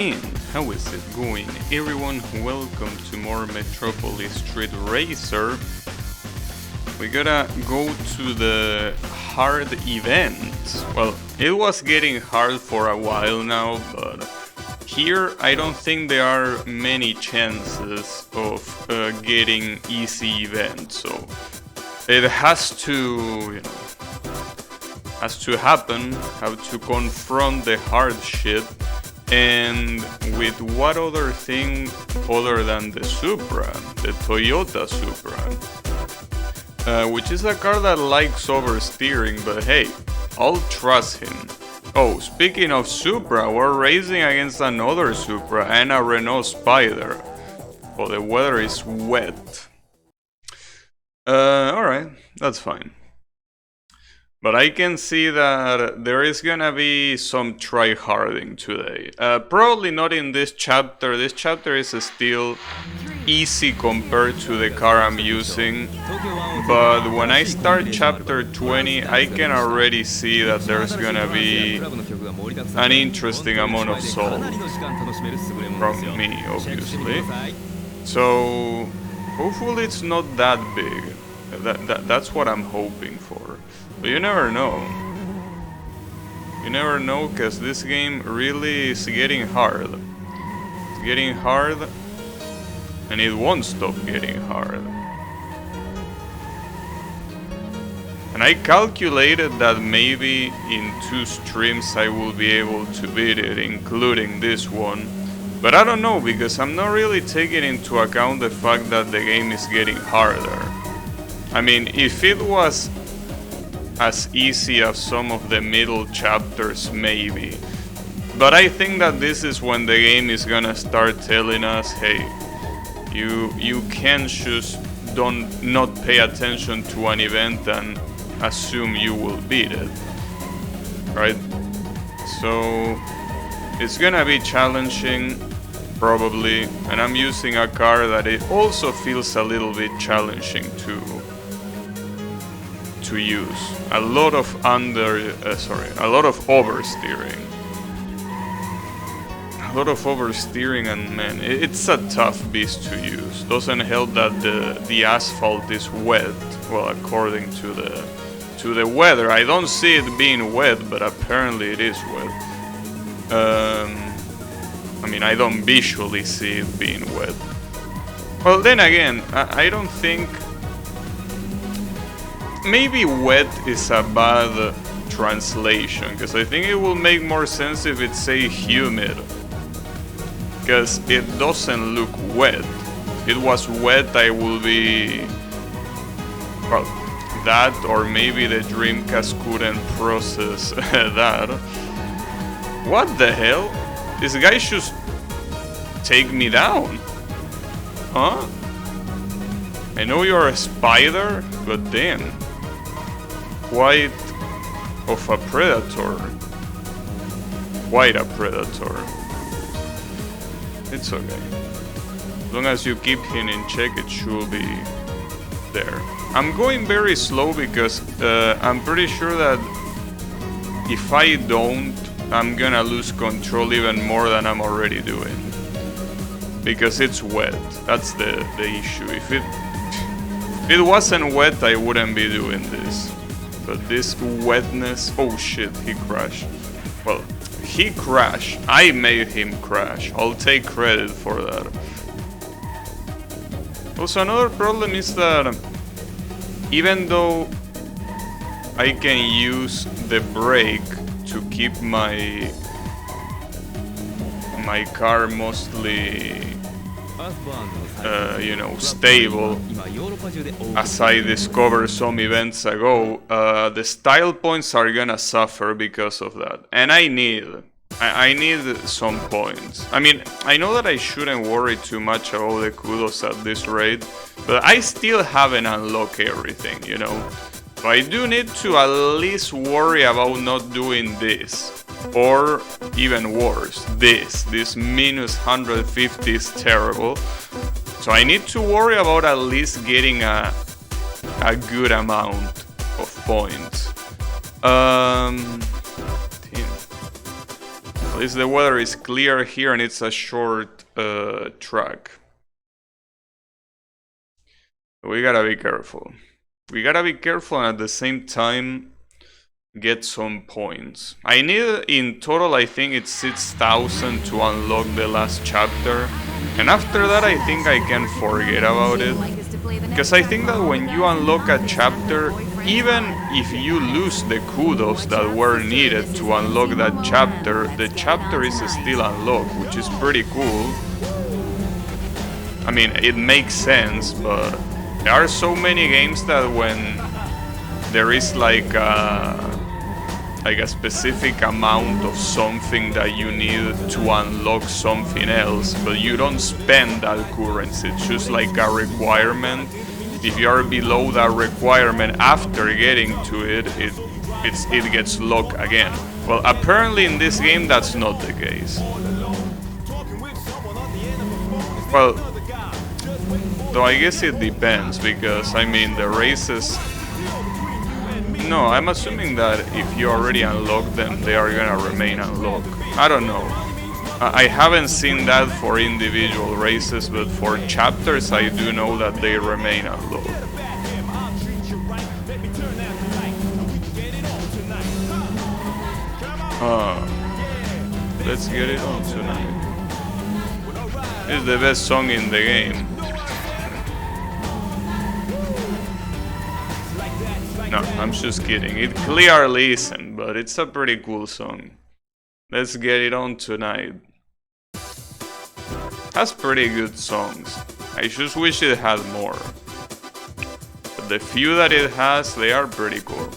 And how is it going, everyone? Welcome to more Metropolis Street Racer. We gotta go to the hard event. Well, it was getting hard for a while now, but here I don't think there are many chances of getting easy events. So it has to, has to happen. Have to confront the hard shit. And with what other thing other than the Supra, the Toyota Supra, which is a car that likes oversteering, but hey, I'll trust him. Oh, speaking of Supra, we're racing against another Supra and a Renault Spider. Oh, the weather is wet. Alright, that's fine. But I can see that there is gonna be some tryharding today. Probably not in this chapter. This chapter is still easy compared to the car I'm using. But when I start chapter 20, I can already see that there's gonna be an interesting amount of salt from me, obviously. So hopefully it's not that big. That's what I'm hoping for. But you never know. You never know, because this game really is getting hard. It's getting hard, and it won't stop getting hard. And I calculated that maybe in 2 streams I will be able to beat it, including this one. But I don't know, because I'm not really taking into account the fact that the game is getting harder. I mean, if it was as easy as some of the middle chapters, maybe. But I think that this is when the game is gonna start telling us, hey, you can't just not pay attention to an event and assume you will beat it, right? So it's gonna be challenging, probably, and I'm using a car that it also feels a little bit challenging to use. A lot of oversteering. A lot of oversteering, and man, it's a tough beast to use. Doesn't help that the asphalt is wet. Well, according to the weather, I don't see it being wet, but apparently it is wet. I mean, I don't visually see it being wet. Well, then again, I don't think. Maybe wet is a bad translation, because I think it will make more sense if it say humid, because it doesn't look wet. If it was wet, I will be, well, that, or maybe the Dreamcast couldn't process that. What the hell? This guy should take me down. Huh? I know you're a spider, but damn. Quite of a predator. Quite a predator. It's okay. As long as you keep him in check, it should be there. I'm going very slow because I'm pretty sure that if I don't, I'm gonna lose control even more than I'm already doing. Because it's wet. That's the issue. If it wasn't wet, I wouldn't be doing this. But this wetness... Oh shit, he crashed. Well, he crashed. I made him crash. I'll take credit for that. Also, another problem is that even though I can use the brake to keep my car mostly stable, as I discovered some events ago, the style points are gonna suffer because of that, and I need some points. I mean, I know that I shouldn't worry too much about the kudos at this rate, but I still haven't unlocked everything, So I do need to at least worry about not doing this. Or even worse, this minus 150 is terrible. So I need to worry about at least getting a good amount of points. least the weather is clear here and it's a short track. We gotta be careful. We gotta be careful and at the same time get some points. I need in total, I think it's 6,000 to unlock the last chapter. And after that I think I can forget about it. Because I think that when you unlock a chapter, even if you lose the kudos that were needed to unlock that chapter, the chapter is still unlocked, which is pretty cool. I mean, it makes sense, but there are so many games that when there is like a specific amount of something that you need to unlock something else, but you don't spend that currency, it's just like a requirement. If you are below that requirement after getting to it, it gets locked again. Well, apparently in this game that's not the case. Well, though I guess it depends, because I mean the races... No, I'm assuming that if you already unlock them, they are gonna remain unlocked. I don't know. I haven't seen that for individual races, but for chapters I do know that they remain unlocked. Let's get it on tonight. It's the best song in the game. No, I'm just kidding. It clearly isn't, but it's a pretty cool song. Let's get it on tonight. Has pretty good songs. I just wish it had more. But the few that it has, they are pretty cool.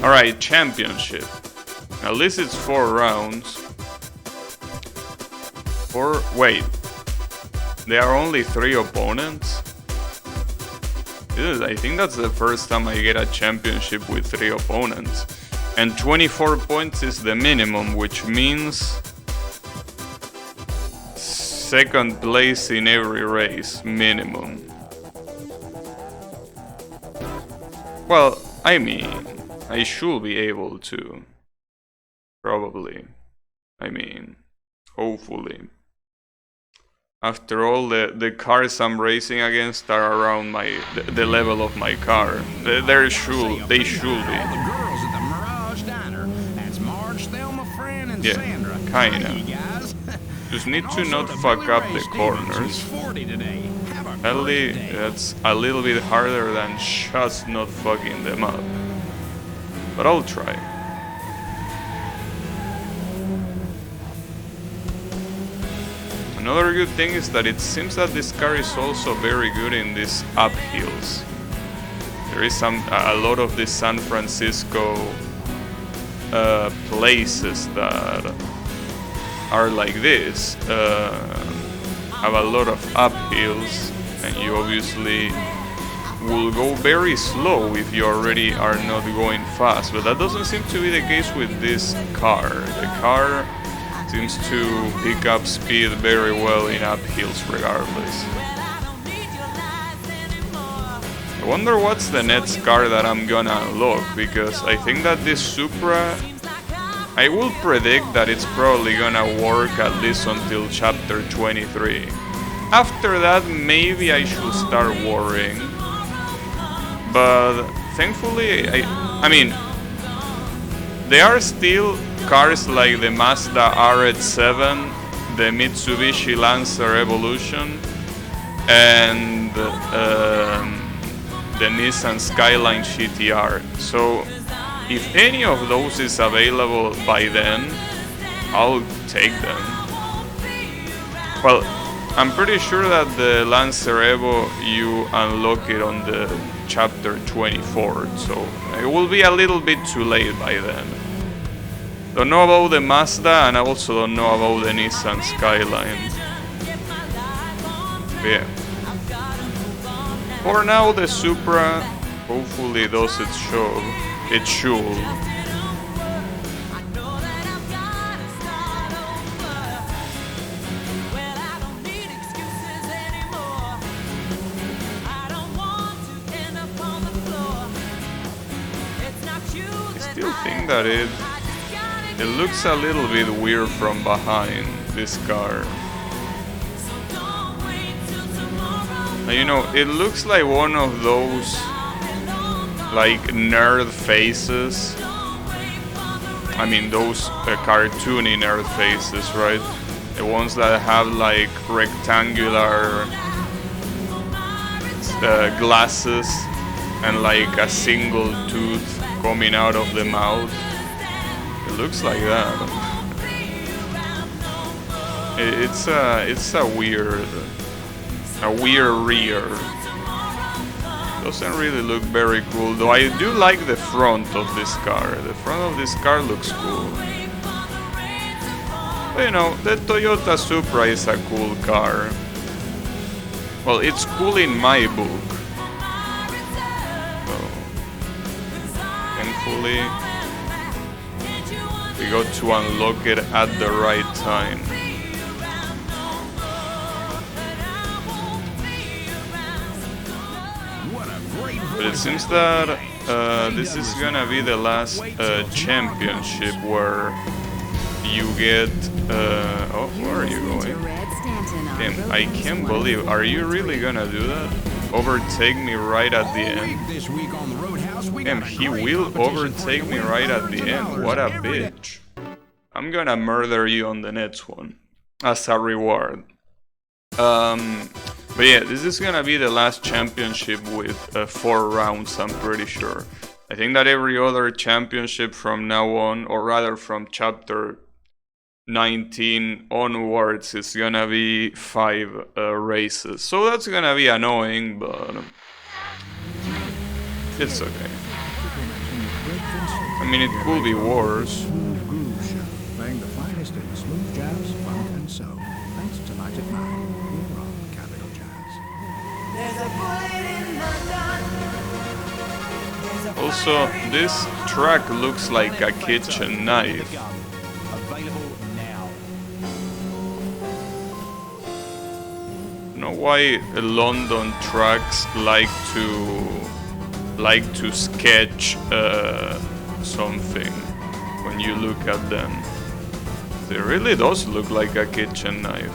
Alright, championship. At least it's 4 rounds. Wait. There are only 3 opponents? I think that's the first time I get a championship with 3 opponents. And 24 points is the minimum, which means 2nd place in every race, minimum. Well, I mean, I should be able to. Probably. I mean, hopefully. After all, the cars I'm racing against are around the level of my car. They should be. Yeah, kinda. Just need to not fuck up the corners. Sadly, that's a little bit harder than just not fucking them up. But I'll try. Another good thing is that it seems that this car is also very good in these uphills. There is a lot of these San Francisco places that are like this, have a lot of uphills, and you obviously will go very slow if you already are not going fast, but that doesn't seem to be the case with this car. The car seems to pick up speed very well in uphills regardless. I wonder what's the next car that I'm gonna unlock, because I think that this Supra, I will predict that it's probably gonna work at least until chapter 23. After that maybe I should start worrying, but thankfully I mean, there are still cars like the Mazda RX-7, the Mitsubishi Lancer Evolution, and the Nissan Skyline GTR. So if any of those is available by then, I'll take them. Well, I'm pretty sure that the Lancer Evo, you unlock it on the chapter 24, so it will be a little bit too late by then. Don't know about the Mazda, and I also don't know about the Nissan Skyline. Yeah. For now, the Supra hopefully does its job. It should. I still think that It looks a little bit weird from behind, this car. You know, it looks like one of those like nerd faces. I mean those cartoony nerd faces, right? The ones that have like rectangular glasses and like a single tooth coming out of the mouth. It looks like that. It's a weird rear. Doesn't really look very cool, though. I do like the front of this car. The front of this car looks cool. But, you know, the Toyota Supra is a cool car. Well, it's cool in my book. So, thankfully, we got to unlock it at the right time. But it seems that this is gonna be the last championship where you get... oh, where are you going? Damn, I can't believe... Are you really gonna do that? Overtake me right at the end? Damn, he will overtake me right at the end. What a bitch. I'm gonna murder you on the next one. As a reward. But yeah, this is gonna be the last championship with 4 rounds, I'm pretty sure. I think that every other championship from now on, or rather from chapter 19 onwards, is gonna be 5 races. So that's gonna be annoying, but it's okay. I mean, it could be worse. Playing the finest in smooth jazz, funk and soul. Thanks to Magic Man. Also, this track looks like a kitchen knife. You know why London tracks like to sketch something when you look at them? It really does look like a kitchen knife.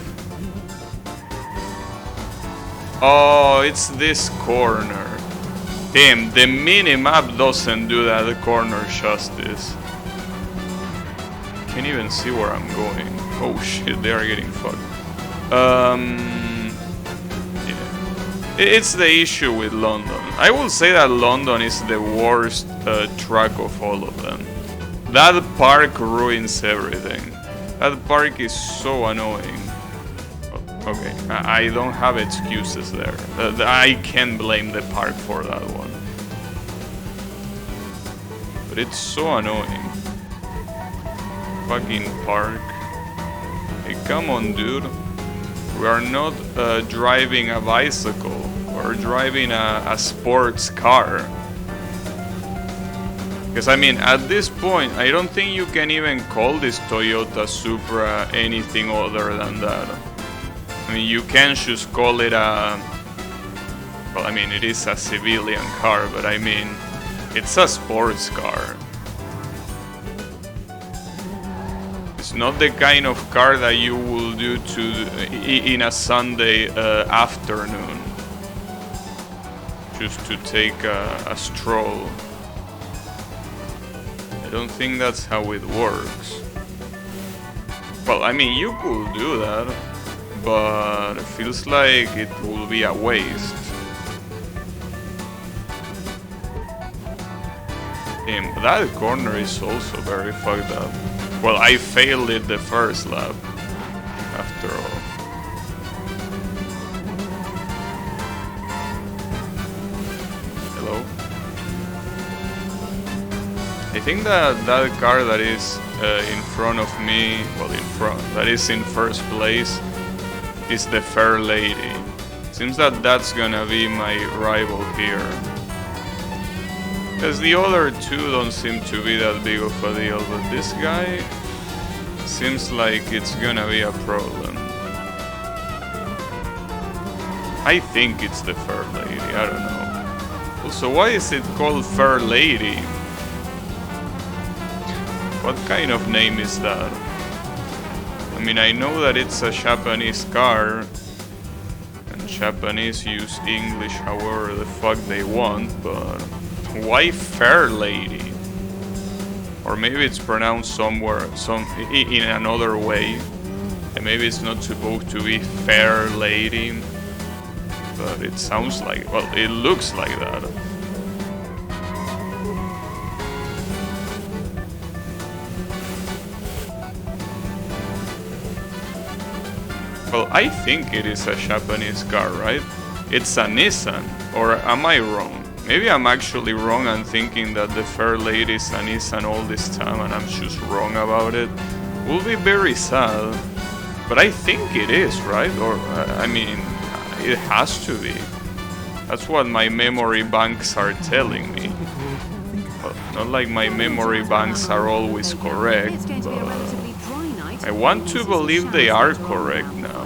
Oh, it's this corner. Damn, the mini-map doesn't do that corner justice. Can't even see where I'm going. Oh shit, they are getting fucked. Yeah. It's the issue with London. I will say that London is the worst track of all of them. That park ruins everything. That park is so annoying. Okay, I don't have excuses there. I can't blame the park for that one. But it's so annoying. Fucking park. Hey, come on, dude. We are not driving a bicycle. We're driving a sports car. Because, I mean, at this point, I don't think you can even call this Toyota Supra anything other than that. I mean, you can just call it a... Well, I mean, it is a civilian car, but I mean, it's a sports car. It's not the kind of car that you will do in a Sunday afternoon. Just to take a stroll. I don't think that's how it works. Well, I mean, you could do that. But it feels like it will be a waste. Damn, that corner is also very fucked up. Well, I failed it the first lap, after all. Hello? I think that that car that is in front of me, well, that is in first place, is the Fair Lady. Seems that that's gonna be my rival here. Because the other two don't seem to be that big of a deal, but this guy seems like it's gonna be a problem. I think it's the Fair Lady, I don't know. Also, why is it called Fair Lady? What kind of name is that? I mean, I know that it's a Japanese car, and Japanese use English however the fuck they want, but why Fair Lady? Or maybe it's pronounced somewhere, in another way, and maybe it's not supposed to be Fair Lady, but it sounds like, well, it looks like that. Well, I think it is a Japanese car, right? It's a Nissan, or am I wrong? Maybe I'm actually wrong and thinking that the Fair Lady is a Nissan all this time and I'm just wrong about it. Will be very sad, but I think it is, right? Or, I mean, it has to be. That's what my memory banks are telling me. Well, not like my memory banks are always correct, but I want to believe they are correct now.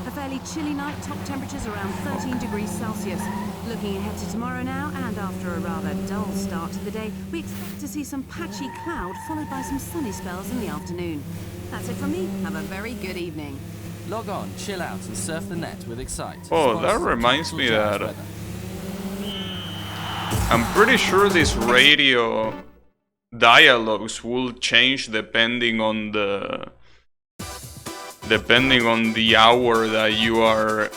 A fairly chilly night, top temperatures around 13 degrees Celsius. Looking ahead to tomorrow now, and after a rather dull start to the day, we expect to see some patchy cloud followed by some sunny spells in the afternoon. That's it from me. Have a very good evening. Log on, chill out, and surf the net with Excite. Oh, that reminds me that I'm pretty sure this radio dialogues will change depending on the hour that you are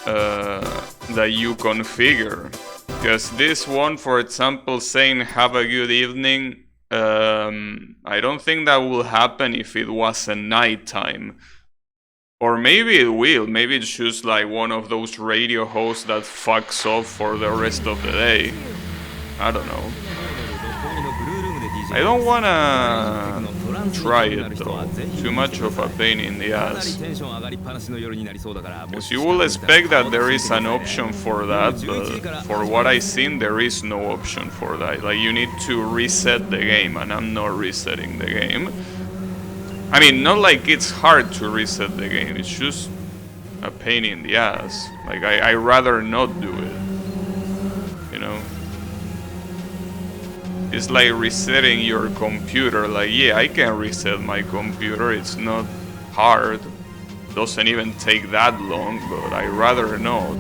that you configure. Because this one, for example, saying "have a good evening," I don't think that will happen if it was a nighttime. Or maybe it will. Maybe it's just like one of those radio hosts that fucks off for the rest of the day. I don't know. I don't wanna try it though. Too much of a pain in the ass. Because you will expect that there is an option for that, but for what I've seen, there is no option for that. Like, you need to reset the game, and I'm not resetting the game. I mean, not like it's hard to reset the game, it's just a pain in the ass. Like, I rather not do it, you know? It's like resetting your computer. Like, yeah, I can reset my computer, it's not hard. Doesn't even take that long, but I rather not.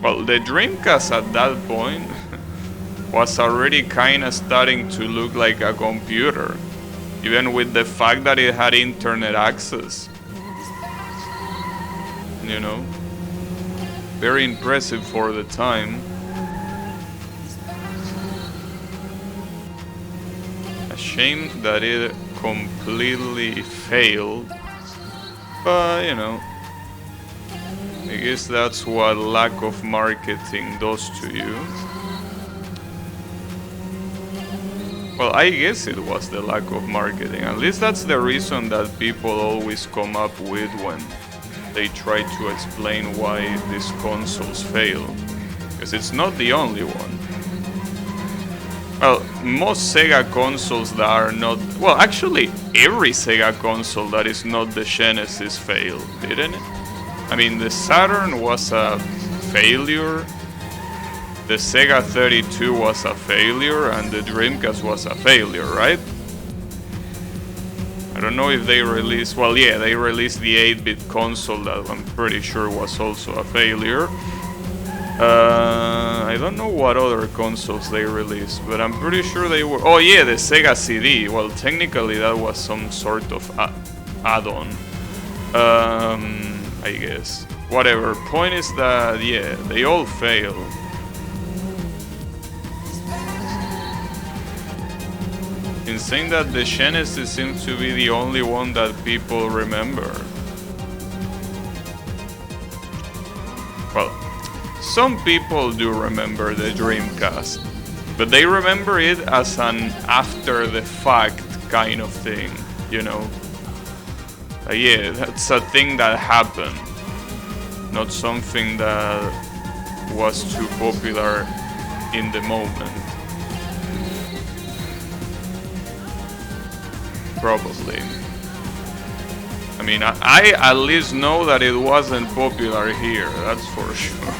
Well, the Dreamcast at that point was already kinda starting to look like a computer, even with the fact that it had internet access. You know? Very impressive for the time. A shame that it completely failed, but you know, I guess that's what lack of marketing does to you. Well, I guess it was the lack of marketing. At least that's the reason that people always come up with when they try to explain why these consoles fail. Because it's not the only one. Well, most Sega consoles that are not... Well, actually, every Sega console that is not the Genesis failed, didn't it? I mean, the Saturn was a failure. The Sega 32 was a failure, and the Dreamcast was a failure, right? I don't know if they released... Well, yeah, they released the 8-bit console that I'm pretty sure was also a failure. I don't know what other consoles they released, but I'm pretty sure they were... Oh yeah, the Sega CD. Well, technically that was some sort of add-on. I guess. Whatever. Point is that, yeah, they all failed. Insane that the Genesis seems to be the only one that people remember. Well, some people do remember the Dreamcast, but they remember it as an after-the-fact kind of thing, you know? Yeah, that's a thing that happened, not something that was too popular in the moment. Probably. I mean, I at least know that it wasn't popular here, that's for sure.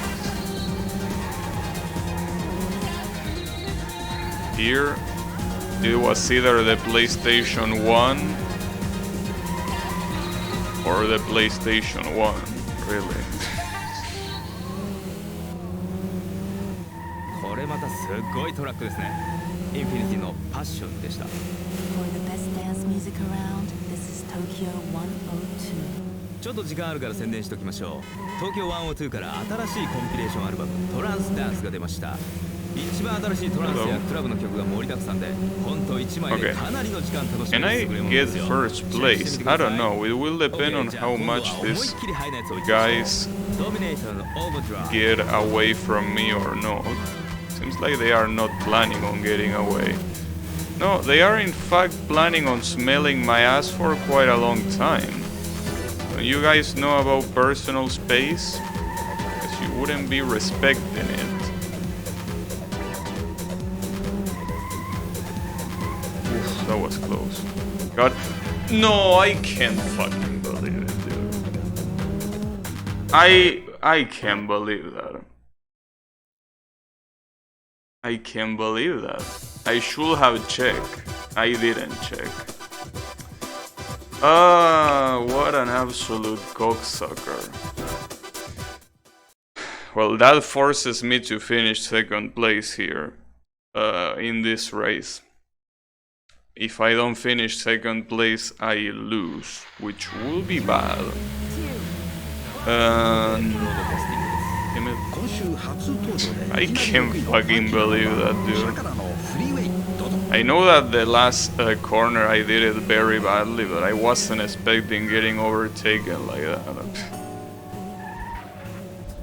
here. It was either the PlayStation 1 or the PlayStation 1, really. これまたすっごいトラックですね。インフィニティのパッションでした。For the best dance music around, this is Tokyo 102. ちょっと時間あるから宣伝しておきましょう。東京102から新しいコンピレーションアルバムトランスダンスが出ました。一番新しいトランスやクラブの曲が盛りだくさんで、本当一枚でかなりの時間楽しめ Can I る優れもの get ですよ。 first place? I don't know. It will depend on how much these guys get away from me or not. Seems like they are not planning on getting away. No, they are in fact planning on smelling my ass for quite a long time. Don't you guys know about personal space? Because you wouldn't be respecting it. Oof, that was close. God. No, I can't fucking believe it, dude. I can't believe that. I can't believe that. I should have checked. I didn't check. What an absolute cocksucker. Well, that forces me to finish second place here in this race. If I don't finish second place, I lose, which will be bad. I can't fucking believe that, dude. I know that the last corner I did it very badly, but I wasn't expecting getting overtaken like that.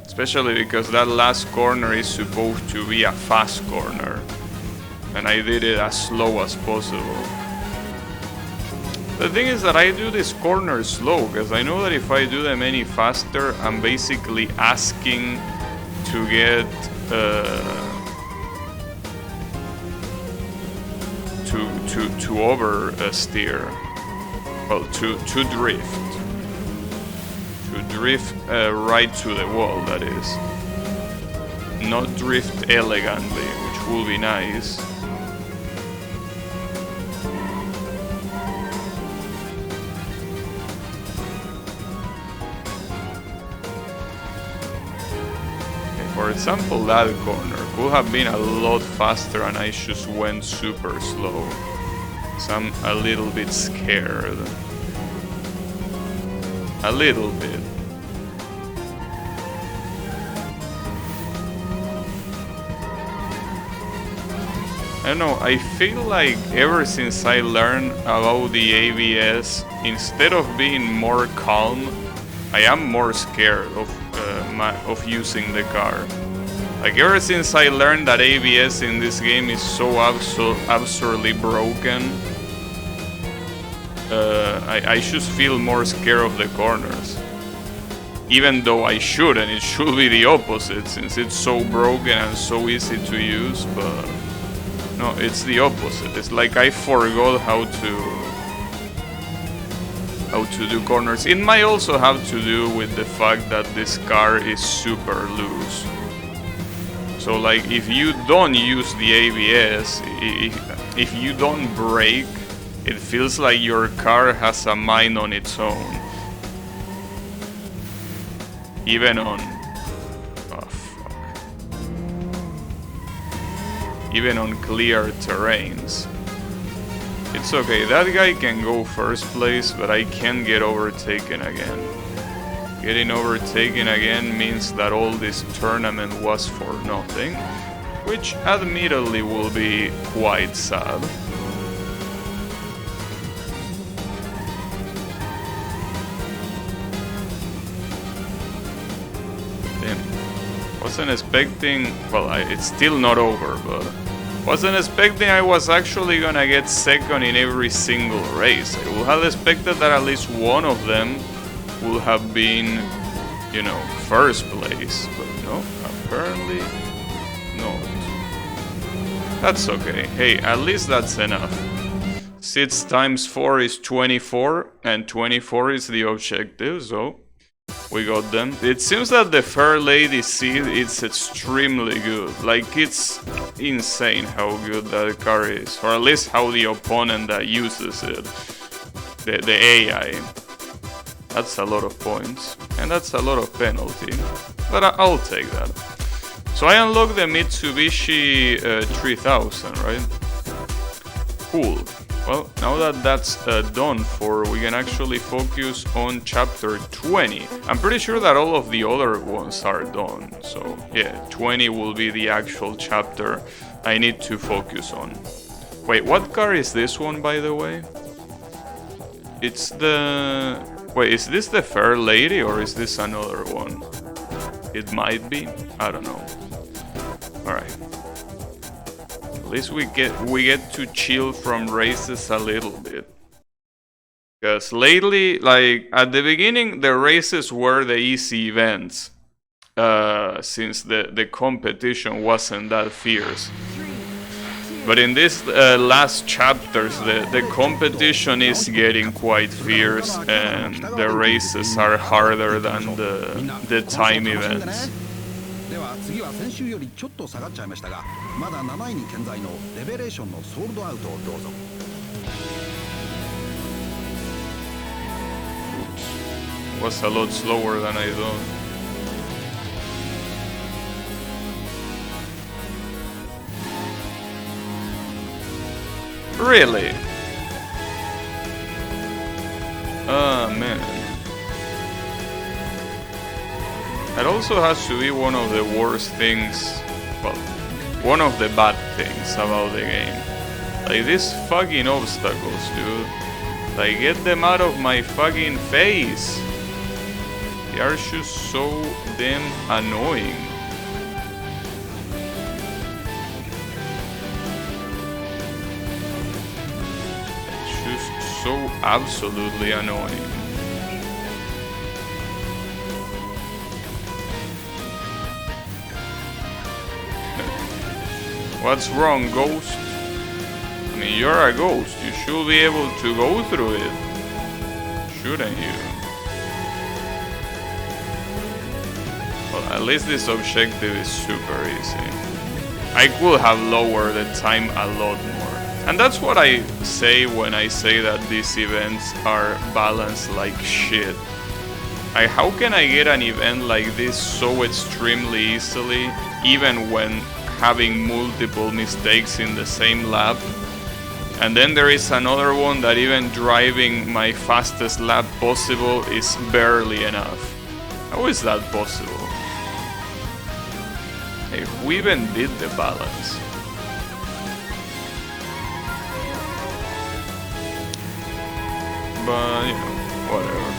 Especially because that last corner is supposed to be a fast corner, and I did it as slow as possible. The thing is that I do this corner slow, because I know that if I do them any faster, I'm basically asking to get to oversteer, well, to drift right to the wall, that is, not drift elegantly, which will be nice. For example, that corner could have been a lot faster and I just went super slow. So I'm a little bit scared. A little bit. I don't know, I feel like ever since I learned about the ABS, instead of being more calm, I am more scared of using the car. Like ever since I learned that ABS in this game is so absurdly broken, I just feel more scared of the corners. Even though I shouldn't, it should be the opposite since it's so broken and so easy to use, but no, it's the opposite. It's like I forgot how to do corners. It might also have to do with the fact that this car is super loose. So like if you don't use the ABS, if you don't brake, it feels like your car has a mind on its own. Even on... oh fuck. Even on clear terrains. It's okay, that guy can go first place, but I can't get overtaken again. Getting overtaken again means that all this tournament was for nothing, which admittedly will be quite sad. Damn. Wasn't expecting... well, it's still not over, but... wasn't expecting I was actually gonna get second in every single race. I would have expected that at least one of them would have been, you know, first place. But no, apparently not. That's okay. Hey, at least that's enough. 6 times 4 is 24, and 24 is the objective, so We got them. It seems that the Fair Lady seed is extremely good. Like, it's insane how good that car is. Or at least how the opponent that uses it. The AI. That's a lot of points. And that's a lot of penalty. But I'll take that. So I unlocked the Mitsubishi 3000, right? Cool. Well, now that that's done for, we can actually focus on chapter 20. I'm pretty sure that all of the other ones are done. So yeah, 20 will be the actual chapter I need to focus on. Wait, what car is this one, by the way? It's the... Wait, is this the Fair Lady or is this another one? It might be. I don't know. Alright. At least we get to chill from races a little bit. Because lately, like, at the beginning, the races were the easy events. Since the competition wasn't that fierce. But in this last chapters, the competition is getting quite fierce, and the races are harder than the time events. では次は先週よりちょっと下がっちゃいましたが、まだ7位に健在のレベレーションのソールドアウトをどうぞ。Was a lot slower than I thought. Really? Ah, man. That also has to be one of the worst things, well, one of the bad things about the game. Like, these fucking obstacles, dude. Like, get them out of my fucking face. They are just so damn annoying. It's just so absolutely annoying. What's wrong, Ghost? I mean, you're a ghost. You should be able to go through it. Shouldn't you? Well, at least this objective is super easy. I could have lowered the time a lot more. And that's what I say when I say that these events are balanced like shit. Like, how can I get an event like this so extremely easily, even when having multiple mistakes in the same lap? And then there is another one that even driving my fastest lap possible is barely enough. How is that possible? Hey, who even did the balance? But, you know, whatever.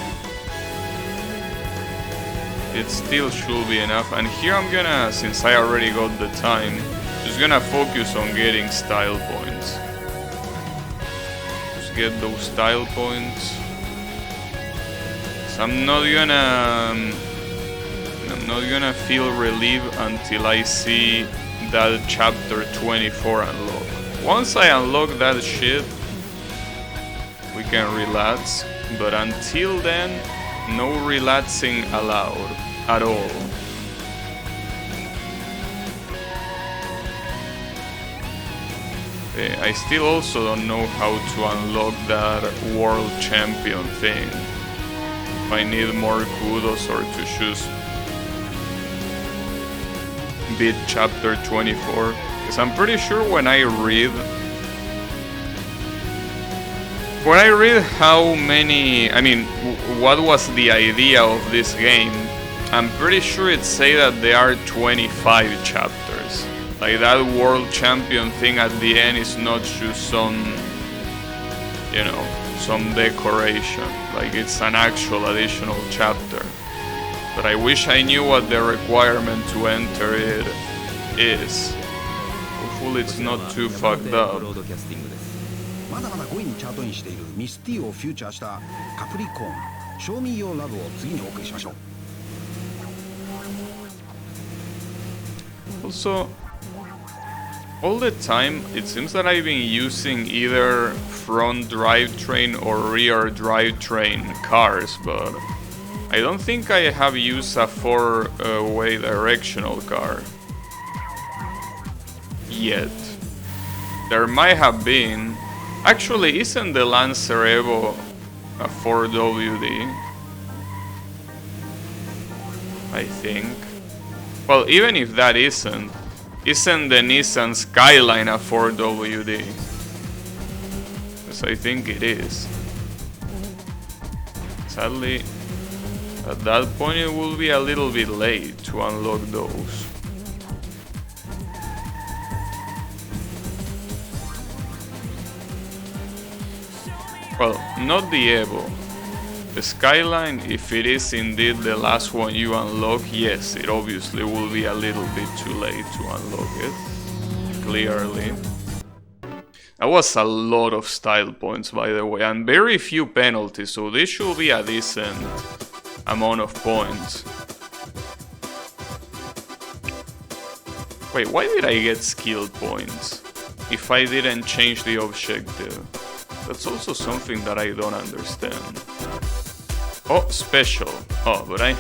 It still should be enough. And here I'm gonna, since I already got the time, just gonna focus on getting style points. Just get those style points. So I'm not gonna feel relief until I see that chapter 24 unlock. Once I unlock that shit, we can relax. But until then, no relaxing allowed at all. I still also don't know how to unlock that world champion thing. If I need more kudos or to just beat chapter 24. Because I'm pretty sure when I read how many, I mean, what was the idea of this game, I'm pretty sure it say that there are 25 chapters. Like, that world champion thing at the end is not just some, you know, some decoration. Like, it's an actual additional chapter. But I wish I knew what the requirement to enter it is. Hopefully it's not too fucked up. まだまだ5位にチャートインしているミスティをフューチャーしたカプリコーン賞味用ラブを次にお送りしましょう。 Also, all the time it seems that I've been using either front drivetrain or rear drivetrain cars, but I don't think I have used a 4-way directional car yet. There might have been. Actually, isn't the Lancer Evo a 4WD? I think. Well, even if that isn't the Nissan Skyline a 4WD? Because I think it is. Sadly, at that point it will be a little bit late to unlock those. Well, not the Evo. The Skyline, if it is indeed the last one you unlock, yes, it obviously will be a little bit too late to unlock it. Clearly. That was a lot of style points, by the way, and very few penalties, so this should be a decent amount of points. Wait, why did I get skill points if I didn't change the objective? That's also something that I don't understand. Oh, special. Oh, but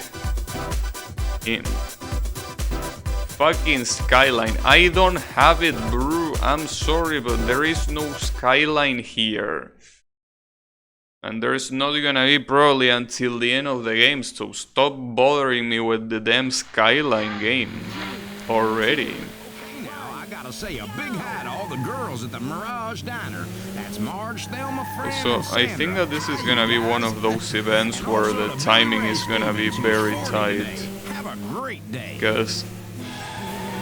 fucking Skyline. I don't have it, bro. I'm sorry, but there is no Skyline here. And there's not gonna be probably until the end of the game, so stop bothering me with the damn Skyline game already. To say a big hi to all the girls at the Mirage Diner. That's Marge, Thelma, Fran, So I think that this is gonna be one of those events where the timing is gonna be very tight. Have a great day. Because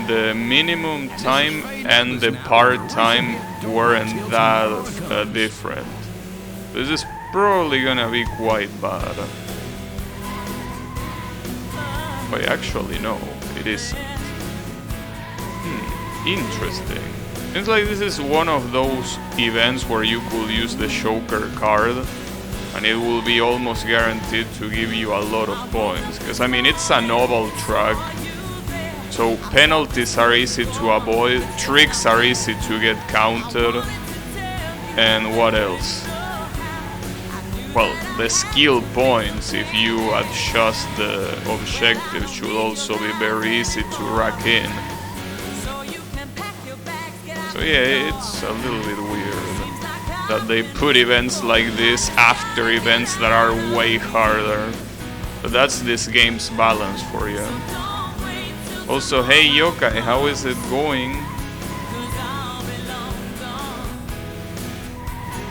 the minimum time and the part time weren't that different. This is probably gonna be quite bad. But actually no, it isn't. Interesting. Seems like this is one of those events where you could use the Joker card and it will be almost guaranteed to give you a lot of points. Because I mean, it's a novel track, so penalties are easy to avoid, tricks are easy to get countered, and what else? Well, the skill points, if you adjust the objective, should also be very easy to rack in. So yeah, it's a little bit weird that they put events like this after events that are way harder. But that's this game's balance for you. Also, hey Yokai, how is it going?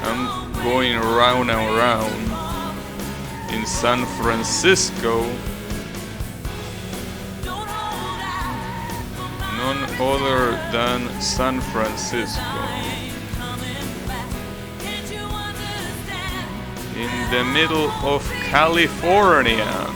I'm going round and round in San Francisco. None other than San Francisco. In the middle of California.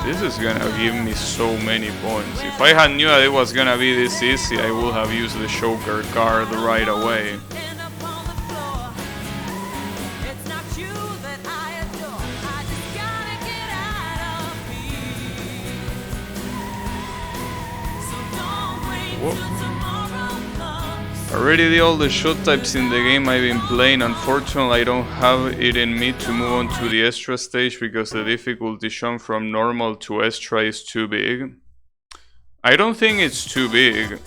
This is gonna give me so many points. If I had knew that it was gonna be this easy, I would have used the Joker card right away. Whoa. Already did all the shot types in the game I've been playing. Unfortunately, I don't have it in me to move on to the extra stage because the difficulty jump from normal to extra is too big. I don't think it's too big.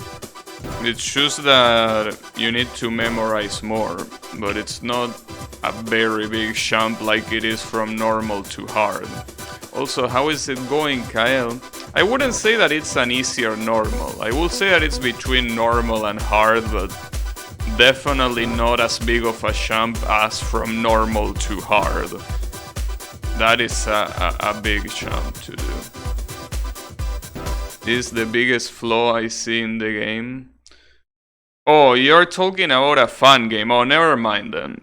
It's just that you need to memorize more, but it's not a very big jump like it is from normal to hard. Also, how is it going, Kyle? I wouldn't say that it's an easier normal. I would say that it's between normal and hard, but definitely not as big of a jump as from normal to hard. That is a big jump to do. This is the biggest flaw I see in the game. Oh, you're talking about a fun game. Oh, never mind then.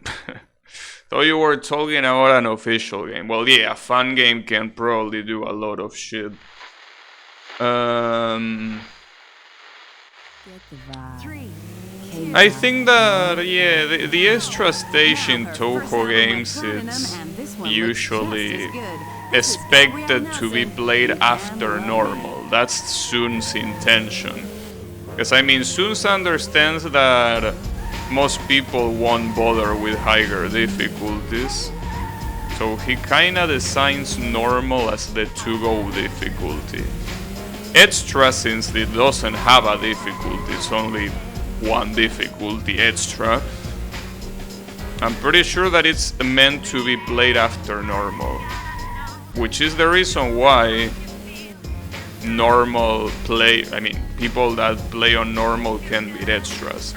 Thought you were talking about an official game. Well, yeah, a fun game can probably do a lot of shit. I think that, yeah, the extra stage in Toho games is usually expected to be played after normal. That's Sun's intention. Because I mean, Sun understands that most people won't bother with higher difficulties. So he kinda designs normal as the to-go difficulty. Extra, since it doesn't have a difficulty, it's only one difficulty extra. I'm pretty sure that it's meant to be played after normal, which is the reason why normal play, I mean, people that play on normal can beat extras.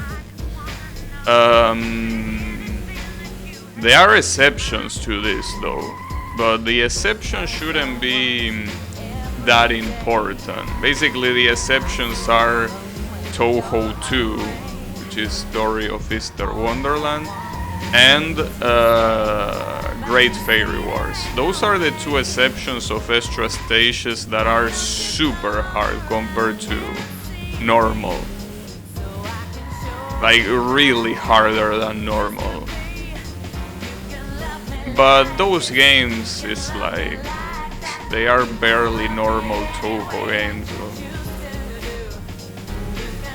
There are exceptions to this though, but the exception shouldn't be that important. Basically, the exceptions are Toho 2, which is Story of Easter Wonderland, and Great Fairy Wars. Those are the two exceptions of extra stages that are super hard compared to normal. Like, really harder than normal. But those games, it's like, they are barely normal Toho games. So.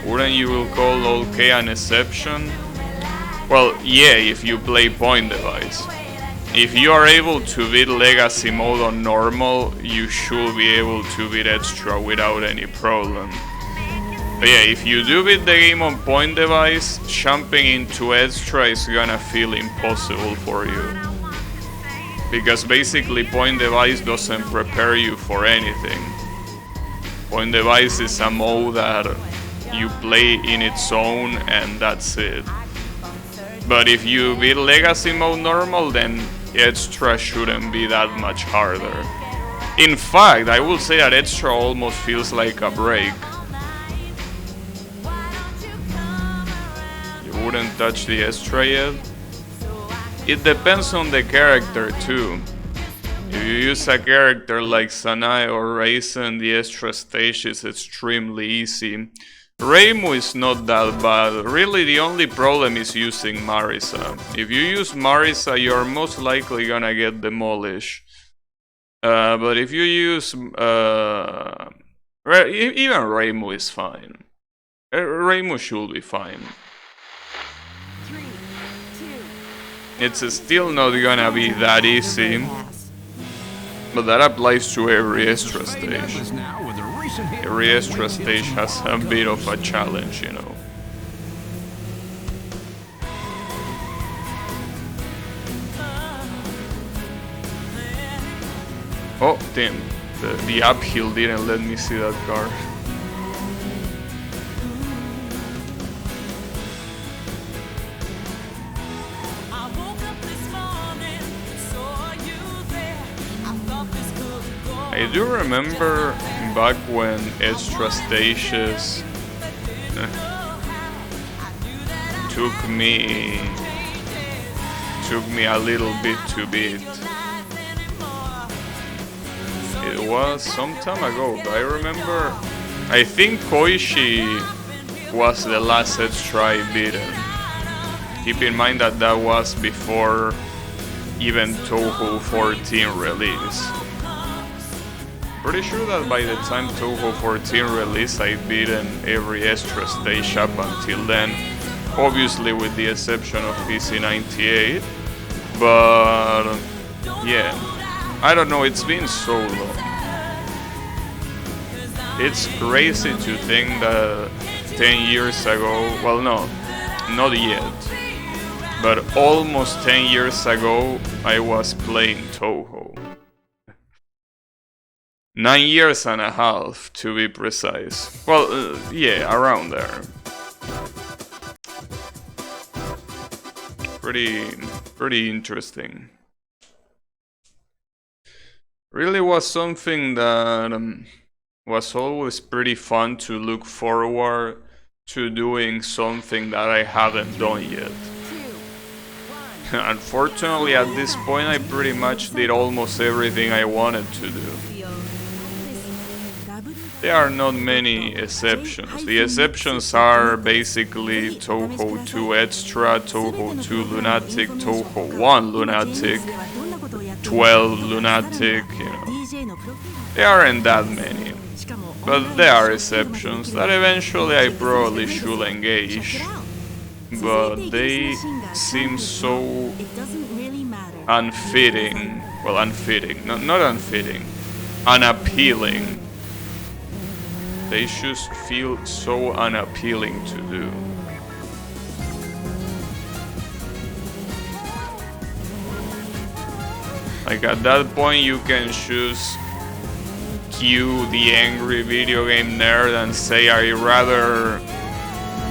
Wouldn't you call OK an exception? Well, yeah, if you play point device. If you are able to beat Legacy mode on normal, you should be able to beat extra without any problem. But yeah, if you do beat the game on point device, jumping into extra is gonna feel impossible for you. Because basically point device doesn't prepare you for anything. Point device is a mode that you play in its own and that's it. But if you beat Legacy mode normal, then extra shouldn't be that much harder. In fact, I will say that extra almost feels like a break. You wouldn't touch the extra yet? It depends on the character too. If you use a character like Sanae or Raisin, the extra stage is extremely easy. Reimu is not that bad. Really, the only problem is using Marisa. If you use Marisa, you're most likely gonna get demolished. But if you use... even Reimu is fine. Reimu should be fine. It's still not gonna be that easy. But that applies to every extra stage. Every extra stage has a bit of a challenge, you know. Oh, damn. The uphill didn't let me see that car. I do remember back when extra stages took me a little bit to beat. It was some time ago, but I remember, I think Koishi was the last extra I beaten. Keep in mind that that was before even Toho 14 release. Pretty sure that by the time Toho 14 released, I'd beaten every extra stage up until then, obviously with the exception of PC98, but yeah, I don't know, it's been so long. It's crazy to think that 10 years ago, well no, not yet, but almost 10 years ago I was playing Toho. 9 years and a half, to be precise. Well, yeah, around there. Pretty interesting. Really was something that was always pretty fun to look forward to doing something that I haven't done yet. Unfortunately, at this point, I pretty much did almost everything I wanted to do. there are not many exceptions. The exceptions are basically Touhou 2 Extra, Touhou 2 Lunatic, Touhou 1 Lunatic, 12 Lunatic, you know. There aren't that many. But there are exceptions that eventually I probably should engage. But they seem so unfitting. Well, unfitting. Not unfitting. Unappealing. They just feel so unappealing to do. Like at that point you can just cue the angry video game nerd and say I'd rather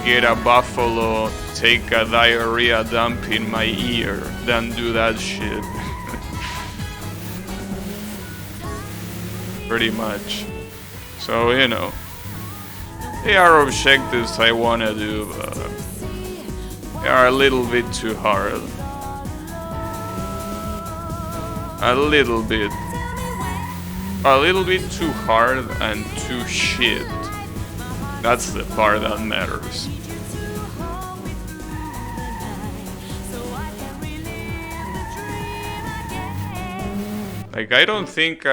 get a buffalo take a diarrhea dump in my ear than do that shit. Pretty much. So, you know, they are objectives I wanna do, but they are a little bit too hard. A little bit too hard and too shit. That's the part that matters. Like, I don't think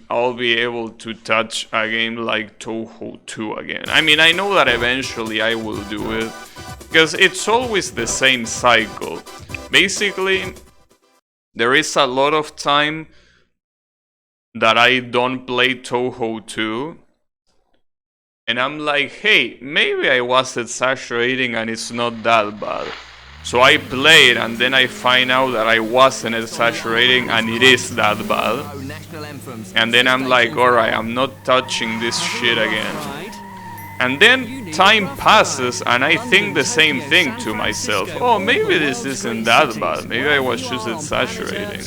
I'll be able to touch a game like Touhou 2 again. I mean, I know that eventually I will do it, because it's always the same cycle. Basically, there is a lot of time that I don't play Touhou 2, and I'm like, hey, maybe I was exaggerating and it's not that bad. So I play it and then I find out that I wasn't exaggerating and it is that bad. And then I'm like, alright, I'm not touching this shit again. And then time passes and I think the same thing to myself. Oh, maybe this isn't that bad. Maybe I was just exaggerating.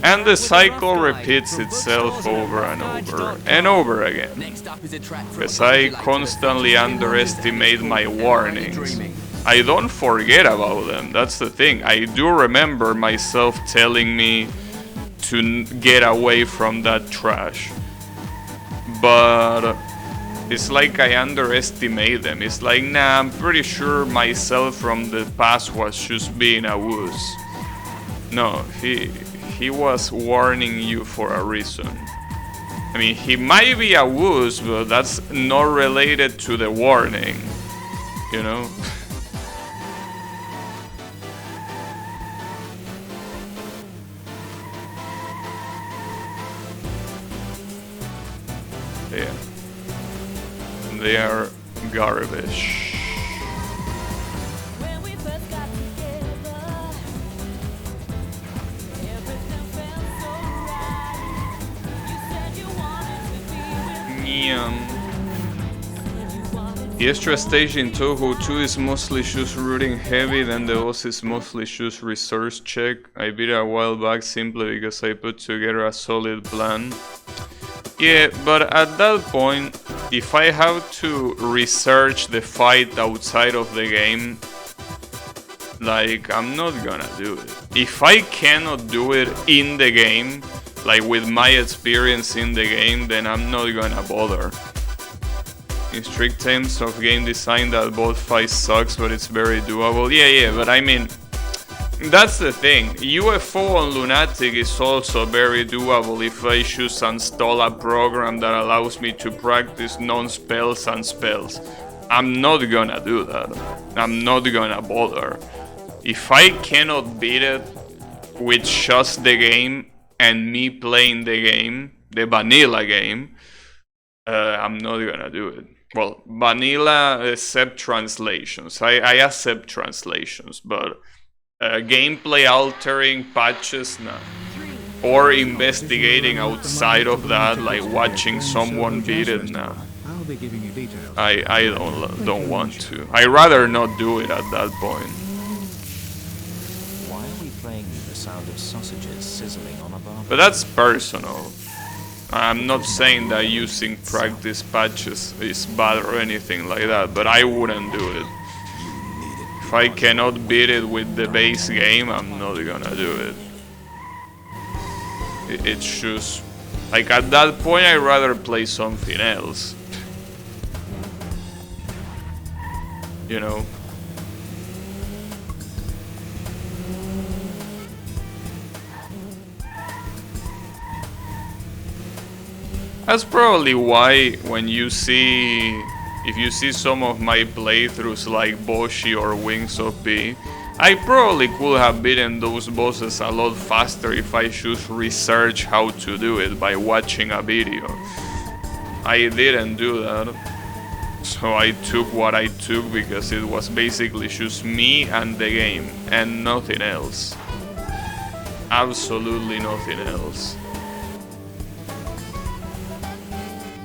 And the cycle repeats itself over and over and over again. Because I constantly underestimate my warnings. I don't forget about them, that's the thing. I do remember myself telling me to get away from that trash. But it's like I underestimate them. It's like, nah, I'm pretty sure myself from the past was just being a wuss. No, he was warning you for a reason. I mean, he might be a wuss, but that's not related to the warning, you know? Yeah. They are garbage. The extra stage in Touhou 2 is mostly just rooting heavy, then the boss is mostly just resource check. I beat it a while back simply because I put together a solid plan. Yeah, but at that point, if I have to research the fight outside of the game, like, I'm not gonna do it. If I cannot do it in the game, like with my experience in the game, then I'm not gonna bother. In strict terms of game design, that both fight sucks, but it's very doable. Yeah, but I mean, that's the thing. UFO on Lunatic is also very doable if I choose to install a program that allows me to practice non-spells and spells. I'm not gonna do that. I'm not gonna bother. If I cannot beat it with just the game and me playing the game, the vanilla game, I'm not gonna do it. Well, vanilla except translations. I accept translations, but gameplay altering patches, nah. Or investigating outside of that, like watching someone beat it, nah. I don't want to. I'd rather not do it at that point. Why are we playing the sound of sausages sizzling on a barbecue? But that's personal. I'm not saying that using practice patches is bad or anything like that, but I wouldn't do it. If I cannot beat it with the base game, I'm not gonna do it. It's just Like, at that point, I'd rather play something else. You know? That's probably why when you see... If you see some of my playthroughs like Boshi or Wings of P, I probably could have beaten those bosses a lot faster if I just research how to do it by watching a video. I didn't do that, so I took what I took because it was basically just me and the game, and nothing else. Absolutely nothing else.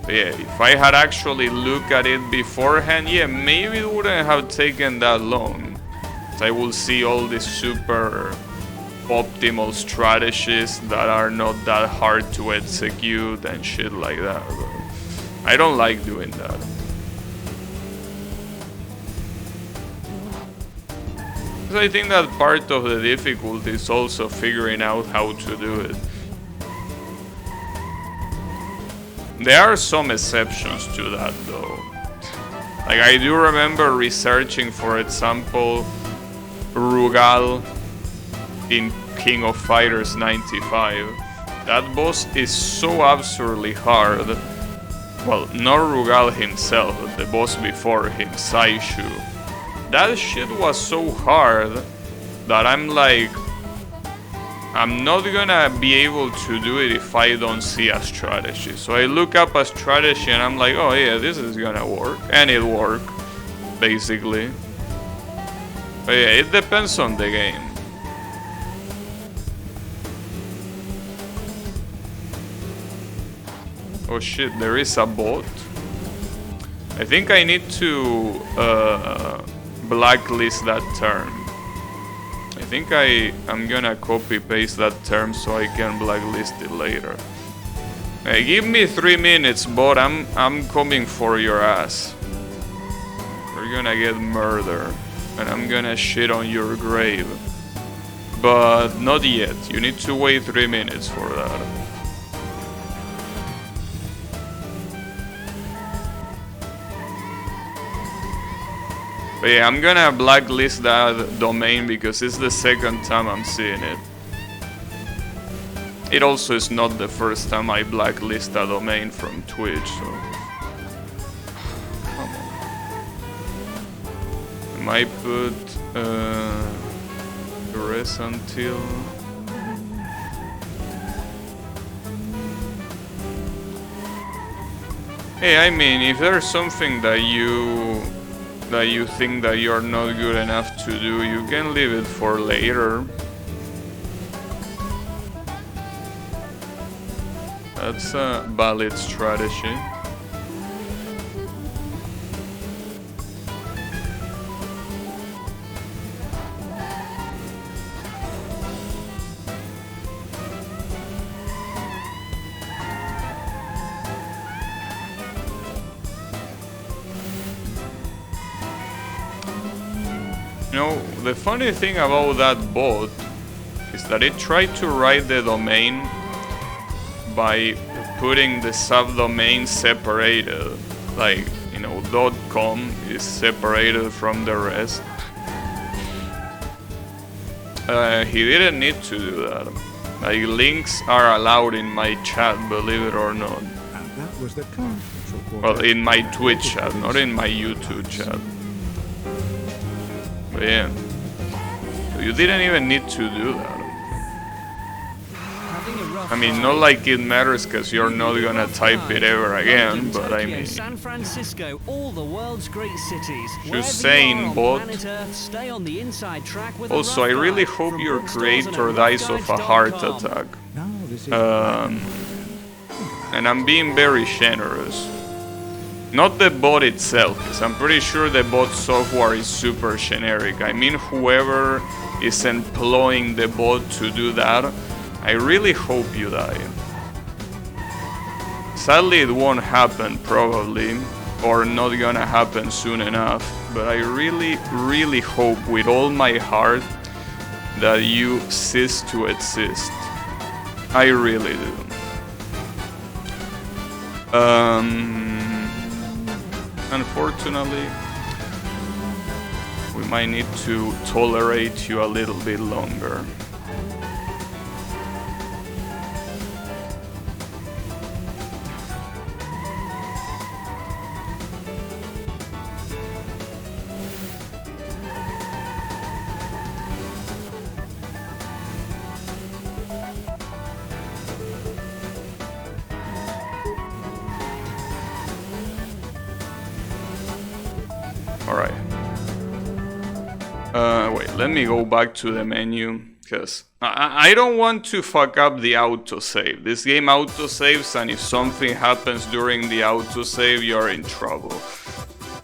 But yeah, if I had actually looked at it beforehand, yeah, maybe it wouldn't have taken that long. I will see all these super optimal strategies that are not that hard to execute and shit like that. But I don't like doing that. Because I think that part of the difficulty is also figuring out how to do it. There are some exceptions to that though. Like, I do remember researching, for example, Rugal in King of Fighters 95. That boss is so absurdly hard. Well, not Rugal himself, but the boss before him, Saishu. That shit was so hard that I'm like, I'm not gonna be able to do it if I don't see a strategy. So I look up a strategy and I'm like, oh yeah, this is gonna work. And it worked, basically. But yeah, it depends on the game. Oh shit, there is a bot. I think I need to blacklist that term. I think I'm gonna copy paste that term so I can blacklist it later. Hey, give me 3 minutes, bot. I'm coming for your ass. We're gonna get murdered. And I'm gonna shit on your grave. But not yet. You need to wait 3 minutes for that. But yeah, I'm gonna blacklist that domain because it's the second time I'm seeing it. It also is not the first time I blacklist a domain from Twitch, so... I put rest until hey, I mean, if there's something that you think that you're not good enough to do, you can leave it for later. That's a valid strategy. You know, the funny thing about that bot is that it tried to write the domain by putting the subdomain separated. Like, you know, .com is separated from the rest. He didn't need to do that. Like, links are allowed in my chat, believe it or not. And that was the Well, in my Twitch chat, not in my YouTube chat. But yeah, so you didn't even need to do that. I mean, not like it matters because you're not gonna type it ever again, but I mean, San Francisco, all the world's great cities. Just saying, bot. Also, I really hope your creator dies of a heart attack. And I'm being very generous. Not the bot itself, because I'm pretty sure the bot software is super generic. I mean, whoever is employing the bot to do that, I really hope you die. Sadly, it won't happen, probably, or not gonna happen soon enough, but I really, really hope with all my heart that you cease to exist. I really do. Unfortunately, we might need to tolerate you a little bit longer. Alright. Wait, let me go back to the menu, because I don't want to fuck up the autosave. This game autosaves, and if something happens during the autosave, you're in trouble.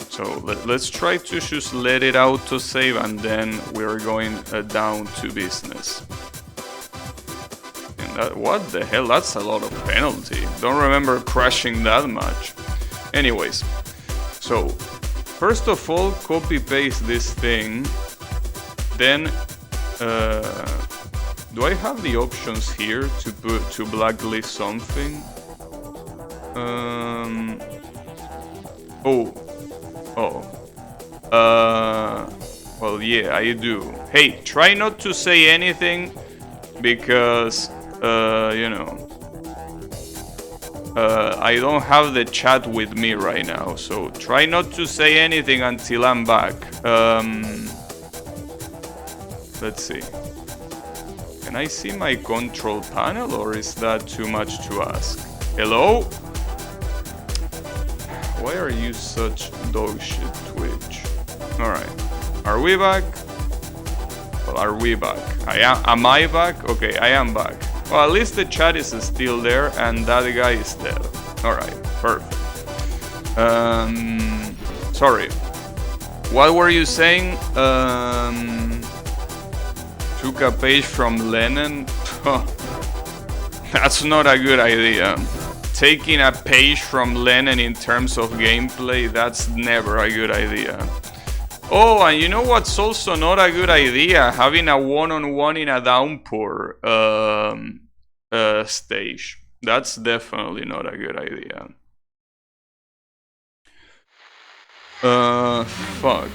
So let's try to just let it autosave, and then we're going down to business. And that, what the hell, that's a lot of penalty. Don't remember crashing that much. Anyways, so first of all, copy paste this thing. Then, do I have the options here to blacklist something? Well, yeah, I do. Hey, try not to say anything because, you know, I don't have the chat with me right now, so try not to say anything until I'm back. Let's see. Can I see my control panel, or is that too much to ask? Hello? Why are you such dog shit, Twitch? Alright. Are we back? Well, are we back? Am I back? Okay, I am back. Well, at least the chat is still there, and that guy is dead. Alright, perfect. Sorry. What were you saying? Took a page from Lennon? That's not a good idea. Taking a page from Lennon in terms of gameplay, that's never a good idea. Oh, and you know what's also not a good idea? Having a one-on-one in a downpour stage. That's definitely not a good idea. Fuck.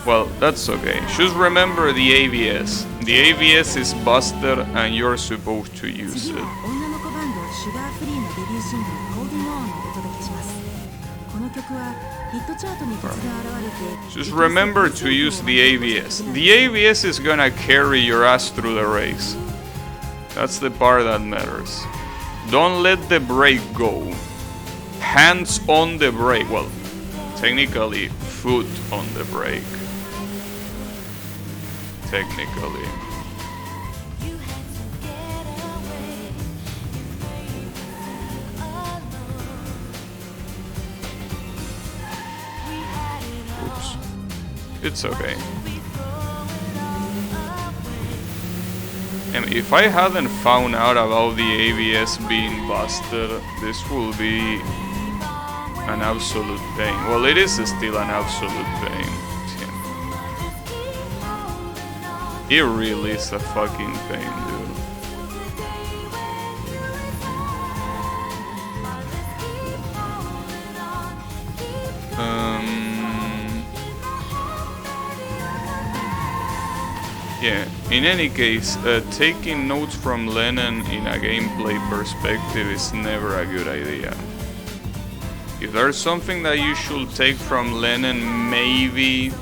Well, that's okay. Just remember the ABS. The ABS is busted and you're supposed to use it. Just remember to use the ABS. The ABS is gonna carry your ass through the race. That's the part that matters. Don't let the brake go. Hands on the brake. Well, technically, foot on the brake. Technically. Oops. It's okay. And if I hadn't found out about the ABS being busted, this will be an absolute pain. Well, it is still an absolute pain. It really is a fucking pain, dude. Yeah, in any case, taking notes from Lennon in a gameplay perspective is never a good idea. If there's something that you should take from Lennon, maybe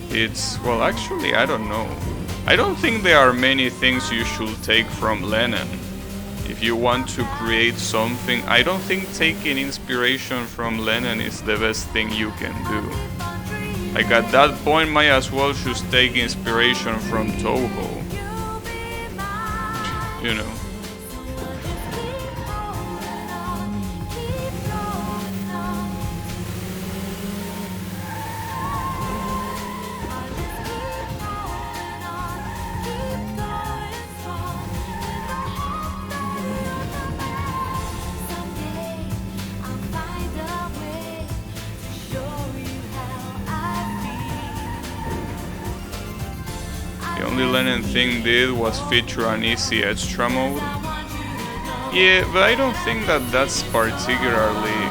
it's, well, actually, I don't know. I don't think there are many things you should take from Lennon. If you want to create something, I don't think taking inspiration from Lennon is the best thing you can do. Like, at that point, might as well just take inspiration from Toho. You know. The only Lennon thing did was feature an easy extra mode. Yeah, but I don't think that that's particularly...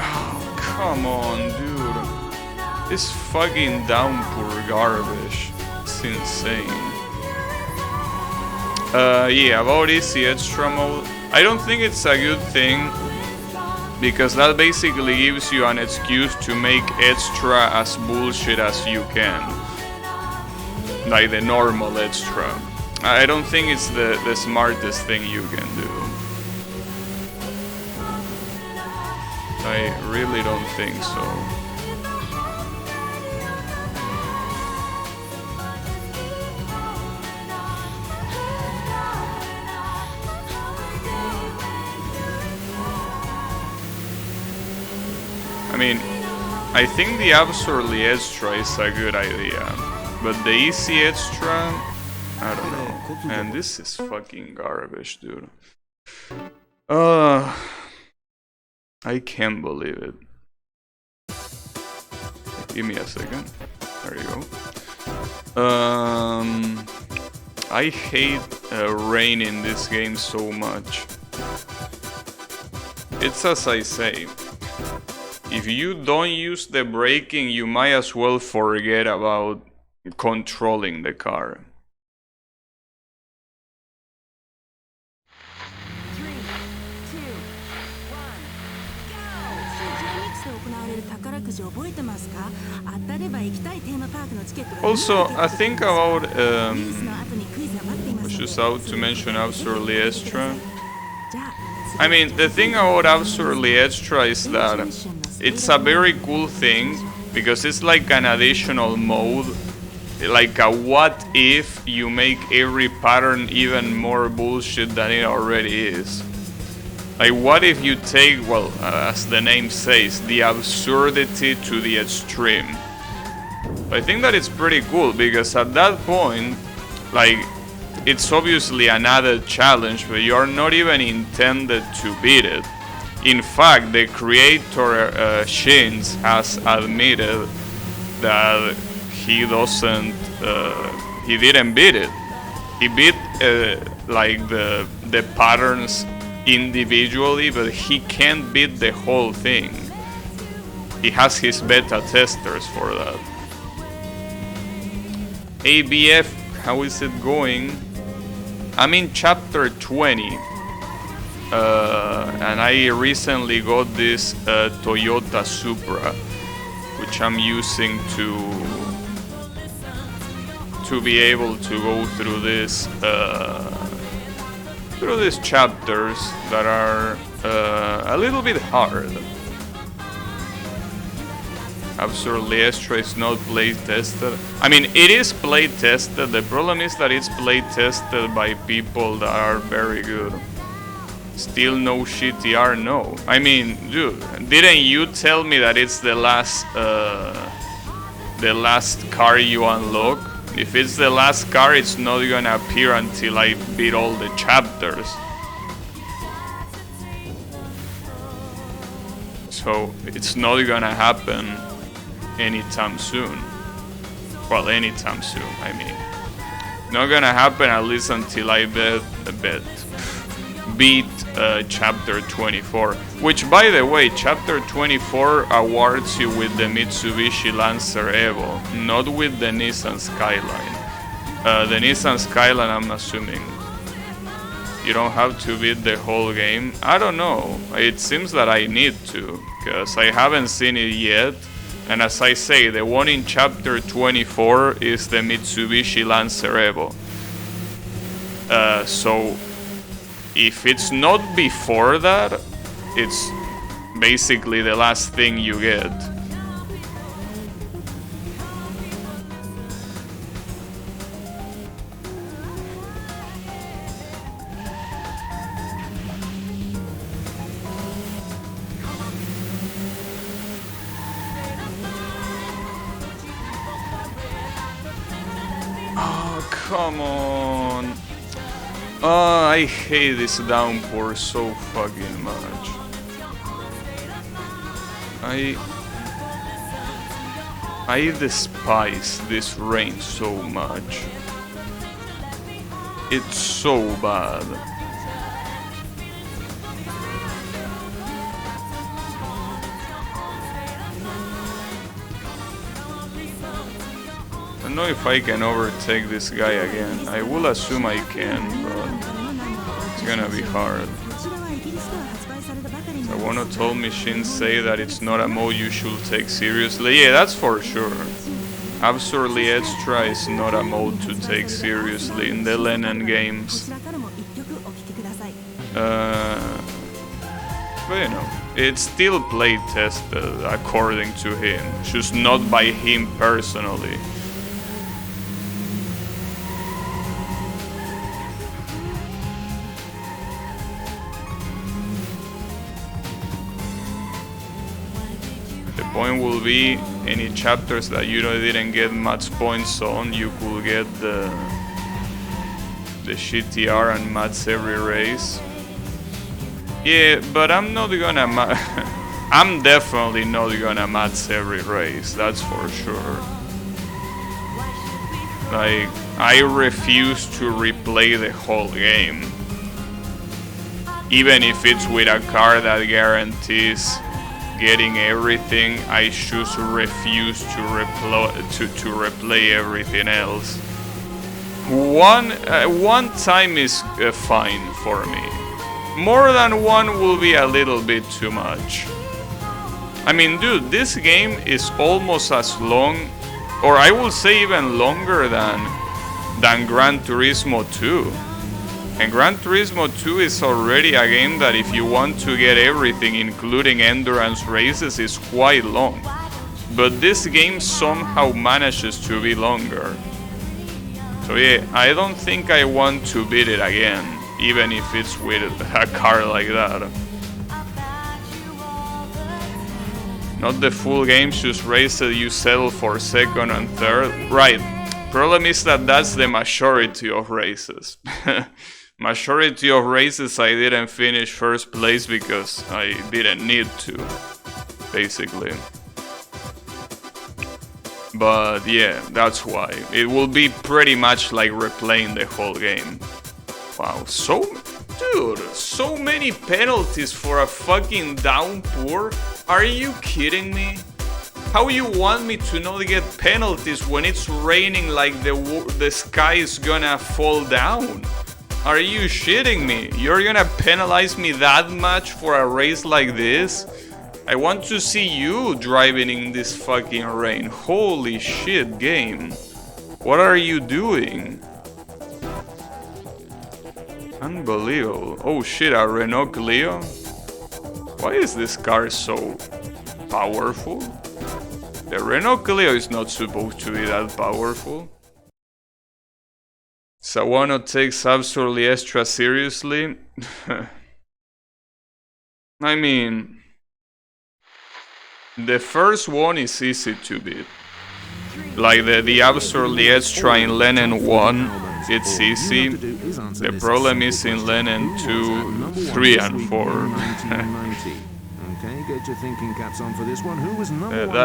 Oh, come on, dude. This fucking downpour garbage. It's insane. Yeah, about easy extra mode. I don't think it's a good thing, because that basically gives you an excuse to make extra as bullshit as you can. Like the normal extra. I don't think it's the smartest thing you can do. I really don't think so. I mean, I think the absurdly extra is a good idea, but the easy extra, I don't know. Man, this is fucking garbage, dude. I can't believe it. Give me a second. There you go. I hate rain in this game so much. It's as I say. If you don't use the braking, you might as well forget about controlling the car. 3, 2, 1, go! Also, I think about which is out to mention absurdly extra. I mean, the thing about absurdly extra is that it's a very cool thing because it's like an additional mode, like a what if you make every pattern even more bullshit than it already is. Like, what if you take, well, as the name says, the absurdity to the extreme? I think that it's pretty cool because at that point, like, it's obviously an added challenge, but you're not even intended to beat it. In fact, the creator, Shins, has admitted that he didn't beat it. He beat, like, the patterns individually, but he can't beat the whole thing. He has his beta testers for that. ABF, how is it going? I'm in chapter 20, and I recently got this Toyota Supra, which I'm using to be able to go through this these chapters that are a little bit hard. Absurdly extra is not play tested. I mean, it is play tested. The problem is that it's play tested by people that are very good. Still no GTR, no. I mean, dude, didn't you tell me that it's the last car you unlock? If it's the last car, it's not gonna appear until I beat all the chapters. So it's not gonna happen anytime soon. Well, anytime soon, I mean. Not gonna happen at least until I beat chapter 24. Which, by the way, chapter 24 awards you with the Mitsubishi Lancer Evo, not with the Nissan Skyline. The Nissan Skyline, I'm assuming you don't have to beat the whole game. I don't know. It seems that I need to, because I haven't seen it yet. And as I say, the one in chapter 24 is the Mitsubishi Lancer Evo. So if it's not before that, it's basically the last thing you get. Oh, come on. Oh, I hate this downpour so fucking much. I despise this rain so much. It's so bad. don't know if I can overtake this guy again. I will assume I can, but it's gonna be hard. Sawano told me Shinsei that it's not a mode you should take seriously. Yeah, that's for sure. Absurdly Extra is not a mode to take seriously in the Lennon games. But you know, it's still play tested according to him, just not by him personally. The point will be any chapters that you didn't get much points on, you could get the GTR and match every race. Yeah, but I'm not gonna I'm definitely not gonna match every race, that's for sure. Like, I refuse to replay the whole game. Even if it's with a car that guarantees getting everything, I just refuse to replay everything else. One time is fine for me. More than one will be a little bit too much. I mean, dude, this game is almost as long, or I will say even longer than Gran Turismo 2. And Gran Turismo 2 is already a game that if you want to get everything, including endurance races, is quite long. But this game somehow manages to be longer. So yeah, I don't think I want to beat it again, even if it's with a car like that. Not the full game, just races you settle for second and third. Right, problem is that that's the majority of races. Majority of races I didn't finish first place because I didn't need to, basically. But yeah, that's why. It will be pretty much like replaying the whole game. Wow, dude, so many penalties for a fucking downpour? Are you kidding me? How you want me to not get penalties when it's raining like the sky is gonna fall down? Are you shitting me? You're gonna penalize me that much for a race like this? I want to see you driving in this fucking rain. Holy shit, game. What are you doing? Unbelievable. Oh shit, a Renault Clio? Why is this car so powerful? The Renault Clio is not supposed to be that powerful. Sawano takes Absurdly Extra seriously? I mean, the first one is easy to beat. Like the Absurdly Extra in Lennon 1, it's easy. The problem is in Lennon 2, 3 and 4. Get your thinking caps on for this one. Who was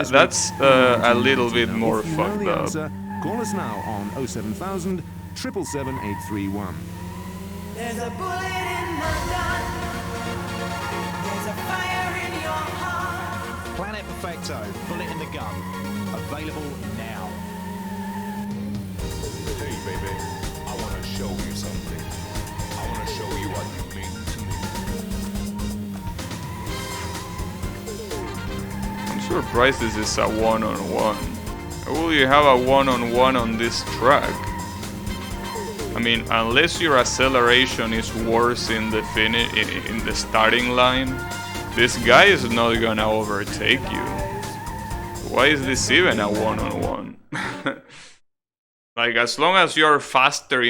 that's a little bit more fucked up. Call us now on 07000 777 831. There's a bullet in the gun. There's a fire in your heart. Planet Perfecto, bullet in the gun. Available now. Hey baby, I want to show you something. I want to show you what you mean to me. I'm surprised this is a one-on-one. How will you have a one-on-one on this track? I mean, unless your acceleration is worse in the in the starting line, this guy is not gonna overtake you. Why is this even a one-on-one? Like, as long as you're faster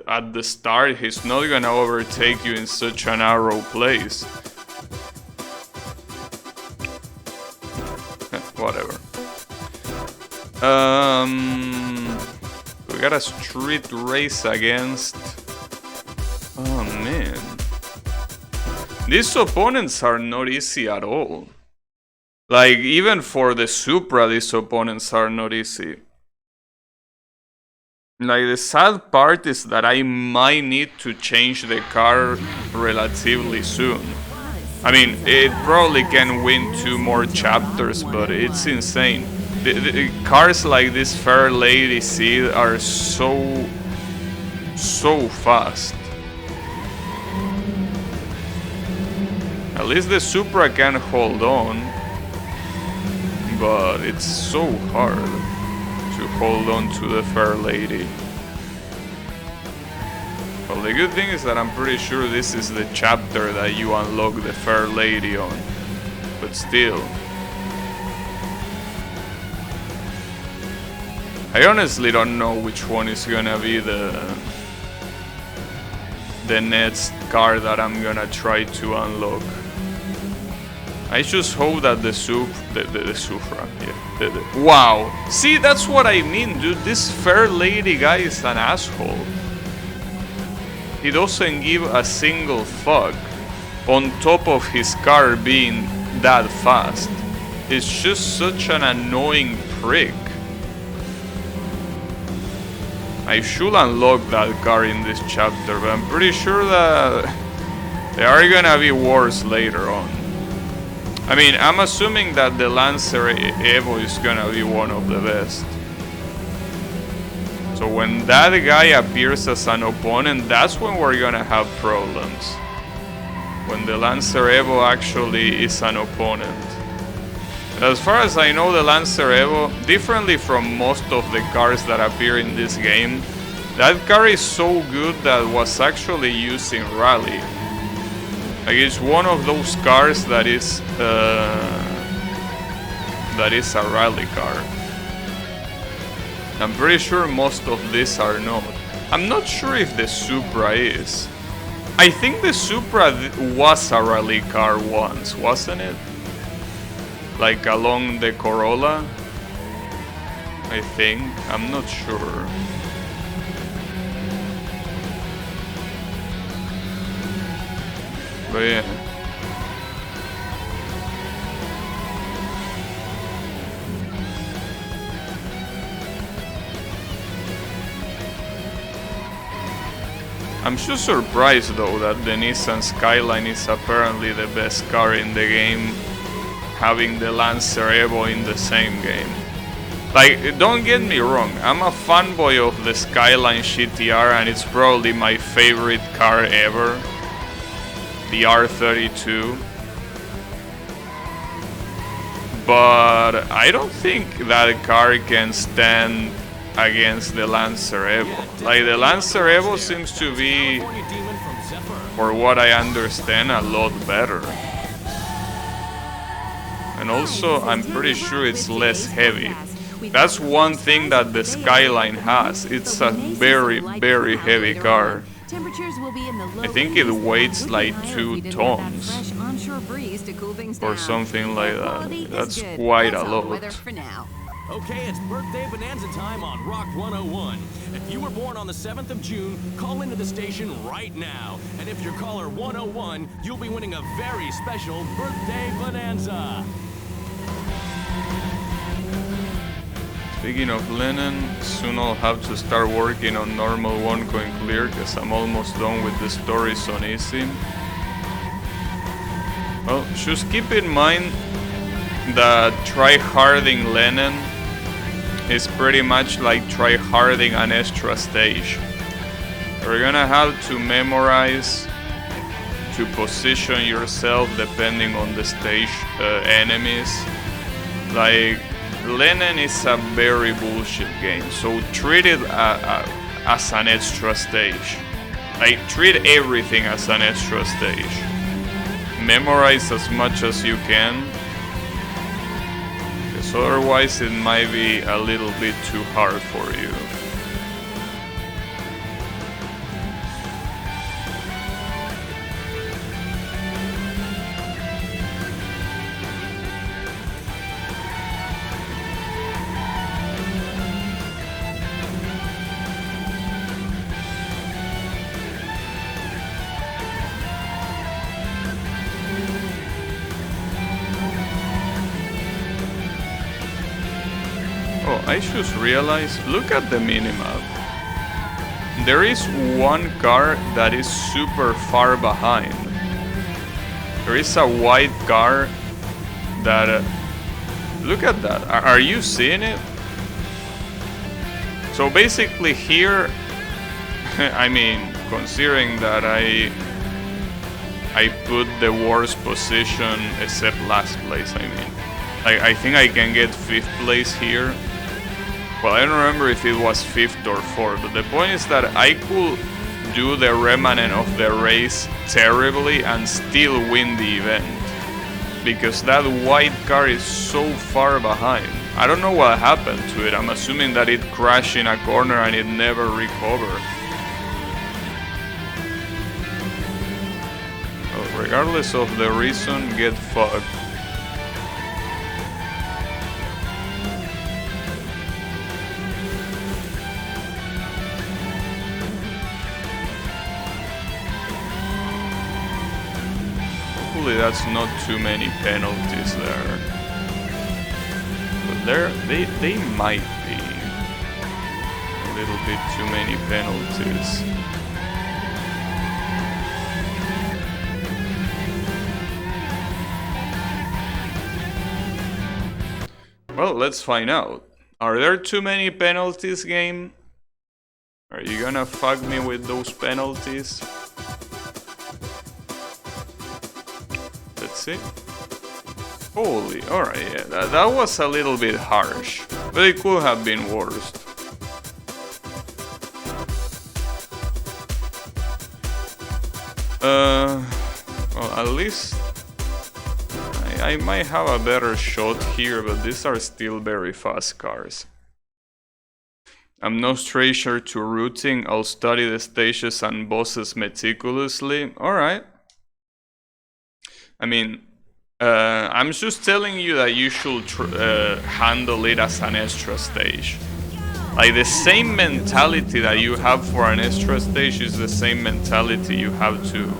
at the start, he's not gonna overtake you in such a narrow place. Whatever. We got a street race against... Oh man. These opponents are not easy at all. Like, even for the Supra, these opponents are not easy. Like, the sad part is that I might need to change the car relatively soon. I mean, it probably can win 2 more chapters, but it's insane. The cars like this Fair Lady Seed are so fast. At least the Supra can hold on, but it's so hard to hold on to the Fair Lady. Well, the good thing is that I'm pretty sure this is the chapter that you unlock the Fair Lady on, but still. I honestly don't know which one is gonna be the next car that I'm gonna try to unlock. I just hope that the Supra, yeah. Wow, see, that's what I mean, dude. This Fair Lady guy is an asshole. He doesn't give a single fuck on top of his car being that fast. It's just such an annoying prick. I should unlock that car in this chapter, but I'm pretty sure that there are gonna be wars later on. I mean, I'm assuming that the Lancer Evo is gonna be one of the best. So when that guy appears as an opponent, that's when we're gonna have problems. When the Lancer Evo actually is an opponent. As far as I know, the Lancer Evo, differently from most of the cars that appear in this game, that car is so good that was actually used in Rally. Like, it's one of those cars that is a rally car. I'm pretty sure most of these are not. I'm not sure if the Supra is. I think the Supra was a rally car once, wasn't it? Like along the Corolla, I think. I'm not sure. But yeah. I'm just surprised though that the Nissan Skyline is apparently the best car in the game, having the Lancer Evo in the same game. Like, don't get me wrong, I'm a fanboy of the Skyline GTR and it's probably my favorite car ever, the R32. But I don't think that car can stand against the Lancer Evo. Like, the Lancer Evo seems to be, for what I understand, a lot better. And also, I'm pretty sure it's less heavy. That's one thing that the Skyline has. It's a very, very heavy car. I think it weighs like 2 tons. Or something like that. That's quite a lot. Okay, it's birthday bonanza time on Rock 101. If you were born on the 7th of June, call into the station right now. And if you're caller 101, you'll be winning a very special birthday bonanza. Speaking of Lennon, soon I'll have to start working on normal one coin clear because I'm almost done with the stories on easy. Well, just keep in mind that try-harding Lennon is pretty much like try-harding an extra stage. You're gonna have to memorize to position yourself depending on the stage enemies. Like, Lennon is a very bullshit game, so treat it as an extra stage. Like, treat everything as an extra stage. Memorize as much as you can, because otherwise it might be a little bit too hard for you. I just realized, look at the minimap. There is one car that is super far behind. There is a white car that... look at that. Are you seeing it? So basically here... I mean, considering that I put the worst position except last place, I mean. I think I can get 5th place here. Well, I don't remember if it was 5th or 4th, but the point is that I could do the remnant of the race terribly and still win the event. Because that white car is so far behind. I don't know what happened to it. I'm assuming that it crashed in a corner and it never recovered. Well, regardless of the reason, get fucked. Hopefully that's not too many penalties there. But they might be a little bit too many penalties. Well, let's find out. Are there too many penalties, game? Are you gonna fuck me with those penalties? Let's see. Holy, alright, yeah, that was a little bit harsh, but it could have been worse. Well, at least I might have a better shot here, but these are still very fast cars. I'm no stranger to routing. I'll study the stages and bosses meticulously. Alright. I mean, I'm just telling you that you should handle it as an extra stage. Like, the same mentality that you have for an extra stage is the same mentality you have to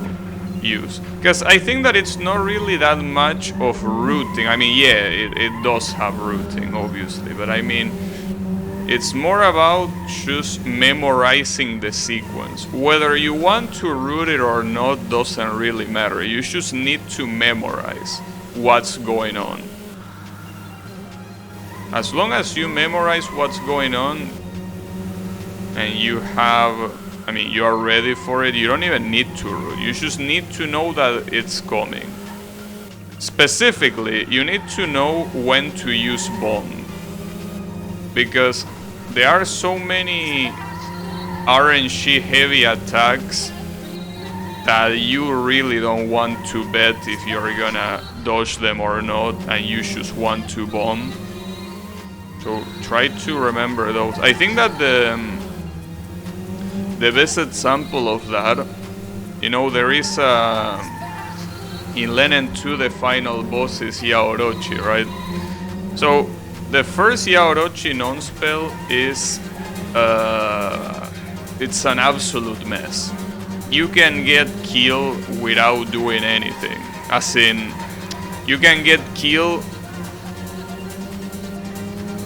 use. Because I think that it's not really that much of routing. I mean, yeah, it does have routing, obviously, but I mean, it's more about just memorizing the sequence. Whether you want to route it or not doesn't really matter. You just need to memorize what's going on. As long as you memorize what's going on and you have, I mean, you are ready for it, you don't even need to route. You just need to know that it's coming. Specifically, you need to know when to use bomb. Because there are so many RNG heavy attacks that you really don't want to bet if you're gonna dodge them or not, and you just want to bomb. So try to remember those. I think that the best example of that, you know, there is in Lenen 2 the final boss is Yaorochi, right? So the first Yaorochi non-spell is it's an absolute mess. You can get killed without doing anything. As in, you can get killed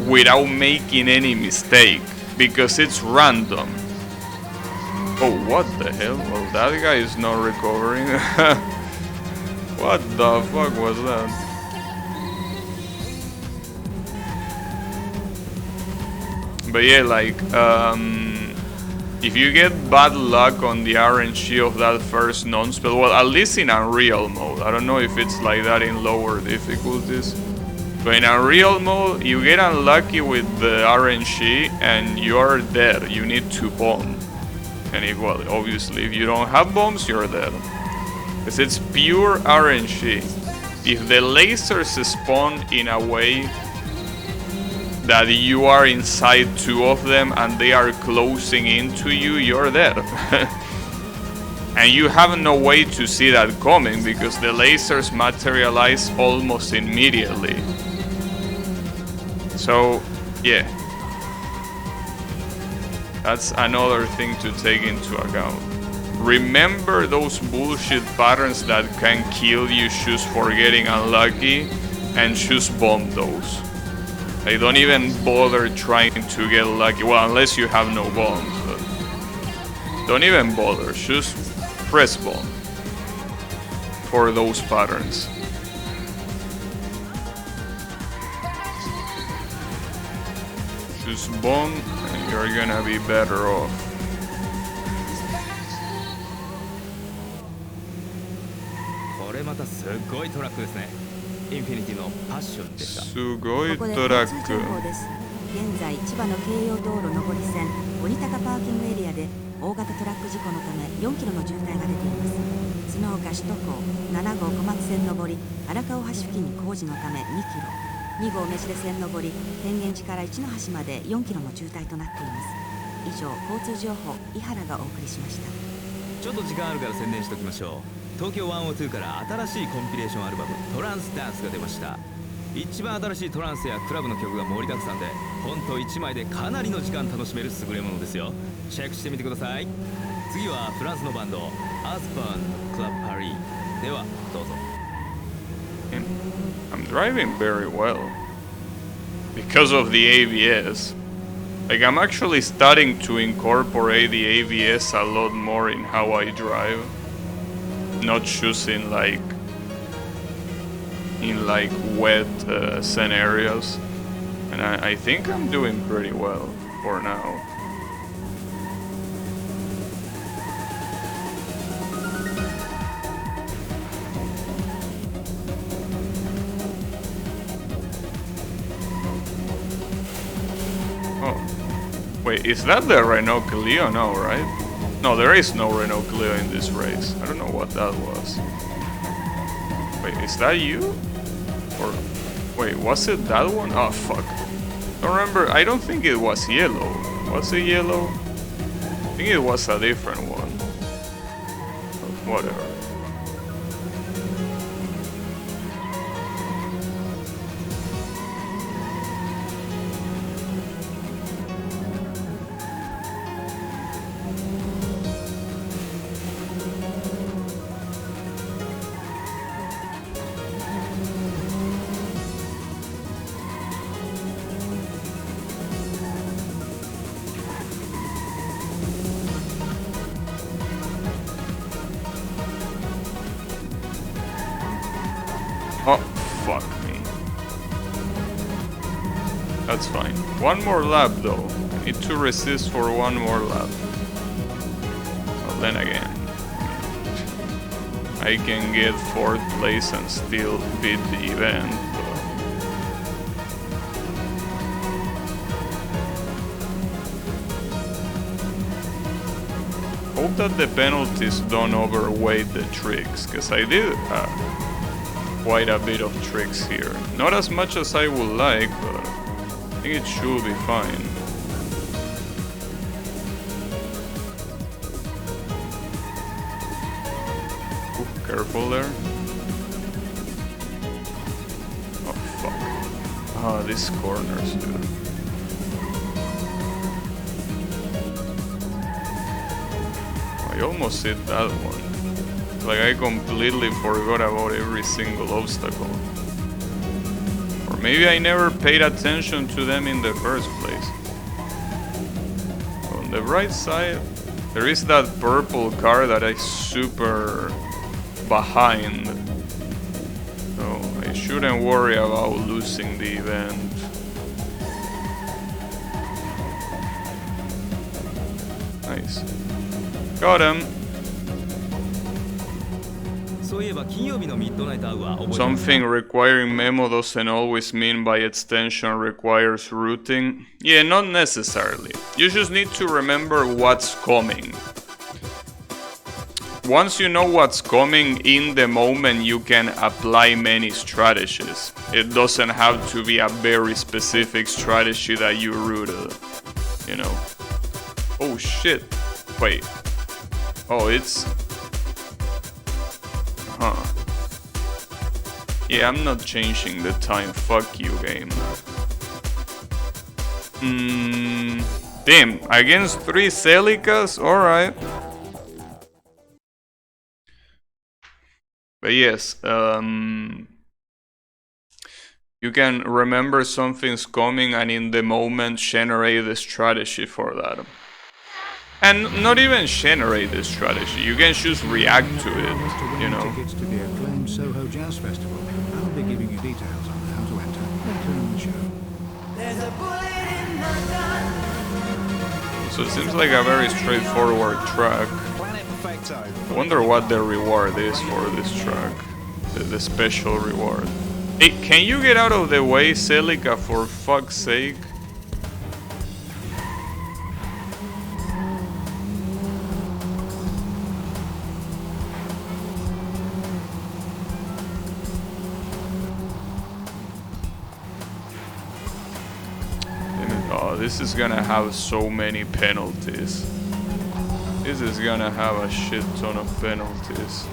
without making any mistake, because it's random. Oh, what the hell? Well, that guy is not recovering. What the fuck was that? But yeah, like, if you get bad luck on the RNG of that first non-spell, well, at least in Unreal mode, I don't know if it's like that in lower difficulties, but in Unreal mode, you get unlucky with the RNG and you're dead, you need to bomb. And if, well, obviously, if you don't have bombs, you're dead. Because it's pure RNG. If the lasers spawn in a way that you are inside 2 of them and they are closing into you, you're dead. And you have no way to see that coming because the lasers materialize almost immediately. So, yeah. That's another thing to take into account. Remember those bullshit patterns that can kill you just for getting unlucky, and just bomb those. Like, don't even bother trying to get lucky. Well, unless you have no bombs, but don't even bother. Just press bomb. for those patterns. Choose bomb and you're gonna be better off. これまたすごいトラックですね。インフィニティのパッションでした。すごいここでトラッ交通情報ク。です。現在千葉の京葉道路上り線鬼高パーキングエリアで大型トラック事故のため4キロの渋滞が出ています。その他首都高7号小松線上り荒川橋付近に工事のため2キロ、2号目白線上り天元寺から一ノ橋まで4キロの渋滞となっています。以上交通情報伊原がお送りしました。ちょっと時間あるから宣伝しておきましょう。東京102から新しいコンピレーションアルバムトランスダンスが出ました。一番新しいトランスやクラブの曲が盛りだくさんで、本当1枚でかなりの時間楽しめる優れものですよ。チェックしてみてください。次はフランスのバンドアースバーンクラブパリではどうぞ。 I'm driving very well because of the ABS. Like, I'm actually starting to incorporate the ABS a lot more in how I drive, not choosing like in like wet scenarios, and I think I'm doing pretty well for now. Wait, is that the Renault Clio? No, right? No, there is no Renault Clio in this race. I don't know what that was. Wait, is that you? Or... wait, was it that one? Oh, fuck. Don't remember. I don't think it was yellow. Was it yellow? I think it was a different one. Whatever. Oh, fuck me. That's fine. One more lap though. I need to resist for one more lap. Well, then again, I can get 4th place and still beat the event. Hope that the penalties don't overweight the tricks, because I did quite a bit of tricks here. Not as much as I would like, but I think it should be fine. Ooh, careful there. Oh fuck. Ah, these corners, dude. I almost hit that one. Like, I completely forgot about every single obstacle. Or maybe I never paid attention to them in the first place. On the right side, there is that purple car that is super behind. So I shouldn't worry about losing the event. Nice. Got him. Something requiring memo doesn't always mean by extension requires routing. Yeah, not necessarily. You just need to remember what's coming. Once you know what's coming in the moment, you can apply many strategies. It doesn't have to be a very specific strategy that you routed, you know. Oh shit. Wait. Oh, it's... huh. Yeah, I'm not changing the time. Fuck you, game. Damn, against 3 Celicas? Alright. But yes, you can remember something's coming and in the moment generate the strategy for that. And not even generate the strategy, you can just react to it, you know. Soho Jazz Festival. I'll be giving you details on how to enter later in the show. There's a bullet in the gun. So it seems like a very straightforward track. I wonder what the reward is for this track. The special reward. Hey, can you get out of the way, Celica, for fuck's sake? Oh, this is gonna have so many penalties. This is gonna have a shit ton of penalties.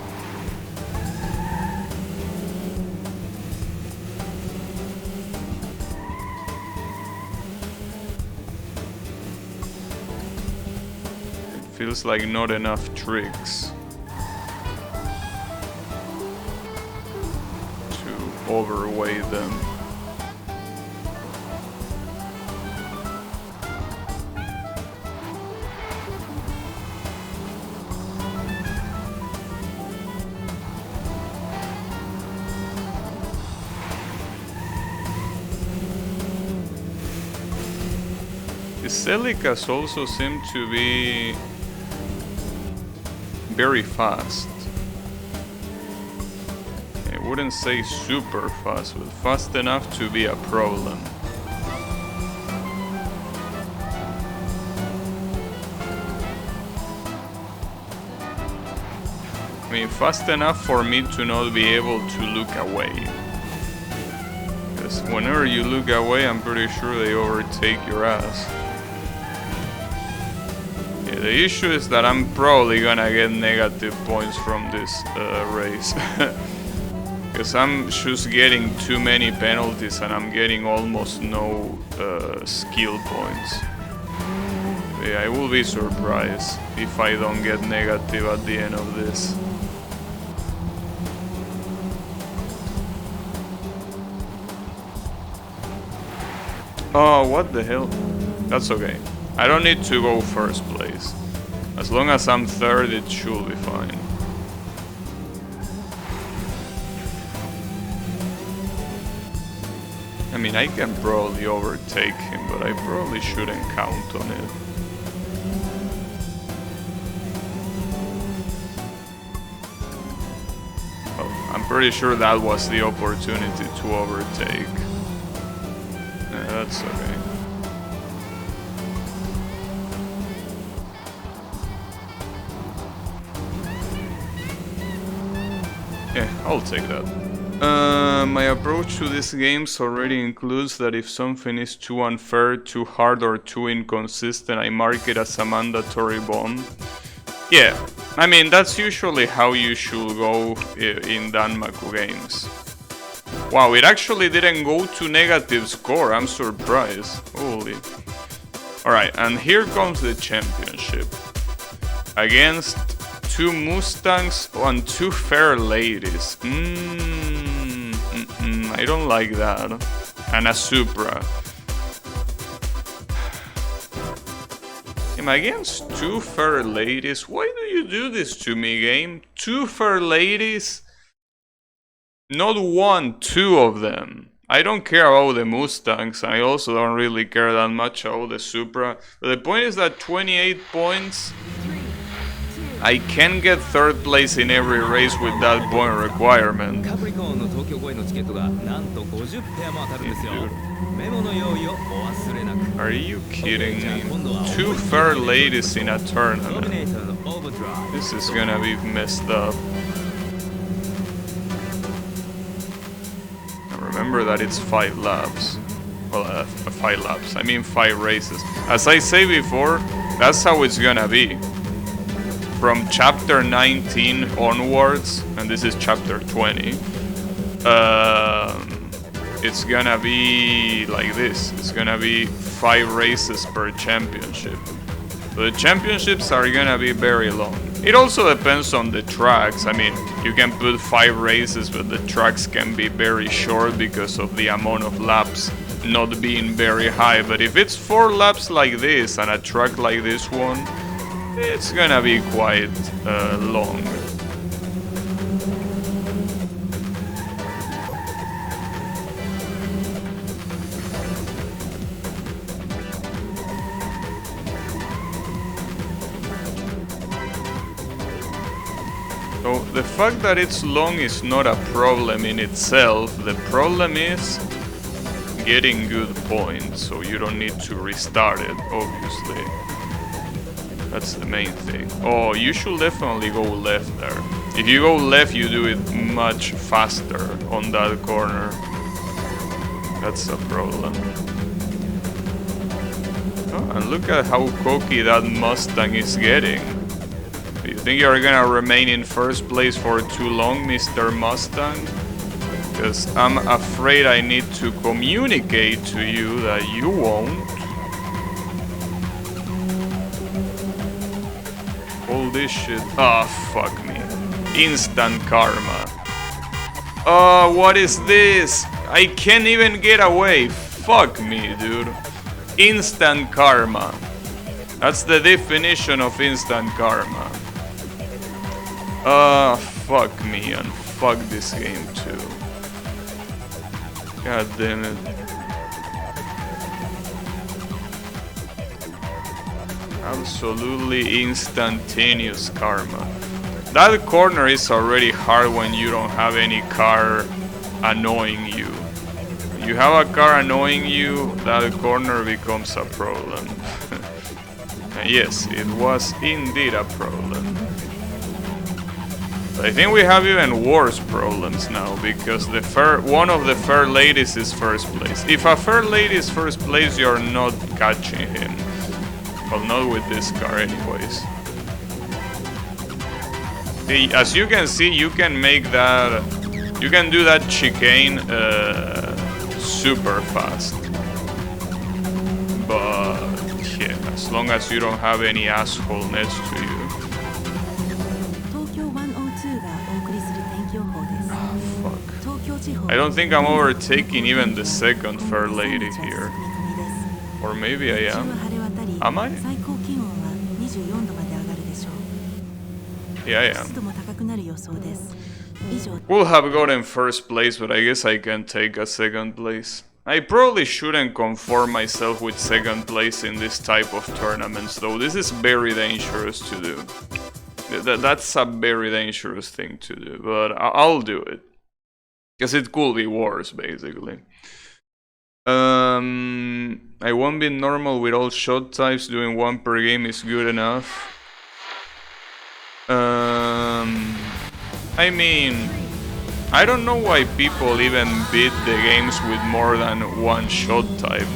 It feels like not enough tricks to overweigh them. The Celicas also seem to be very fast. I wouldn't say super fast, but fast enough to be a problem. I mean, fast enough for me to not be able to look away. Because whenever you look away, I'm pretty sure they overtake your ass. Yeah, the issue is that I'm probably gonna get negative points from this race. Because I'm just getting too many penalties and I'm getting almost no skill points. Yeah, I will be surprised if I don't get negative at the end of this. Oh, what the hell? That's okay. I don't need to go first place. As long as I'm third, it should be fine. I mean, I can probably overtake him, but I probably shouldn't count on it. Well, I'm pretty sure that was the opportunity to overtake. That's okay. Yeah, I'll take that. My approach to these games already includes that if something is too unfair, too hard, or too inconsistent, I mark it as a mandatory bond. Yeah, I mean, that's usually how you should go in Danmaku games. Wow, it actually didn't go to negative score, I'm surprised. Holy. Alright, and here comes the championship. Against 2 Mustangs and 2 Fair Ladies. I don't like that. And a Supra. I'm against 2 Fair Ladies? Why do you do this to me, game? 2 Fair Ladies? Not 1, 2 of them. I don't care about the Mustangs. I also don't really care that much about the Supra. But the point is that 28 points... I can get third place in every race with that point requirement. Are you kidding me? 2 Fair Ladies in a tournament. This is gonna be messed up. Remember that it's 5 laps. Well, 5 laps. I mean 5 races. As I say before, that's how it's gonna be. From chapter 19 onwards, and this is chapter 20, it's gonna be like this. It's gonna be 5 races per championship. So the championships are gonna be very long. It also depends on the tracks. I mean, you can put 5 races, but the tracks can be very short because of the amount of laps not being very high. But if it's 4 laps like this and a track like this one, it's gonna be quite long. the fact that it's long is not a problem in itself. The problem is getting good points, so you don't need to restart it, obviously. That's the main thing. Oh, you should definitely go left there. If you go left, you do it much faster on that corner. That's a problem. Oh, and look at how cocky that Mustang is getting. Do you think you're gonna remain in first place for too long, Mr. Mustang? Because I'm afraid I need to communicate to you that you won't. All this shit. Ah, fuck me. Instant karma. Oh, what is this? I can't even get away. Fuck me, dude. Instant karma. That's the definition of instant karma. Fuck me and fuck this game too. God damn it. Absolutely instantaneous karma. That corner is already hard when you don't have any car annoying you. When you have a car annoying you, that corner becomes a problem. And yes, it was indeed a problem. I think we have even worse problems now, because the one of the fair ladies is first place. If a fair lady is first place, you're not catching him. Well, not with this car anyways. As you can see, you can make that... You can do that chicane super fast. But yeah, as long as you don't have any asshole next to you. I don't think I'm overtaking even the second fair lady here. Or maybe I am. Am I? Yeah, I am. We'll have gotten first place, but I guess I can take a second place. I probably shouldn't conform myself with second place in this type of tournaments, though. This is very dangerous to do. That's a very dangerous thing to do, but I'll do it. Because it could be worse, basically. I won't be normal with all shot types. Doing one per game is good enough. I mean, I don't know why people even beat the games with more than one shot type.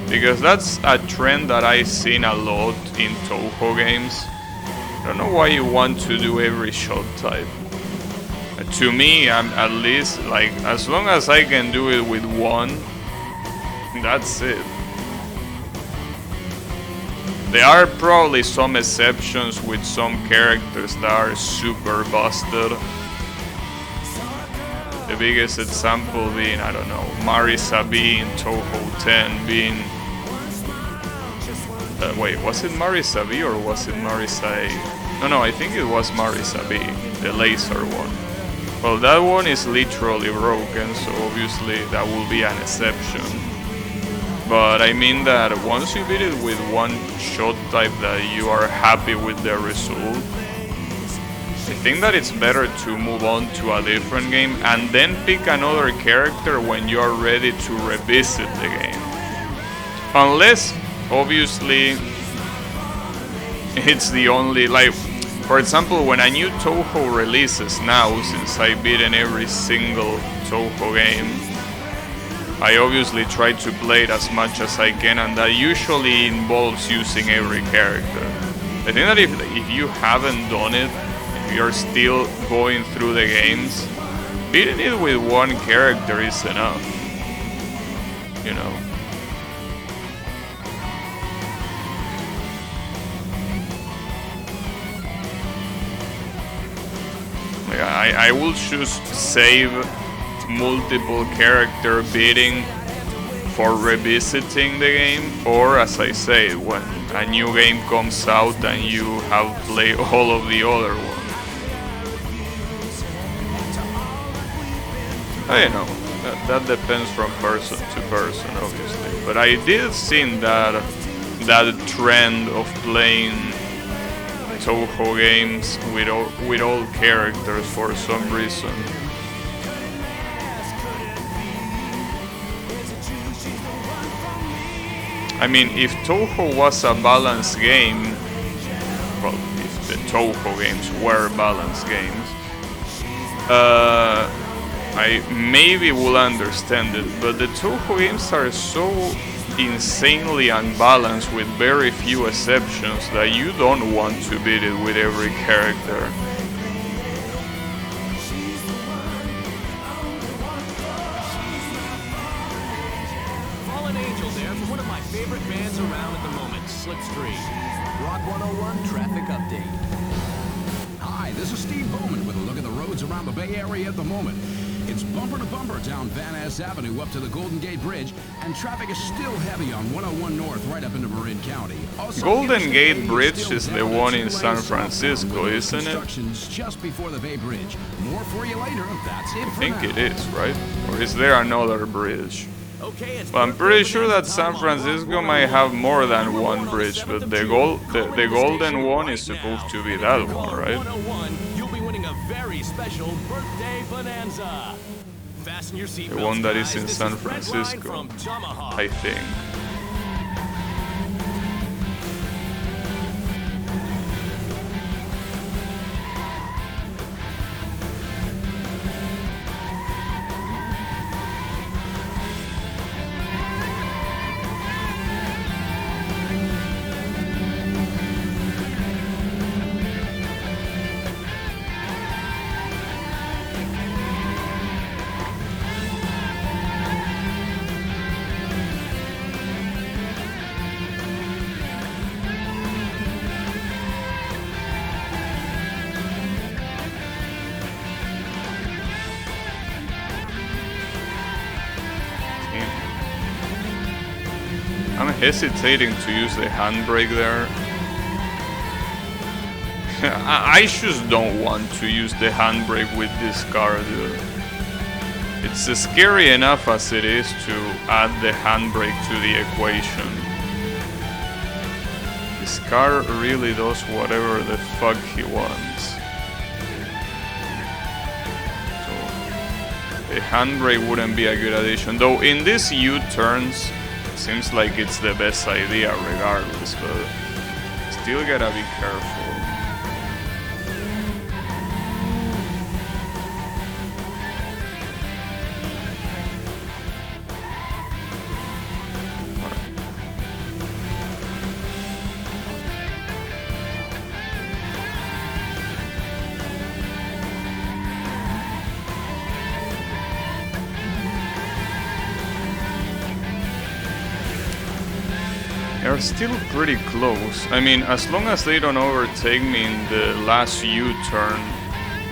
Because that's a trend that I've seen a lot in Toho games. I don't know why you want to do every shot type. To me, I'm at least, like, as long as I can do it with one, that's it. There are probably some exceptions with some characters that are super busted. The biggest example being, I don't know, Marisa B in Toho 10 being... wait, was it Marisa B or was it Marisa A? No, I think it was Marisa B, the laser one. Well, that one is literally broken, so obviously that will be an exception. But I mean that once you beat it with one shot type that you are happy with the result, I think that it's better to move on to a different game and then pick another character when you are ready to revisit the game. Unless, obviously, it's the only, like, for example, when a new Toho releases now, since I've beaten every single Toho game, I obviously try to play it as much as I can, and that usually involves using every character. I think that if you haven't done it, if you're still going through the games, beating it with one character is enough, you know. I will choose save multiple character beating for revisiting the game, or as I say, when a new game comes out and you have played all of the other ones. I don't know, that depends from person to person, obviously, but I did see that trend of playing Toho games with all characters for some reason. I mean, if Toho was a balanced game, well, if the Toho games were balanced games, I maybe will understand it, but the Toho games are so insanely unbalanced with very few exceptions that you don't want to beat it with every character. Favorite bands around at the moment, Slipstream. Rock 101 traffic update. Hi, this is Steve Bowman with a look at the roads around the Bay Area at the moment. It's bumper to bumper down Van Ness Avenue up to the Golden Gate Bridge, and traffic is still heavy on 101 North right up into Marin County. Also, Golden Gate Bridge is the one in San Francisco, isn't it? Just before the Bay Bridge. More for you later. That's it for I think now. it is, right? Or is there another bridge? Okay, But I'm pretty sure that San Francisco might have more than one bridge, but the golden one is supposed to be that one, right? 101, you'll be winning a very special birthday bonanza. Fasten your seatbelts, The one that is guys. in This San Red Line Francisco, from Tomahawk. I think. I'm hesitating to use the handbrake there. I just don't want to use the handbrake with this car, dude. It's scary enough as it is to add the handbrake to the equation. This car really does whatever the fuck he wants. So the handbrake wouldn't be a good addition. Though in these U-turns, seems like it's the best idea regardless, but still gotta be careful. They're still pretty close. I mean, as long as they don't overtake me in the last U-turn,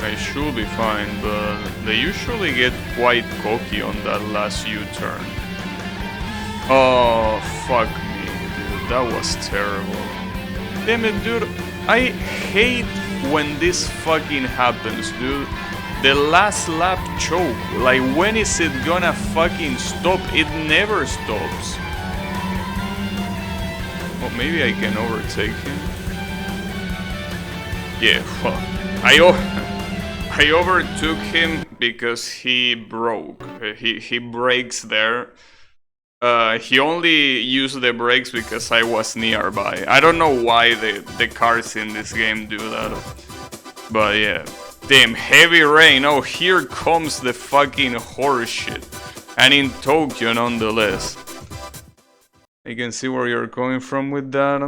I should be fine, but they usually get quite cocky on that last U-turn. Oh, fuck me, dude. That was terrible. Damn it, dude. I hate when this fucking happens, dude. The last lap choke. Like, when is it gonna fucking stop? It never stops. Well, maybe I can overtake him. Yeah, well, I overtook him because he broke. He brakes there. He only used the brakes because I was nearby. I don't know why the cars in this game do that. But yeah. Damn, heavy rain. Oh, here comes the fucking horse shit. And in Tokyo nonetheless. I can see where you're coming from with that.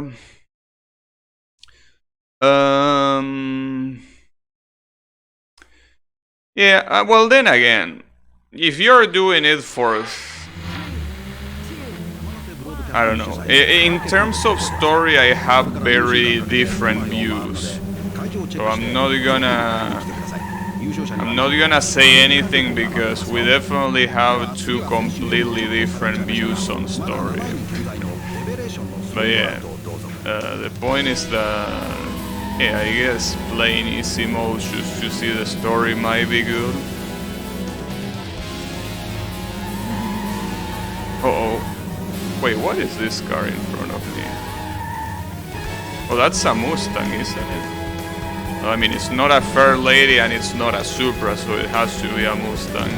Yeah, well then again, if you're doing it for, I don't know, in terms of story I have very different views, so I'm not gonna say anything because we definitely have two completely different views on story. But yeah, the point is that, yeah, I guess playing easy mode just to see the story might be good. Uh-oh. Wait, what is this car in front of me? Well, that's a Mustang, isn't it? I mean, it's not a Fair Lady and it's not a Supra, so it has to be a Mustang.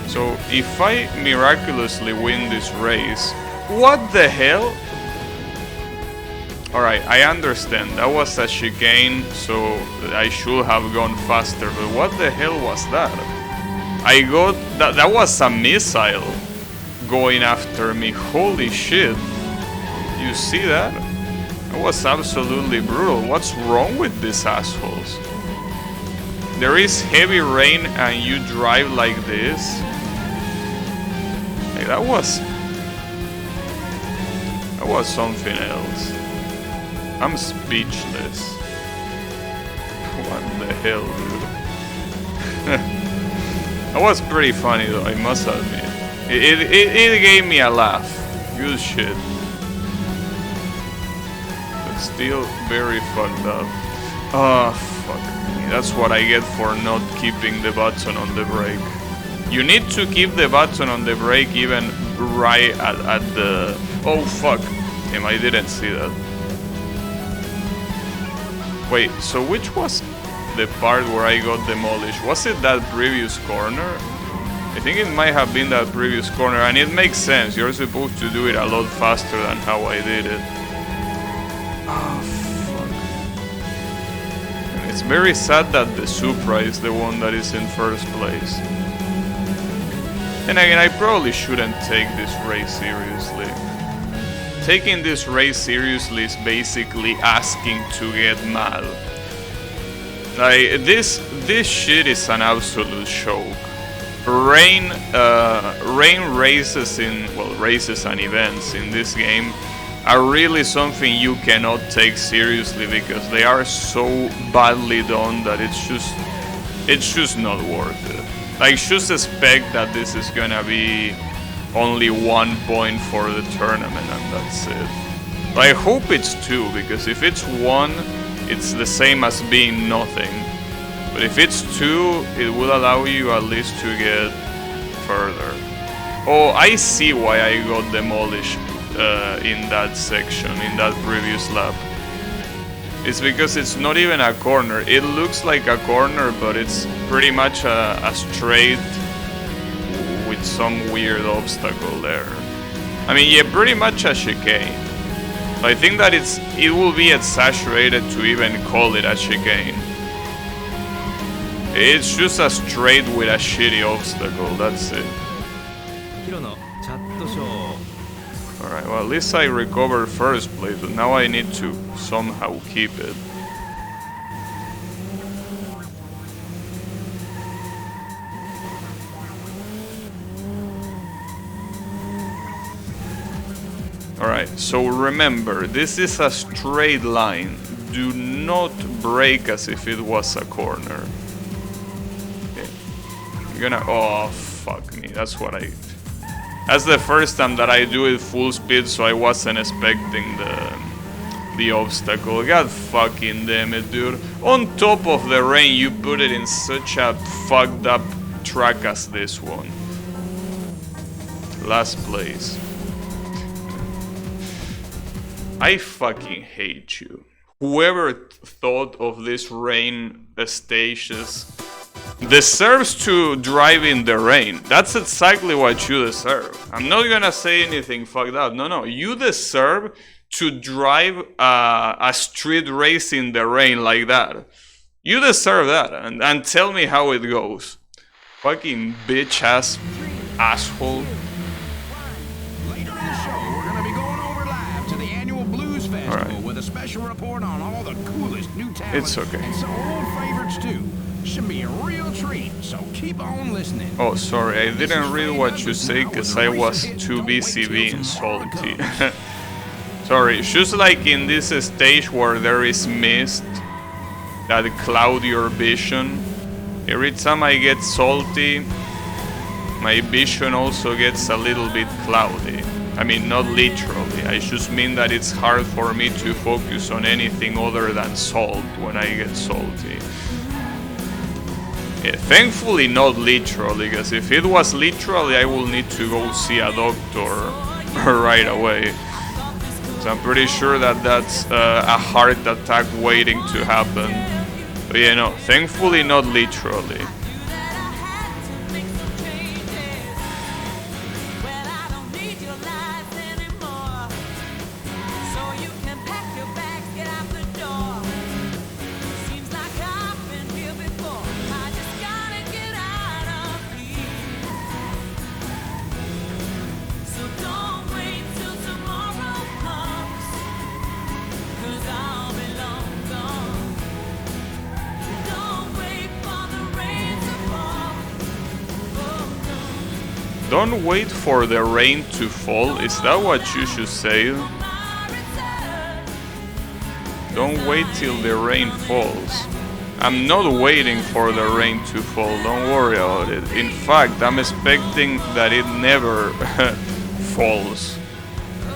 So, if I miraculously win this race, what the hell? Alright, I understand, that was a chicane, so I should have gone faster, but what the hell was that? I got... that was a missile going after me, holy shit. You see that? That was absolutely brutal. What's wrong with these assholes? There is heavy rain and you drive like this? Like, that was something else. I'm speechless. What the hell, dude? That was pretty funny though, I must admit. It gave me a laugh. Good shit. But still very fucked up. Oh, fuck me. That's what I get for not keeping the button on the brake. You need to keep the button on the brake even right at the... Oh, fuck. Damn, I didn't see that. Wait, so which was the part where I got demolished? Was it that previous corner? I think it might have been that previous corner, and it makes sense. You're supposed to do it a lot faster than how I did it. Oh, fuck. And it's very sad that the Supra is the one that is in first place. And again, I probably shouldn't take this race seriously. Taking this race seriously is basically asking to get mad. Like, this shit is an absolute joke. Rain races races and events in this game are really something you cannot take seriously because they are so badly done that it's just not worth it. Like, just expect that this is gonna be only 1 point for the tournament and that's it. But I hope it's 2, because if it's 1, it's the same as being nothing. But if it's 2, it will allow you at least to get further. Oh, I see why I got demolished in that section, in that previous lap. It's because it's not even a corner. It looks like a corner, but it's pretty much a straight with some weird obstacle there. I mean, yeah, pretty much a chicane. I think that it will be exaggerated to even call it a chicane. It's just a straight with a shitty obstacle, that's it. Alright, well at least I recovered first place, but now I need to somehow keep it. Alright, so remember, this is a straight line. Do not brake as if it was a corner. Okay. I'm gonna... Oh, fuck me. That's the first time that I do it full speed, so I wasn't expecting the obstacle. God fucking damn it, dude. On top of the rain, you put it in such a fucked up track as this one. Last place. I fucking hate you. Whoever thought of this rain stages deserves to drive in the rain. That's exactly what you deserve. I'm not gonna say anything fucked up. No, you deserve to drive a street race in the rain like that. You deserve that, and tell me how it goes. Fucking bitch ass asshole. With a special report on all the coolest new talent. It's okay. And some old favorites too. Should be a real treat, so keep on listening. Oh, sorry, I didn't read what you say because I was too busy being salty. Sorry, it's just like in this stage where there is mist that cloud your vision. Every time I get salty, my vision also gets a little bit cloudy. I mean, not literally, I just mean that it's hard for me to focus on anything other than salt when I get salty. Yeah, thankfully not literally, because if it was literally I will need to go see a doctor right away. So I'm pretty sure that that's a heart attack waiting to happen. But you know, thankfully not literally. Don't wait for the rain to fall. Is that what you should say? Don't wait till the rain falls. I'm not waiting for the rain to fall. Don't worry about it. In fact, I'm expecting that it never falls.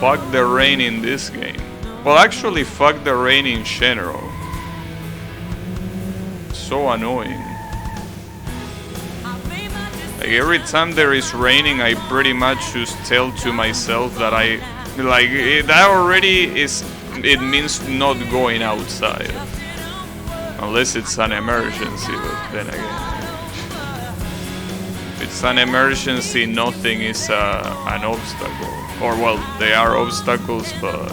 Fuck the rain in this game. Well, actually, fuck the rain in general. So annoying. Like every time there is raining, I pretty much just tell to myself that that already is, it means not going outside. Unless it's an emergency, but then again. If it's an emergency, nothing is an obstacle. Or well, they are obstacles, but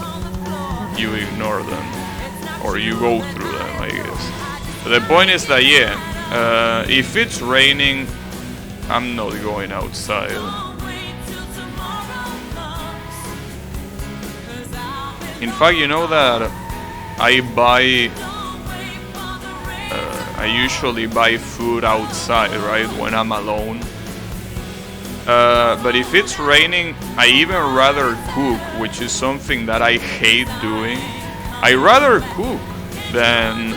you ignore them. Or you go through them, I guess. But the point is that, yeah, if it's raining, I'm not going outside. In fact, you know that I usually buy food outside, right, when I'm alone. But if it's raining, I even rather cook, which is something that I hate doing. I rather cook than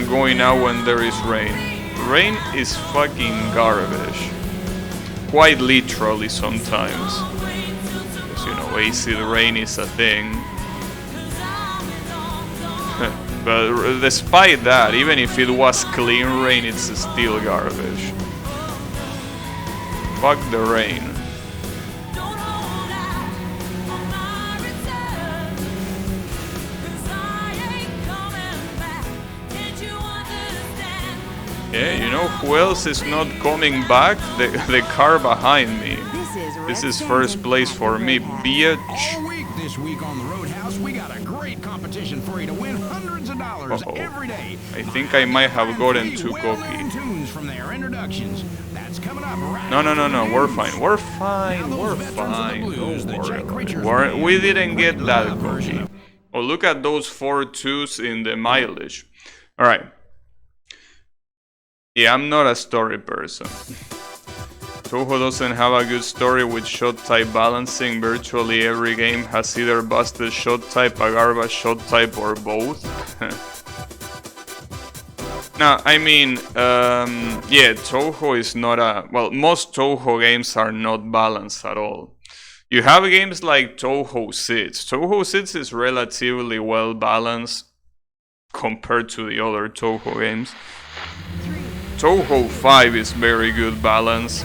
going out when there is rain. Rain is fucking garbage. Quite literally sometimes. Because, you know, acid rain is a thing. But despite that, even if it was clean rain, it's still garbage. Fuck the rain. Yeah, you know who else is not coming back? The car behind me. This is first place for me, bitch. All week this week on the Roadhouse, we got a great competition for you to win hundreds of dollars every day. I think I might have gotten too cocky. Tunes from their introductions. That's coming up right. No, we're fine. We're fine. We're fine. Don't worry. We didn't get that cocky. Oh, look at those 4 2s in the mileage. All right. Yeah, I'm not a story person. Touhou doesn't have a good story with shot type balancing. Virtually every game has either busted shot type, a garbage shot type, or both. Now, I mean, yeah, Touhou is not a... Well, most Touhou games are not balanced at all. You have games like Touhou 6. Touhou 6 is relatively well balanced compared to the other Touhou games. Touhou 5 is very good balance.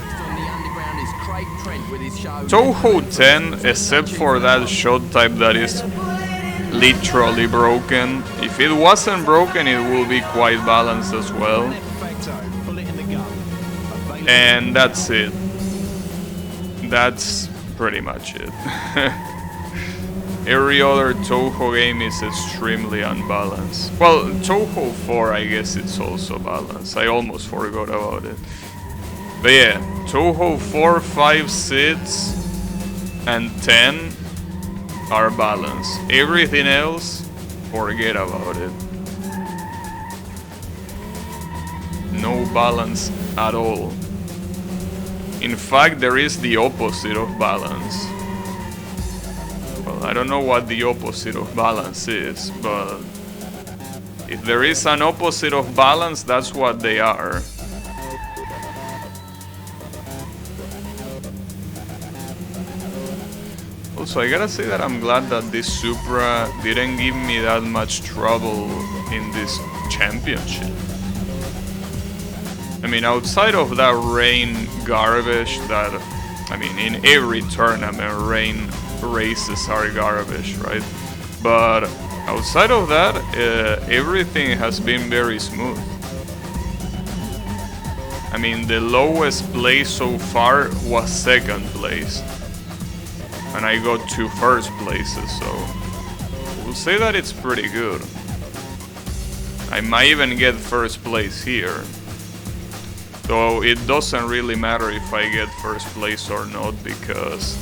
Touhou 10, except for that shot type that is literally broken. If it wasn't broken, it will be quite balanced as well. And that's it. That's pretty much it. Every other Touhou game is extremely unbalanced. Well, Touhou 4, I guess it's also balanced. I almost forgot about it. But yeah, Touhou 4, 5, 6, and 10 are balanced. Everything else, forget about it. No balance at all. In fact, there is the opposite of balance. Well, I don't know what the opposite of balance is, but if there is an opposite of balance, that's what they are. Also, I gotta say that I'm glad that this Supra didn't give me that much trouble in this championship. I mean, outside of that rain garbage that, I mean, in every tournament rain races are garbage, right? But outside of that, everything has been very smooth. I mean, the lowest place so far was 2nd place. And I got 2 first places, so we'll say that it's pretty good. I might even get 1st place here. So it doesn't really matter if I get 1st place or not, because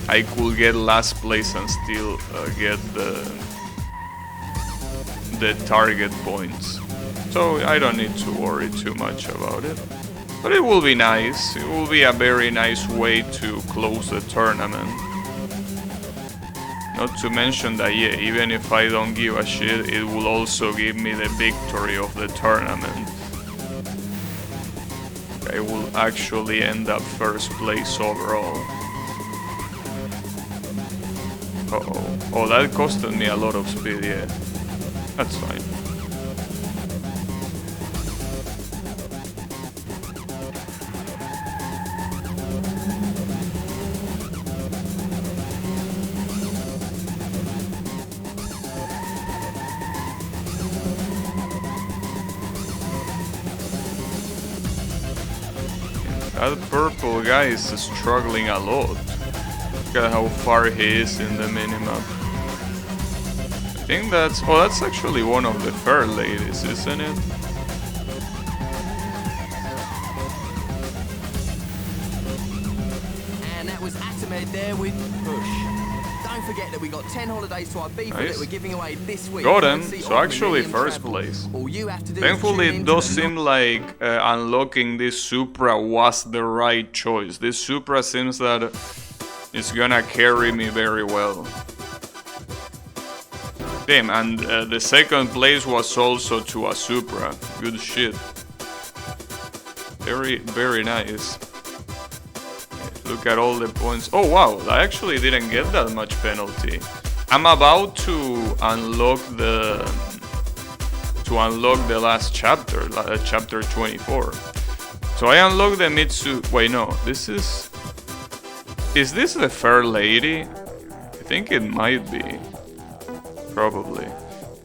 I could get last place and still get the target points. So I don't need to worry too much about it. But it will be nice. It will be a very nice way to close the tournament. Not to mention that, yeah, even if I don't give a shit, it will also give me the victory of the tournament. I will actually end up 1st place overall. Uh-oh. Oh, that costed me a lot of speed, yeah. That's fine. That purple guy is struggling a lot. Look at how far he is in the minimap. I think that's... oh, that's actually one of the fair ladies, isn't it? And that was Atomed there with Push. Don't forget that we got 10 holidays to our beef that we're giving away this week. Got him, so actually 1st place. Thankfully it does seem like unlocking this Supra was the right choice. This Supra seems that it's gonna carry me very well. Damn, and the 2nd place was also to a Supra. Good shit. Very, very nice. Look at all the points. Oh wow, I actually didn't get that much penalty. I'm about to unlock the last chapter, chapter 24. So I unlocked the Mitsu. Wait, no, this is this the fair lady? I think it might be. Probably.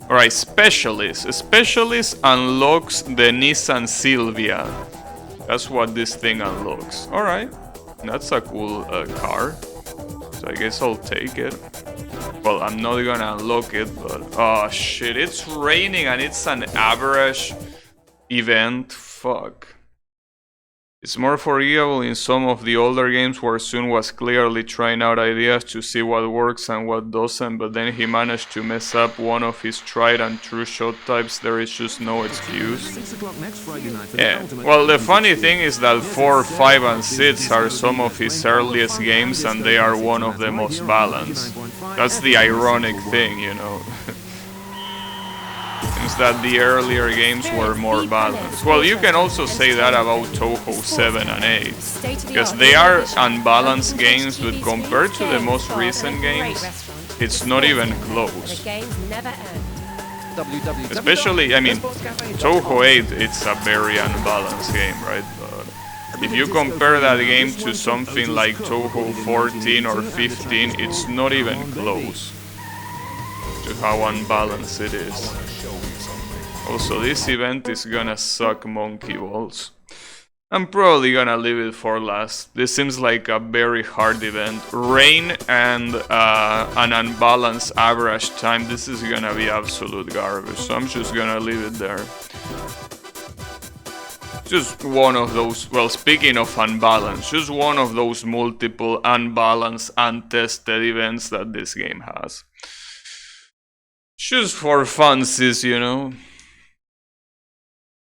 Alright, Specialist. Specialist unlocks the Nissan Silvia. That's what this thing unlocks. Alright. That's a cool car. So I guess I'll take it. Well, I'm not gonna unlock it, but... oh shit, it's raining and it's an average event. Fuck. It's more forgivable in some of the older games where Sun was clearly trying out ideas to see what works and what doesn't, but then he managed to mess up one of his tried and true shot types. There is just no excuse. Yeah, well, the funny thing is that 4, 5 and 6 are some of his earliest games and they are one of the most balanced. That's the ironic thing, you know. Seems that the earlier games were more balanced. Well, you can also say that about Toho 7 and 8, because they are unbalanced games, but compared to the most recent games, it's not even close. Especially, I mean, Toho 8, it's a very unbalanced game, right? But if you compare that game to something like Toho 14 or 15, it's not even close to how unbalanced it is. Also, this event is gonna suck monkey balls. I'm probably gonna leave it for last. This seems like a very hard event. Rain and an unbalanced average time. This is gonna be absolute garbage, so I'm just gonna leave it there. Just one of those, well, speaking of unbalanced, just one of those multiple unbalanced, untested events that this game has. Just for funsies, you know.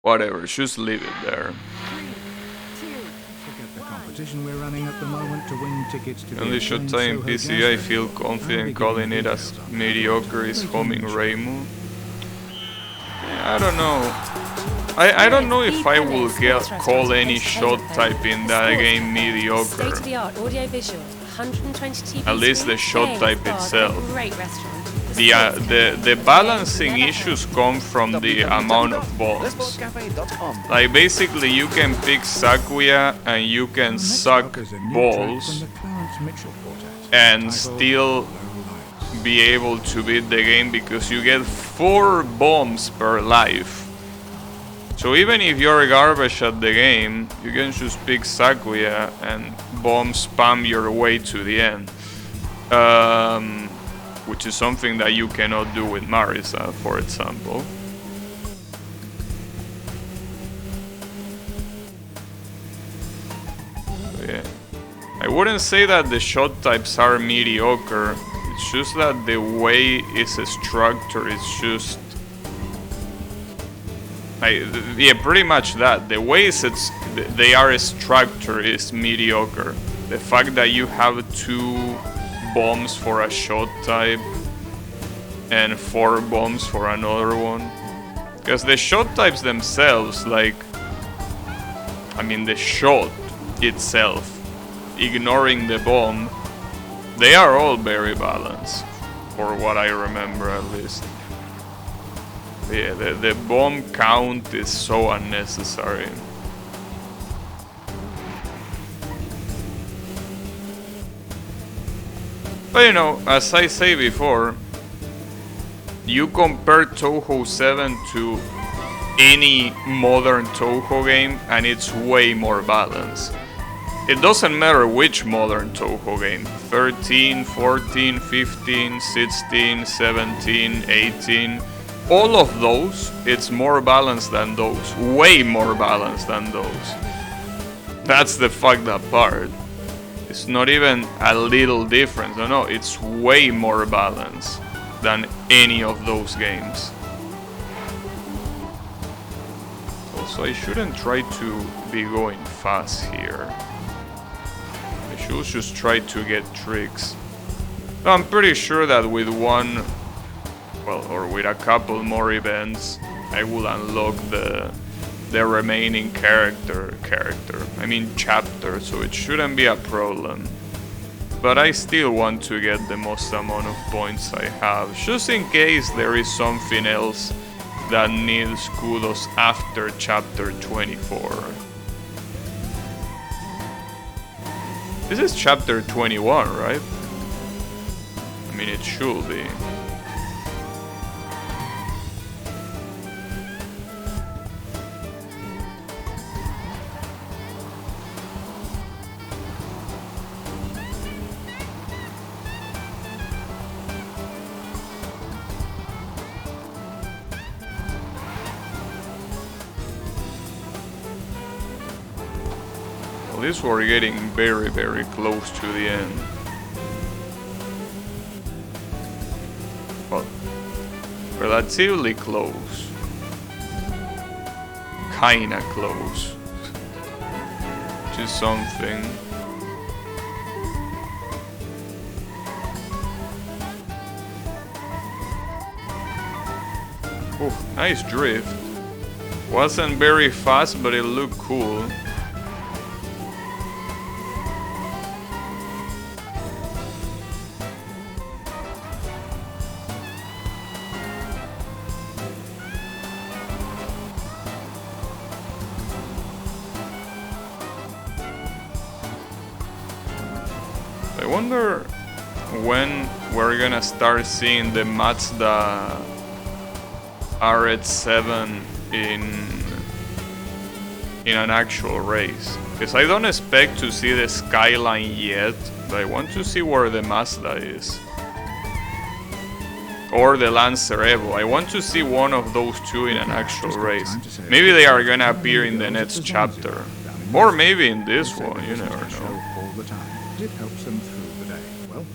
Whatever, just leave it there. The competition we're running at the moment to win tickets to Only Showtime PC, I feel confident calling it as mediocre is homing Reimu. I don't know. I don't know if I will call any shot type in that game mediocre. At least the shot type itself. the balancing issues come from the amount of bombs. Like basically you can pick Sakuya and you can suck balls and still be able to beat the game because you get 4 bombs per life. So even if you're garbage at the game, you can just pick Sakuya and bomb spam your way to the end. Which is something that you cannot do with Marisa, for example. So yeah. I wouldn't say that the shot types are mediocre, it's just that the way it's structured is just... yeah, pretty much that. The way they are structured is mediocre. The fact that you have 2 bombs for a shot type and 4 bombs for another one, because the shot types themselves, like, I mean the shot itself, ignoring the bomb, they are all very balanced, for what I remember at least. Yeah, the bomb count is so unnecessary. But you know, as I say before, you compare Touhou 7 to any modern Touhou game and it's way more balanced. It doesn't matter which modern Touhou game, 13, 14, 15, 16, 17, 18, all of those, it's more balanced than those, way more balanced than those. That's the fucked up part. It's not even a little difference, no, it's way more balanced than any of those games. Also, I shouldn't try to be going fast here. I should just try to get tricks. I'm pretty sure that with one, well, or with a couple more events, I will unlock the remaining chapter, so it shouldn't be a problem. But I still want to get the most amount of points I have, just in case there is something else that needs kudos after chapter 24. This is chapter 21, right? I mean, it should be. At least we're getting very, very close to the end. Well, relatively close. Kinda close. Which is something. Oh, nice drift. Wasn't very fast, but it looked cool. I wonder when we're gonna start seeing the Mazda RX-7 in an actual race. Because I don't expect to see the Skyline yet, but I want to see where the Mazda is. Or the Lancer Evo. I want to see one of those two in an actual race. Maybe they are gonna appear in the next chapter. Or maybe in this one, you never know. It helps them through the day. Well,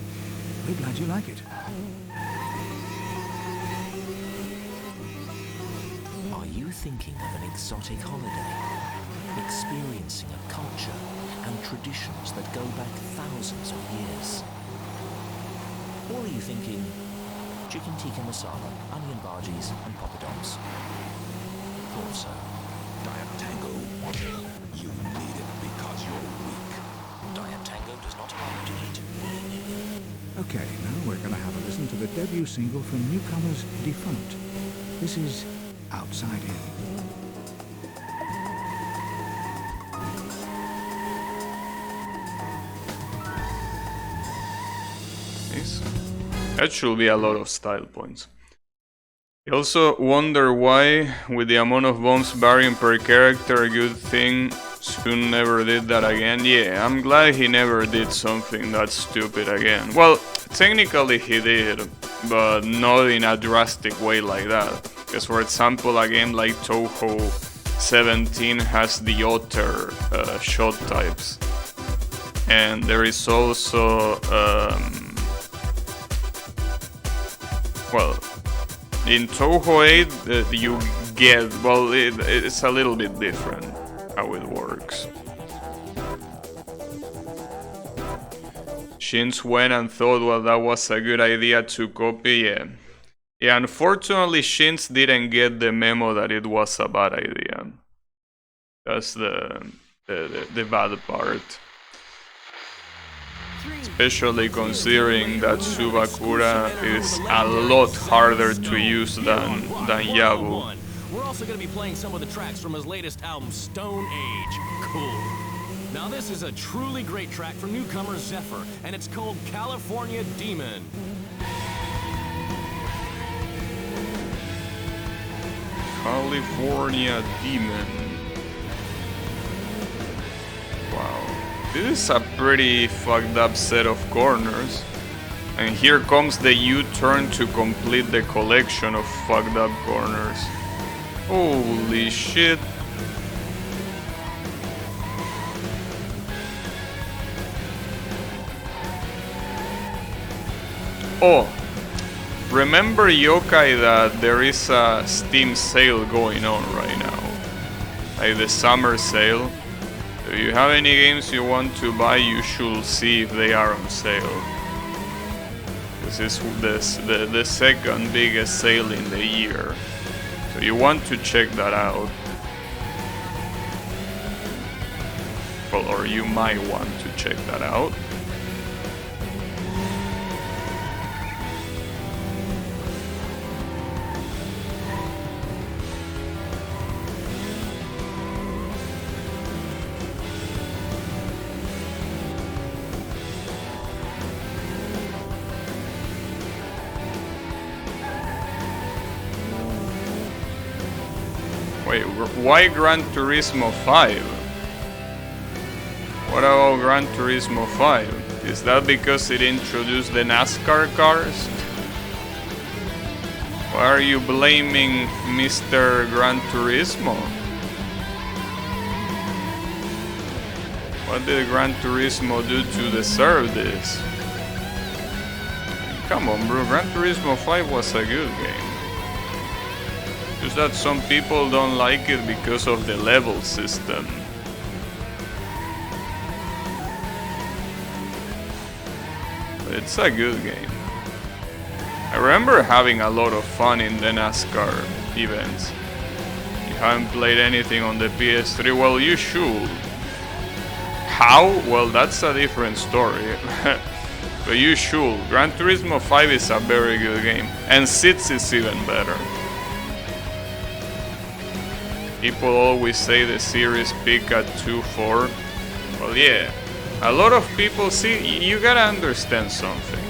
we're glad you like it. Are you thinking of an exotic holiday? Experiencing a culture and traditions that go back thousands of years? Or are you thinking chicken tikka masala, onion bhajis and poppadoms? Thought so. Diet Tango, you need it because you're weak. Diet Tango does not allow you to eat. Okay, now we're gonna have a listen to the debut single from newcomers Defunct. This is Outside In. Nice. That should be a lot of style points. I also wonder why, with the amount of bombs varying per character, a good thing Spoon never did that again. Yeah, I'm glad he never did something that stupid again. Well, technically he did, but not in a drastic way like that. Because for example, a game like Touhou 17 has the Otter shot types. And there is also... well, in Touhou 8 you get... well, it's a little bit different how it works. Shins went and thought, well, that was a good idea to copy, yeah. Yeah, unfortunately Shins didn't get the memo that it was a bad idea. That's the bad part. Especially considering that Subakura is a lot harder to use than Yabu. We're also going to be playing some of the tracks from his latest album, Stone Age. Cool. Now this is a truly great track from newcomer Zephyr, and it's called California Demon. California Demon. Wow. This is a pretty fucked up set of corners. And here comes the U-turn to complete the collection of fucked up corners. Holy shit. Oh, remember Yokai that there is a Steam sale going on right now. Like the summer sale. If you have any games you want to buy, you should see if they are on sale. This is the second biggest sale in the year. So you want to check that out. Well, or you might want to check that out. Wait, why Gran Turismo 5? What about Gran Turismo 5? Is that because it introduced the NASCAR cars? Why are you blaming Mr. Gran Turismo? What did Gran Turismo do to deserve this? Come on, bro, Gran Turismo 5 was a good game. Just that some people don't like it because of the level system. But it's a good game. I remember having a lot of fun in the NASCAR events. You haven't played anything on the PS3, well, you should. How? Well, that's a different story. But you should. Gran Turismo 5 is a very good game. And 6 is even better. People always say the series peak at 2-4. Well, yeah. A lot of people, see, you gotta understand something.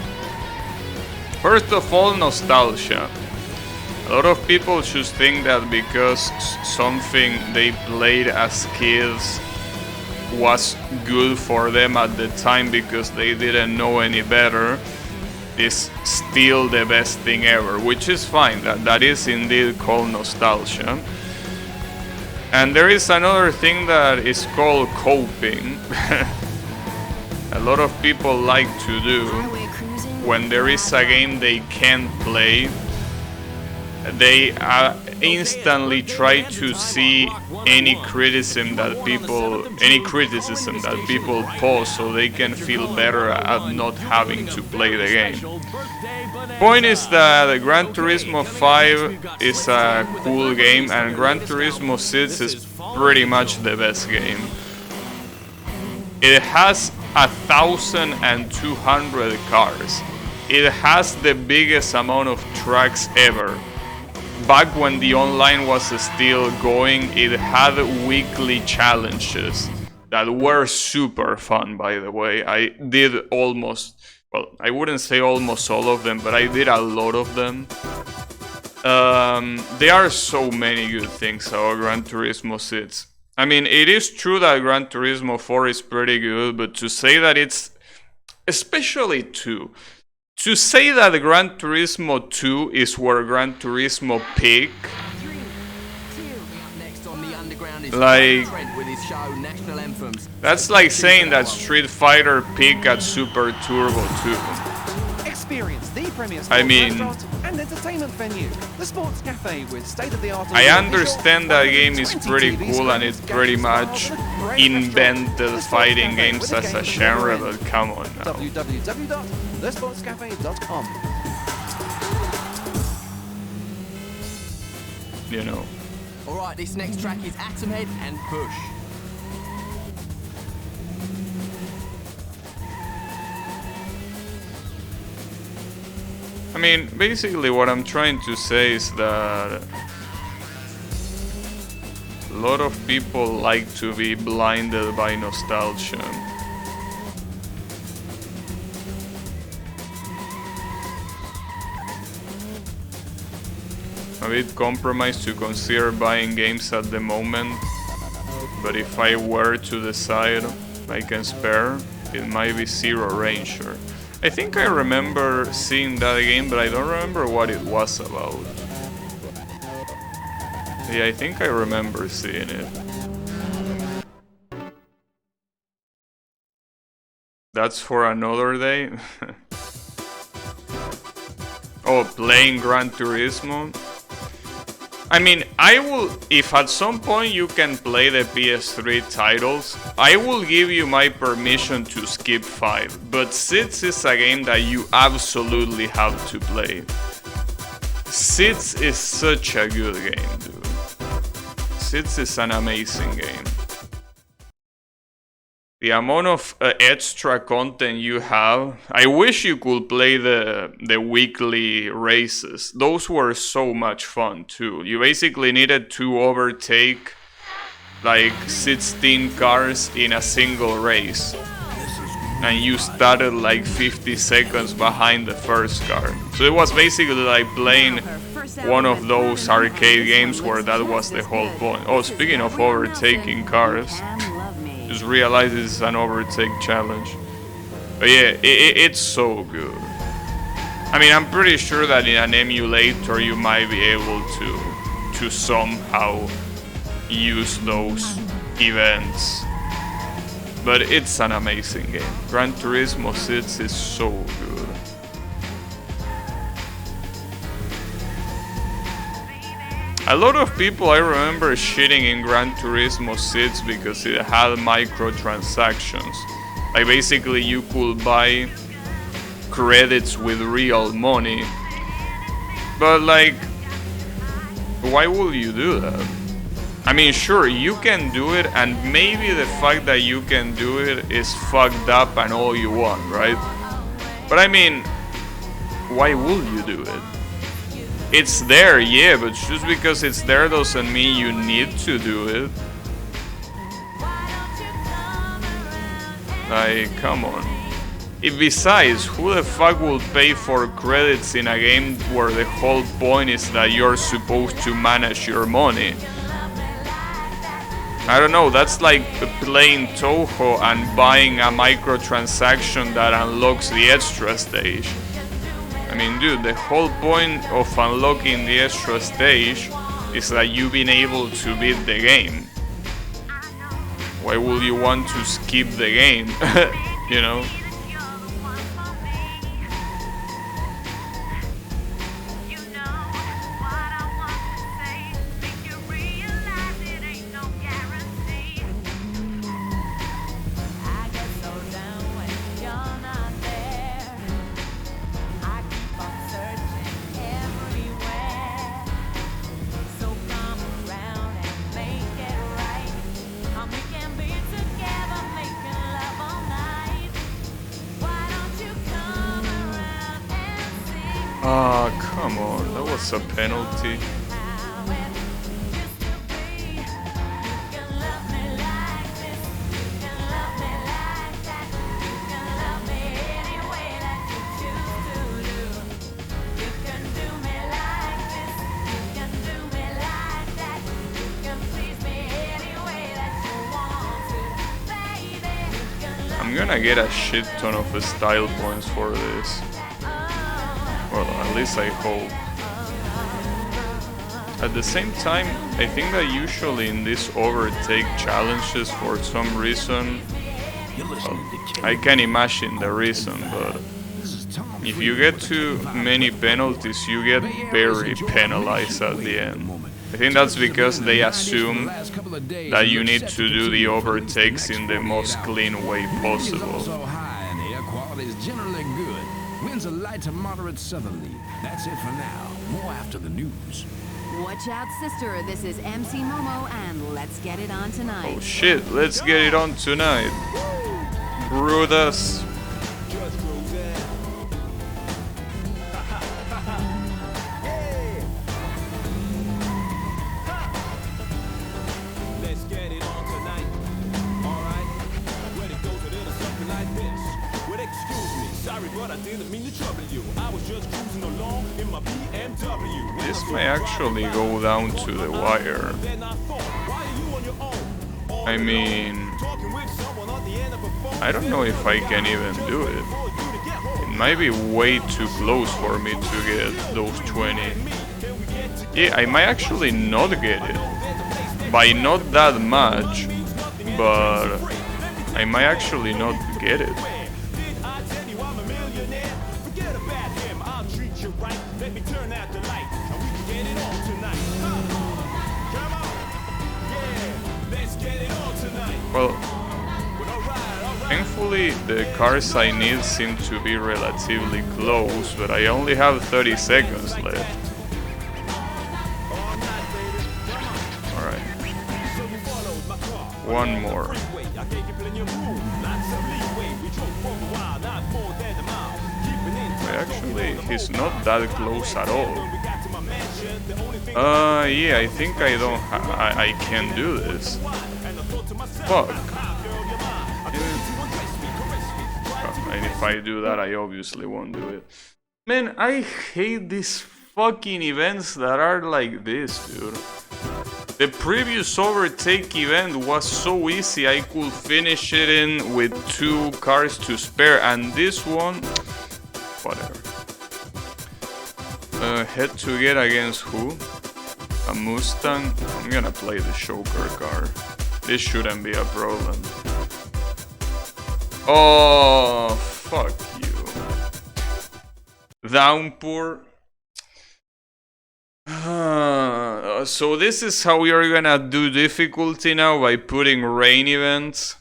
First of all, nostalgia. A lot of people just think that because something they played as kids was good for them at the time because they didn't know any better, is still the best thing ever, which is fine. That is indeed called nostalgia. And there is another thing that is called coping. A lot of people like to do when there is a game they can't play. They instantly try to see any criticism that people post so they can feel better at not having to play the game. Point is that Gran Turismo 5 is a cool game and Gran Turismo 6 is pretty much the best game. It has 1,200 cars. it has the biggest amount of tracks ever. Back when the online was still going, it had weekly challenges that were super fun, by the way. I did almost, well, I wouldn't say almost all of them, but I did a lot of them. There are so many good things about Gran Turismo 6. I mean, it is true that Gran Turismo 4 is pretty good, but to say that it's, especially 2, to say that Gran Turismo 2 is where Gran Turismo peak, like, that's like saying that Street Fighter peak at Super Turbo 2. Experience the premier I mean, and entertainment venue, the Sports Cafe with state-of-the-art. I understand that game is pretty cool and it pretty much invented fighting games as a genre, but come on now. www.thesportscafe.com. You know. Alright, this next track is Atom Head and Push. I mean, basically what I'm trying to say is that a lot of people like to be blinded by nostalgia. A bit compromised to consider buying games at the moment, but if I were to decide I can spare, it might be Zero Ranger. I think I remember seeing that game, but I don't remember what it was about. Yeah, I think I remember seeing it. That's for another day. Oh, playing Gran Turismo? I mean, I will, if at some point you can play the PS3 titles, I will give you my permission to skip 5, but 6 is a game that you absolutely have to play. 6 is such a good game, dude. 6 is an amazing game. The amount of extra content you have, I wish you could play the weekly races. Those were so much fun too. You basically needed to overtake like 16 cars in a single race. And you started like 50 seconds behind the first car. So it was basically like playing one of those arcade games where that was the whole point. Oh, speaking of overtaking cars, just realized it's an overtake challenge. But yeah, it's so good. I mean, I'm pretty sure that in an emulator you might be able to somehow use those events. But it's an amazing game. Gran Turismo 6 is so good. A lot of people I remember shitting in Gran Turismo 6 because it had microtransactions. Like basically you could buy credits with real money. But like, why would you do that? I mean, sure, you can do it, and maybe the fact that you can do it is fucked up and all you want, right? But I mean, why would you do it? It's there, yeah, but just because it's there doesn't mean you need to do it. Like, come on. Besides, who the fuck will pay for credits in a game where the whole point is that you're supposed to manage your money? I don't know, that's like playing Toho and buying a microtransaction that unlocks the extra stage. I mean, dude, the whole point of unlocking the extra stage is that you've been able to beat the game. Why would you want to skip the game? You know? come on, that was a penalty. I'm gonna get a shit ton of style points for this. Well, at least I hope. At the same time, I think that usually in these overtake challenges, for some reason, well, I can imagine the reason, but if you get too many penalties, you get very penalized at the end. I think that's because they assume that you need to do the overtakes in the most clean way possible. Winds a light to moderate southerly. That's it for now. More after the news. Watch out, sister. This is MC Momo, and let's get it on tonight. Oh shit, let's get it on tonight. Brutus. Let's get it on tonight. Alright, when it goes a little something like this. Well, excuse me, sorry, but I didn't mean to trouble you. I was just cruising along in my BMW. This may actually go down to the wire. I mean, I don't know if I can even do it. It might be way too close for me to get those 20. Yeah, I might actually not get it. By not that much, but I might actually not get it. Well, thankfully the cars I need seem to be relatively close, but I only have 30 seconds left. Alright. One more. Actually, he's not that close at all. Yeah, I think I can do this. Fuck. And if I do that, I obviously won't do it. Man, I hate these fucking events that are like this, dude. The previous overtake event was so easy, I could finish it in with 2 cars to spare, and this one, whatever. Head to get against who? A Mustang? I'm gonna play the Joker car. This shouldn't be a problem. Oh, fuck you. Downpour. So this is how we are gonna do difficulty now, by putting rain events.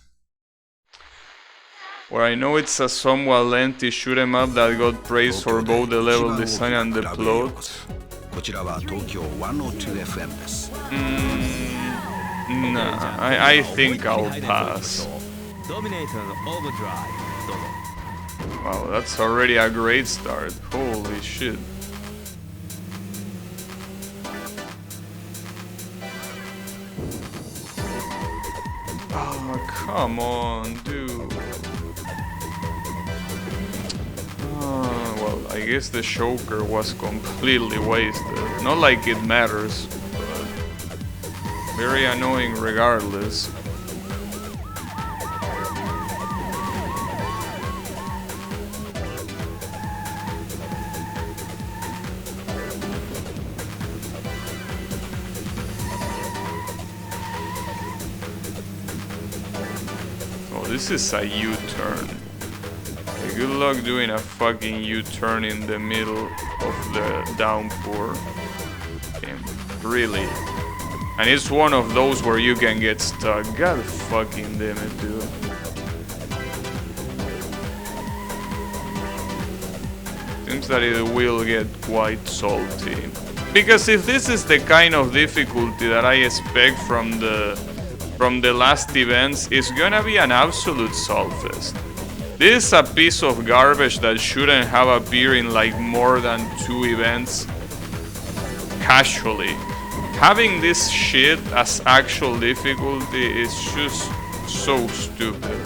Where I know it's a somewhat lengthy shoot 'em up that got praised for both the level design and the plot. Nah, I think I'll pass. Wow, that's already a great start. Holy shit. Oh, come on, dude. Well, I guess the Joker was completely wasted. Not like it matters, but very annoying regardless. Oh, this is a U-turn. Good luck doing a fucking U-turn in the middle of the downpour. Okay, really. And it's one of those where you can get stuck. God fucking damn it, dude. Seems that it will get quite salty. Because if this is the kind of difficulty that I expect from the last events, it's gonna be an absolute saltfest. This is a piece of garbage that shouldn't have appeared in like more than 2 events. Casually. Having this shit as actual difficulty is just so stupid.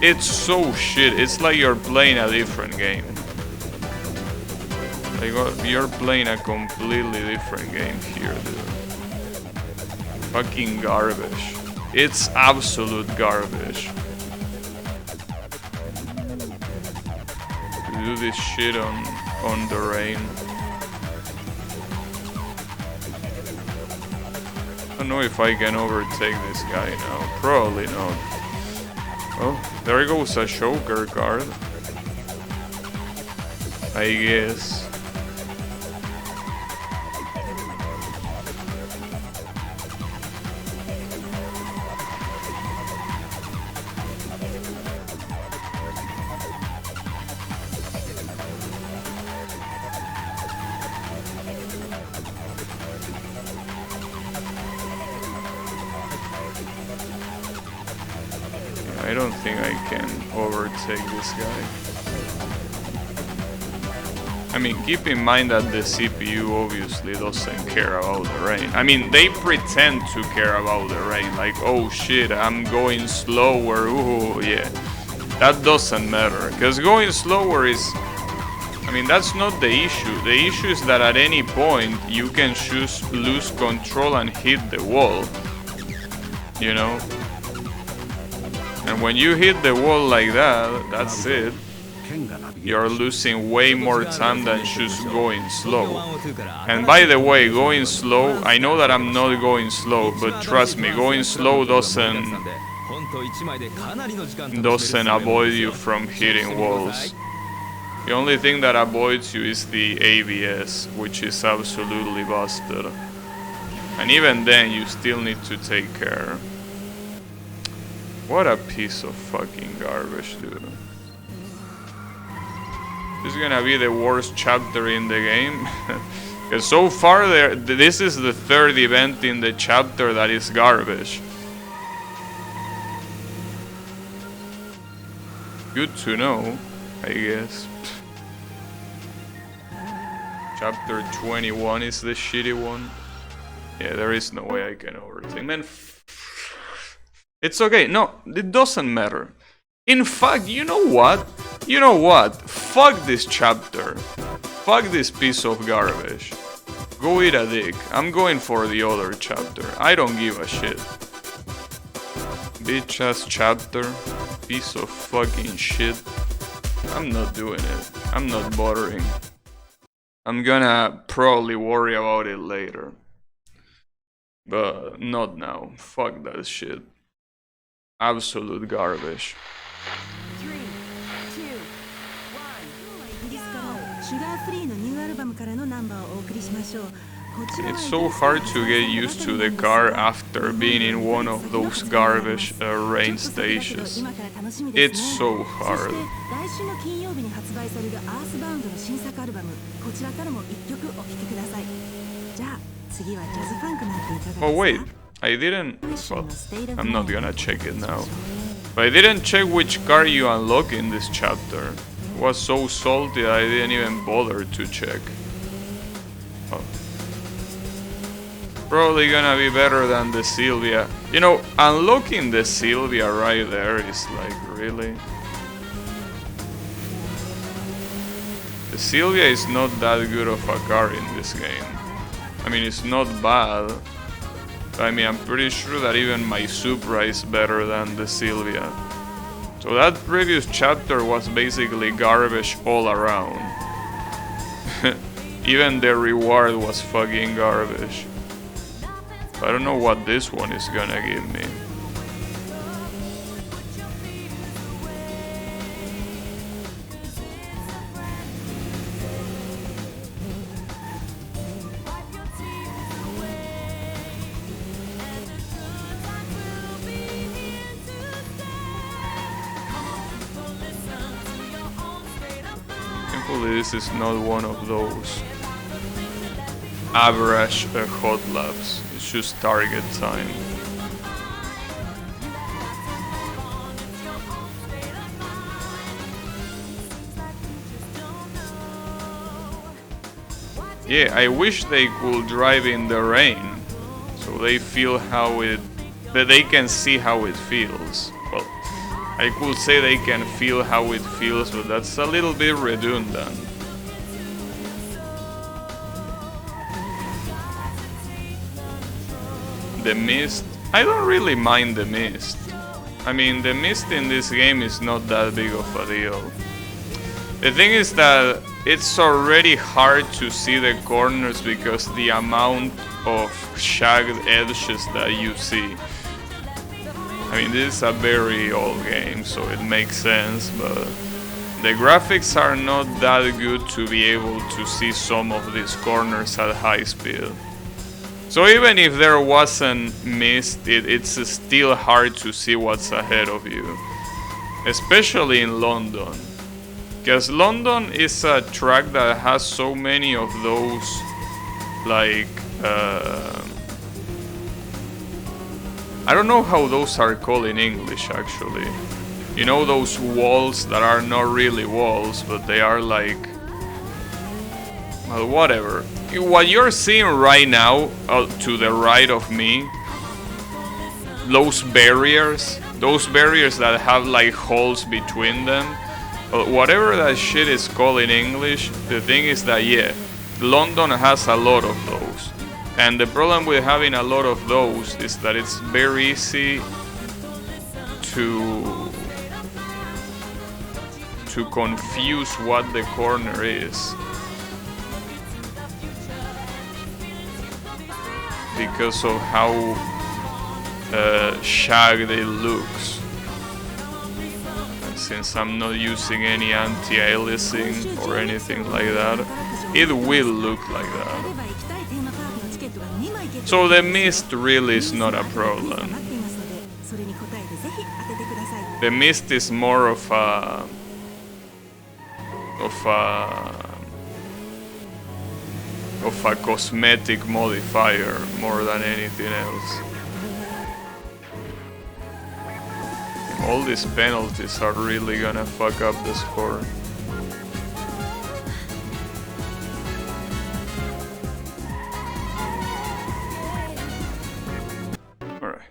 It's so shit. It's like you're playing a different game. Like you're playing a completely different game here, dude. Fucking garbage. It's absolute garbage. To do this shit on the rain. I don't know if I can overtake this guy now. Probably not. Oh, there goes a choker card. I guess. I don't think I can overtake this guy. I mean, keep in mind that the CPU obviously doesn't care about the rain. I mean, they pretend to care about the rain, like, oh shit, I'm going slower, ooh, yeah. That doesn't matter, because going slower is... I mean, that's not the issue. The issue is that at any point, you can just lose control and hit the wall. You know? And when you hit the wall like that, that's it. You're losing way more time than just going slow. And by the way, going slow, I know that I'm not going slow, but trust me, going slow doesn't avoid you from hitting walls. The only thing that avoids you is the ABS, which is absolutely busted. And even then, you still need to take care. What a piece of fucking garbage, dude. This is gonna be the worst chapter in the game. Because so far, this is the 3rd event in the chapter that is garbage. Good to know, I guess. Chapter 21 is the shitty one. Yeah, there is no way I can overtake. Man, it's okay. No, it doesn't matter. In fact, you know what? You know what? Fuck this chapter. Fuck this piece of garbage. Go eat a dick. I'm going for the other chapter. I don't give a shit. Bitch ass chapter. Piece of fucking shit. I'm not doing it. I'm not bothering. I'm gonna probably worry about it later. But not now. Fuck that shit. Absolute garbage. 3, 2, 1, go! シュガーフリーのニューアルバムからのナンバーをお送りしましょう。 It's so hard to get used to the car after being in one of those garbage rain stations. It's so hard. 来週の金曜日に発売されるアースバウンドの新作アルバム、こちらからも1曲お聴きください。じゃあ次はジャズファンクなんていかがですか? Oh wait, I didn't... Well, I'm not gonna check it now. But I didn't check which car you unlock in this chapter. It was so salty I didn't even bother to check. Oh. Probably gonna be better than the Sylvia. You know, unlocking the Sylvia right there is like, really? The Sylvia is not that good of a car in this game. I mean, it's not bad. I mean, I'm pretty sure that even my Supra is better than the Sylvia. So that previous chapter was basically garbage all around. Even the reward was fucking garbage. I don't know what this one is gonna give me. Thankfully, this is not one of those average hot laps. It's just target time. Yeah, I wish they could drive in the rain, so they feel how it, that they can see how it feels. Well, I could say they can feel how it feels, but that's a little bit redundant. The mist, I don't really mind the mist. I mean, the mist in this game is not that big of a deal. The thing is that it's already hard to see the corners because the amount of shagged edges that you see. I mean, this is a very old game, so it makes sense, but the graphics are not that good to be able to see some of these corners at high speed. So even if there wasn't mist, it's still hard to see what's ahead of you. Especially in London. Because London is a track that has so many of those, like, I don't know how those are called in English actually. You know, those walls that are not really walls, but they are like, well, whatever. What you're seeing right now, to the right of me, those barriers that have like holes between them, whatever that shit is called in English, the thing is that, yeah, London has a lot of those. And the problem with having a lot of those is that it's very easy to confuse what the corner is. Because of how shagged it looks. And since I'm not using any anti-aliasing or anything like that, it will look like that. So the mist really is not a problem. The mist is more of a cosmetic modifier more than anything else. All these penalties are really gonna fuck up the score. Alright.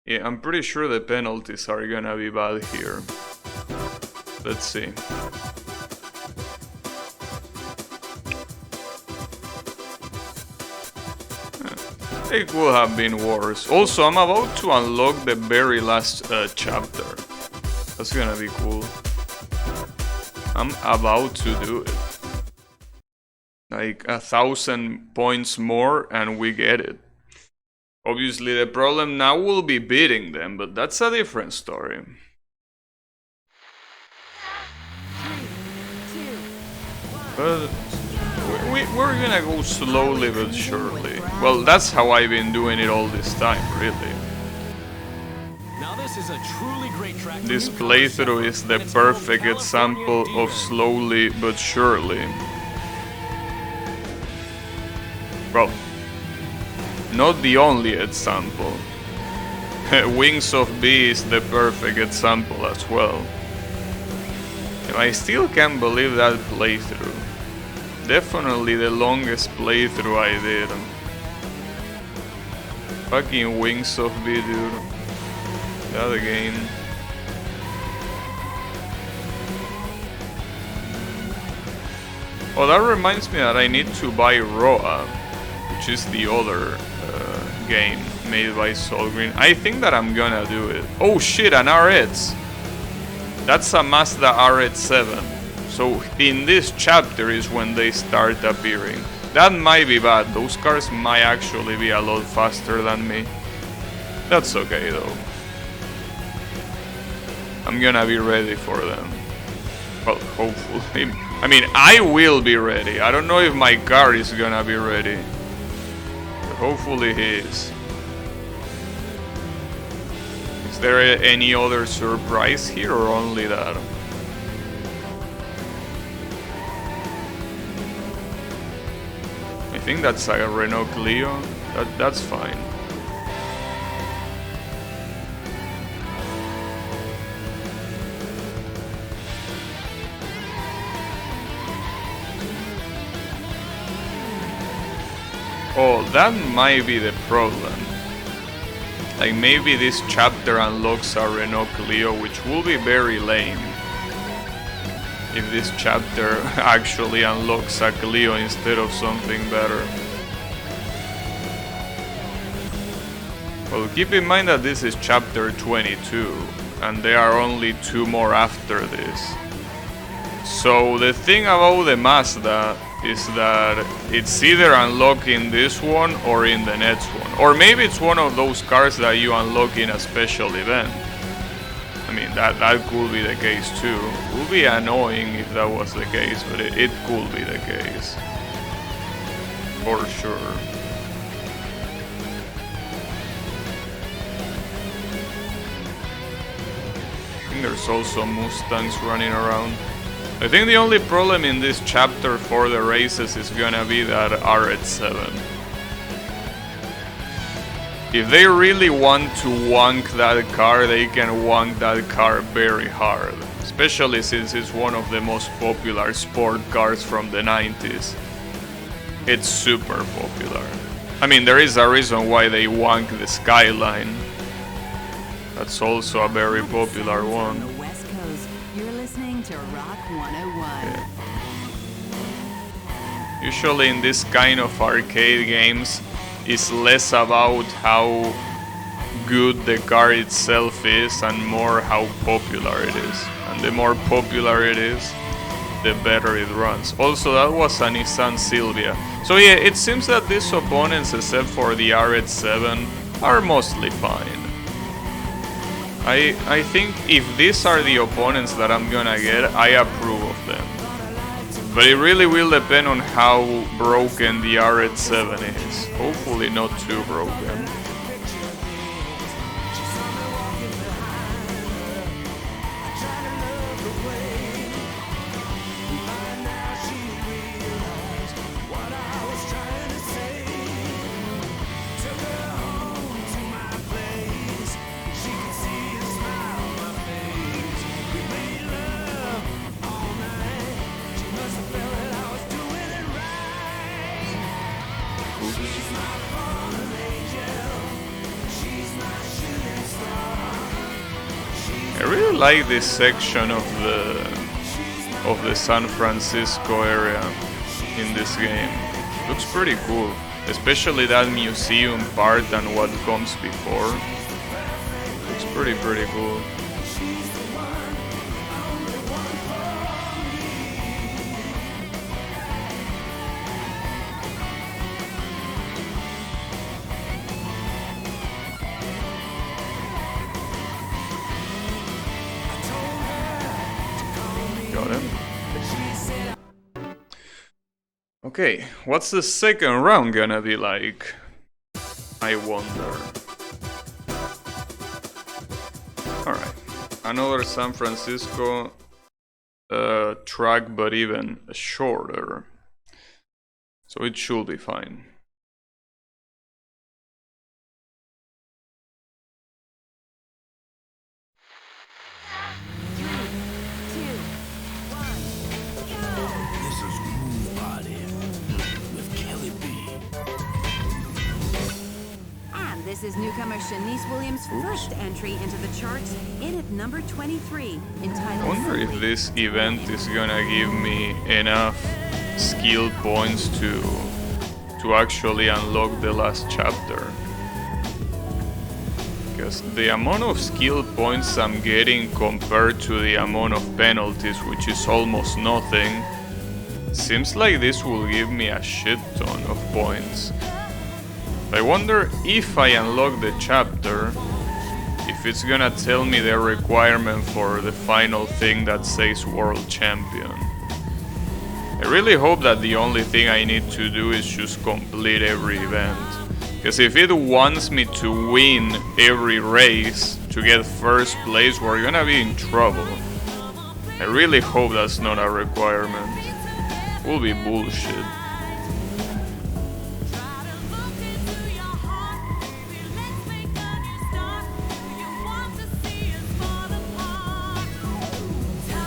Yeah, I'm pretty sure the penalties are gonna be bad here. Let's see. It could have been worse. Also, I'm about to unlock the very last chapter. That's gonna be cool. I'm about to do it. Like 1,000 points more and we get it. Obviously the problem now will be beating them, but that's a different story. But we're gonna go slowly but surely. Well, that's how I've been doing it all this time, really. Now this is a truly great track. This playthrough is the perfect example of slowly but surely. Well, not the only example. Wings of B is the perfect example as well. And I still can't believe that playthrough. Definitely the longest playthrough I did. Fucking Wings of B, dude. That game. Oh, that reminds me that I need to buy Roa, which is the other game made by Solgreen. I think that I'm gonna do it. Oh shit, an R8. That's a Mazda R8 7. So in this chapter is when they start appearing. That might be bad. Those cars might actually be a lot faster than me. That's okay though. I'm gonna be ready for them. Well, hopefully. I mean, I will be ready. I don't know if my car is gonna be ready. But hopefully he is. Is there any other surprise here or only that? I think that's a Renault Clio. That's fine. Oh, that might be the problem. Like maybe this chapter unlocks a Renault Clio, which will be very lame. If this chapter actually unlocks a Clio instead of something better. Well, keep in mind that this is chapter 22, and there are only 2 more after this. So the thing about the Mazda is that it's either unlocking this one or in the next one. Or maybe it's one of those cars that you unlock in a special event. I mean, that could be the case too. It would be annoying if that was the case, but it could be the case. For sure. I think there's also Mustangs running around. I think the only problem in this chapter for the races is gonna be that RX-7. If they really want to wonk that car, they can wonk that car very hard. Especially since it's one of the most popular sport cars from the 90s. It's super popular. I mean, there is a reason why they wonk the Skyline. That's also a very popular one. You're listening to Rock 101. Yeah. Usually in this kind of arcade games, it's less about how good the car itself is and more how popular it is. And the more popular it is, the better it runs. Also, that was a Nissan Silvia. So yeah, it seems that these opponents, except for the RX-7, are mostly fine. I think if these are the opponents that I'm gonna get, I approve of them. But it really will depend on how broken the RX-7 is. Hopefully not too broken. I really like this section of the San Francisco area in this game. Looks pretty cool, especially that museum part and what comes before. Looks pretty cool. Okay, what's the second round gonna be like? I wonder. Alright, another San Francisco track, but even shorter. So it should be fine. This is newcomer Shanice Williams' first entry into the charts, in at number 23, entitled... I wonder if this event is gonna give me enough skill points to actually unlock the last chapter. Because the amount of skill points I'm getting compared to the amount of penalties, which is almost nothing, seems like this will give me a shit ton of points. I wonder if I unlock the chapter, if it's gonna tell me the requirement for the final thing that says World Champion. I really hope that the only thing I need to do is just complete every event. Because if it wants me to win every race to get first place, we're gonna be in trouble. I really hope that's not a requirement. It will be bullshit.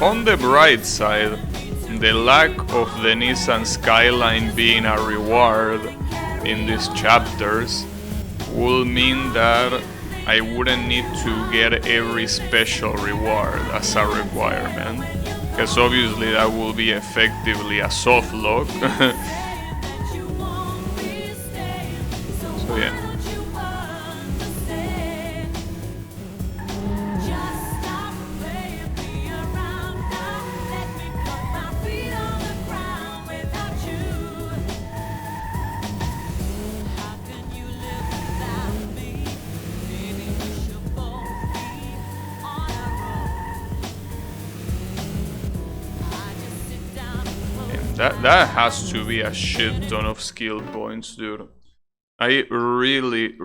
On the bright side, the lack of the Nissan Skyline being a reward in these chapters will mean that I wouldn't need to get every special reward as a requirement, because obviously that will be effectively a soft lock. So yeah. That has to be a shit ton of skill points, dude. I really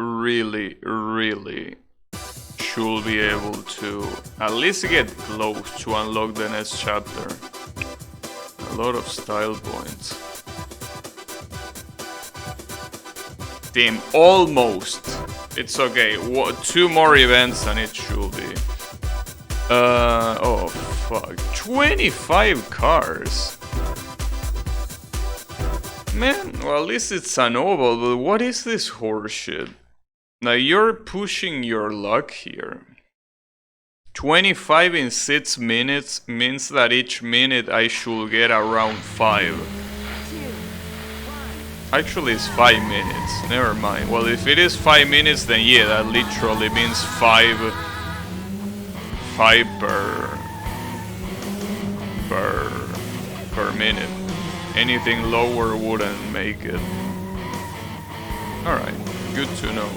should be able to at least get close to unlock the next chapter. A lot of style points. Damn, almost. It's okay. 2 more events and it should be. Oh fuck. 25 cars. Man, well, at least it's a novel, but what is this horseshit? Now you're pushing your luck here. 25 in 6 minutes means that each minute I should get around 5. Actually, it's 5 minutes. Never mind. Well, if it is 5 minutes, then yeah, that literally means 5 per minute. Anything lower wouldn't make it. Alright, good to know.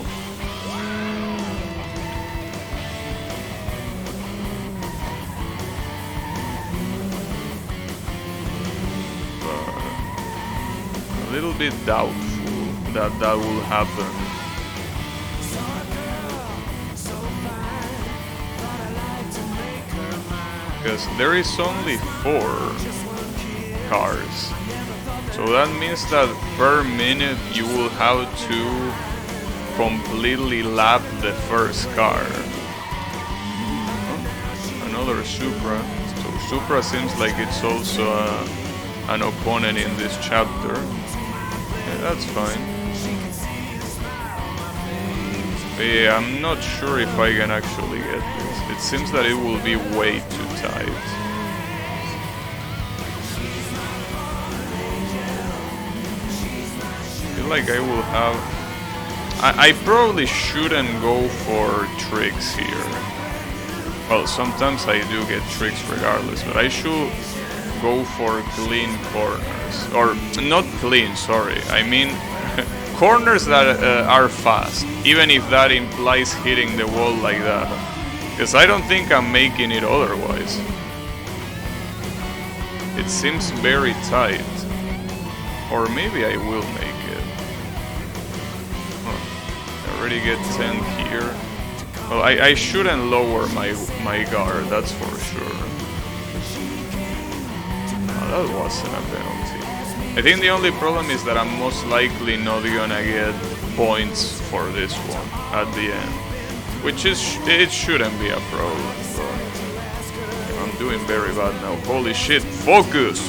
But a little bit doubtful that that will happen. Because there is only 4 cars. So that means that per minute you will have to completely lap the first car. Oh, another Supra. So Supra seems like it's also an opponent in this chapter. Yeah, that's fine. But yeah, I'm not sure if I can actually get this. It seems that it will be way too tight. Like I will have... I probably shouldn't go for tricks here. Well, sometimes I do get tricks regardless, but I should go for clean corners. Or, not clean, sorry. I mean, corners that are fast, even if that implies hitting the wall like that. Because I don't think I'm making it otherwise. It seems very tight. Or maybe I will make it. Already get 10 here. Well, I shouldn't lower my guard, that's for sure. Oh, that wasn't a penalty. I think the only problem is that I'm most likely not gonna get points for this one at the end. Which is, it shouldn't be a problem, but I'm doing very bad now. Holy shit, focus!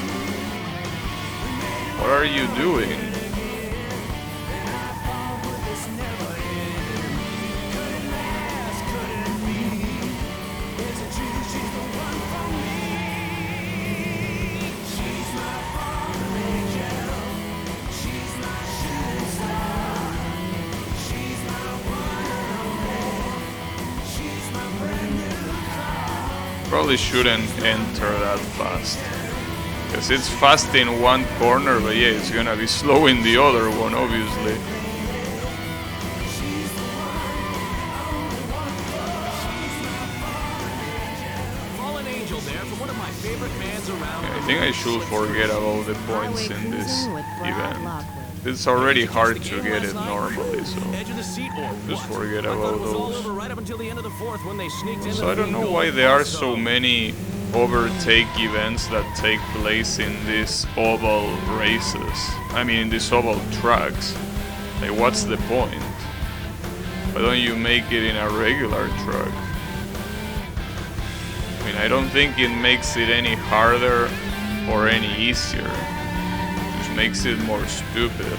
What are you doing? Probably shouldn't enter that fast, because it's fast in one corner, but yeah, it's gonna be slow in the other one, obviously. Yeah, I think I should forget about the points in this event. It's already hard to get it normally, so just forget about those. So I don't know why there are so many overtake events that take place in these oval races. I mean, in these oval tracks. Like, what's the point? Why don't you make it in a regular track? I mean, I don't think it makes it any harder or any easier. Makes it more stupid,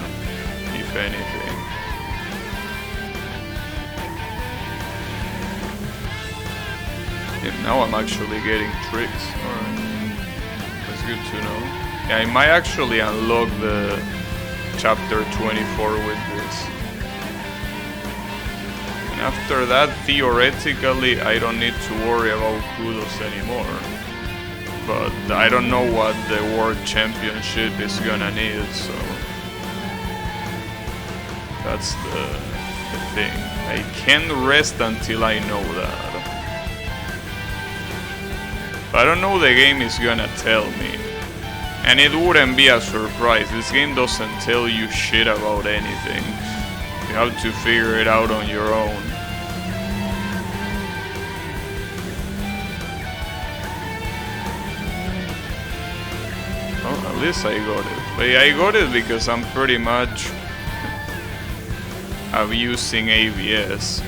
if if anything. Yeah, now I'm actually getting tricks. Alright. That's good to know. Yeah, I might actually unlock the chapter 24 with this. And after that, theoretically, I don't need to worry about kudos anymore. But I don't know what the World Championship is gonna need, so... That's the thing. I can't rest until I know that. But I don't know the game is gonna tell me. And it wouldn't be a surprise. This game doesn't tell you shit about anything. You have to figure it out on your own. Well, at least I got it. But yeah, I got it because I'm pretty much abusing ABS.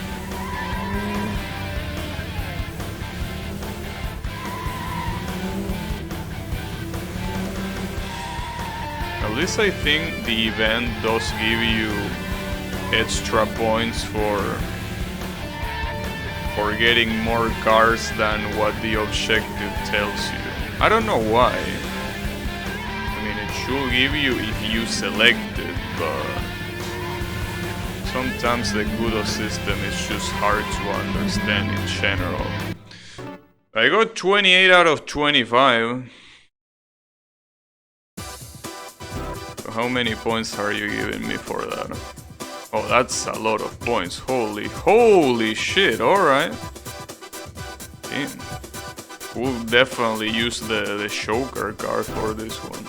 At least I think the event does give you extra points for getting more cars than what the objective tells you. I don't know why. I mean, it should give you if you select it, but sometimes the kudo system is just hard to understand in general. I got 28 out of 25. So how many points are you giving me for that? Oh, that's a lot of points. Holy shit, alright. Damn. We'll definitely use the Shoker card for this one.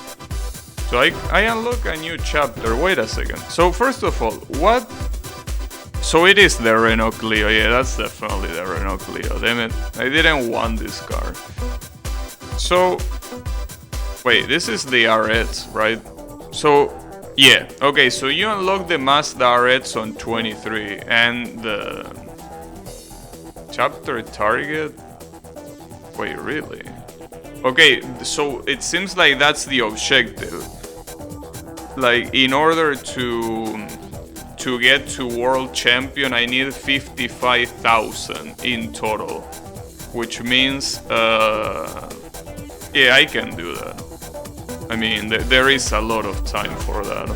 So I unlock a new chapter. Wait a second. So first of all, what? So it is the Renault Clio. Yeah, that's definitely the Renault Clio. Damn it. I didn't want this car. So, wait, this is the RX, right? So, yeah. Okay, so you unlock the Mazda RX on 23 and the chapter target. Wait, really? Okay, so it seems like that's the objective. Like, in order to get to World Champion, I need 55,000 in total. Which means, yeah, I can do that. I mean, there is a lot of time for that.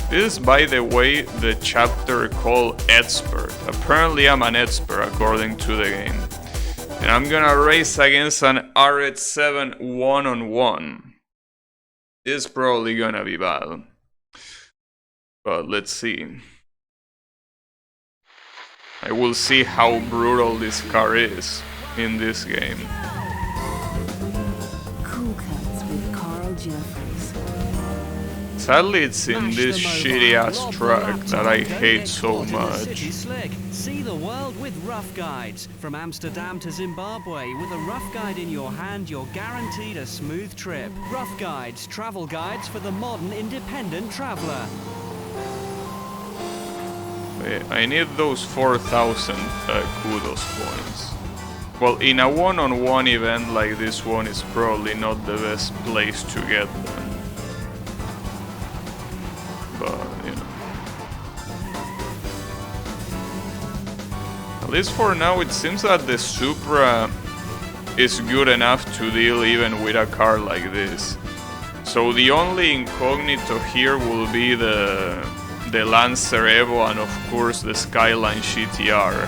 This is, by the way, the chapter called Expert. Apparently I'm an expert according to the game. And I'm gonna race against an RX-7 one-on-one. This is probably gonna be bad. But let's see. I will see how brutal this car is in this game. Cool cuts with Carl Jeffries. Sadly, it's in this shitty-ass track that I hate so much. See the world with Rough Guides. From Amsterdam to Zimbabwe, with a Rough Guide in your hand, you're guaranteed a smooth trip. Rough Guides, travel guides for the modern independent traveler. I need those 4,000 kudos points. Well, in a one-on-one event like this one is probably not the best place to get them. But, you know. At least for now, it seems that the Supra is good enough to deal even with a car like this. So the only incognito here will be the Lancer Evo and of course the Skyline GTR.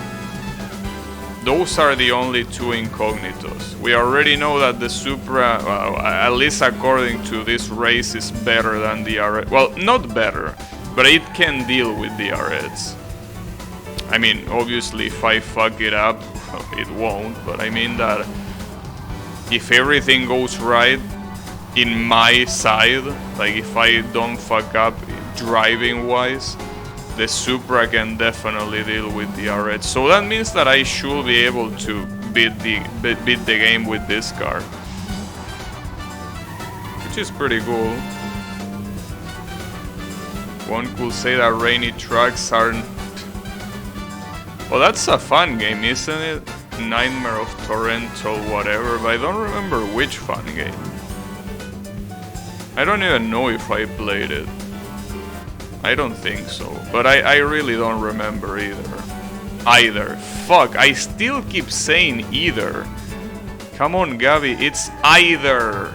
Those are the only two incognitos. We already know that the Supra, well, at least according to this race, is better than the RX. Well, not better, but it can deal with the RX. I mean, obviously if I fuck it up, it won't, but I mean that if everything goes right in my side, like if I don't fuck up driving wise, the Supra can definitely deal with the RX. So that means that I should be able to beat the game with this car, which is pretty cool. One could say that rainy tracks aren't... Well, that's a fun game, isn't it? Nightmare of Torrential whatever, but I don't remember which fun game. I don't even know if I played it. I don't think so. But I really don't remember either. Either. Fuck, I still keep saying either. Come on, Gabby, it's either.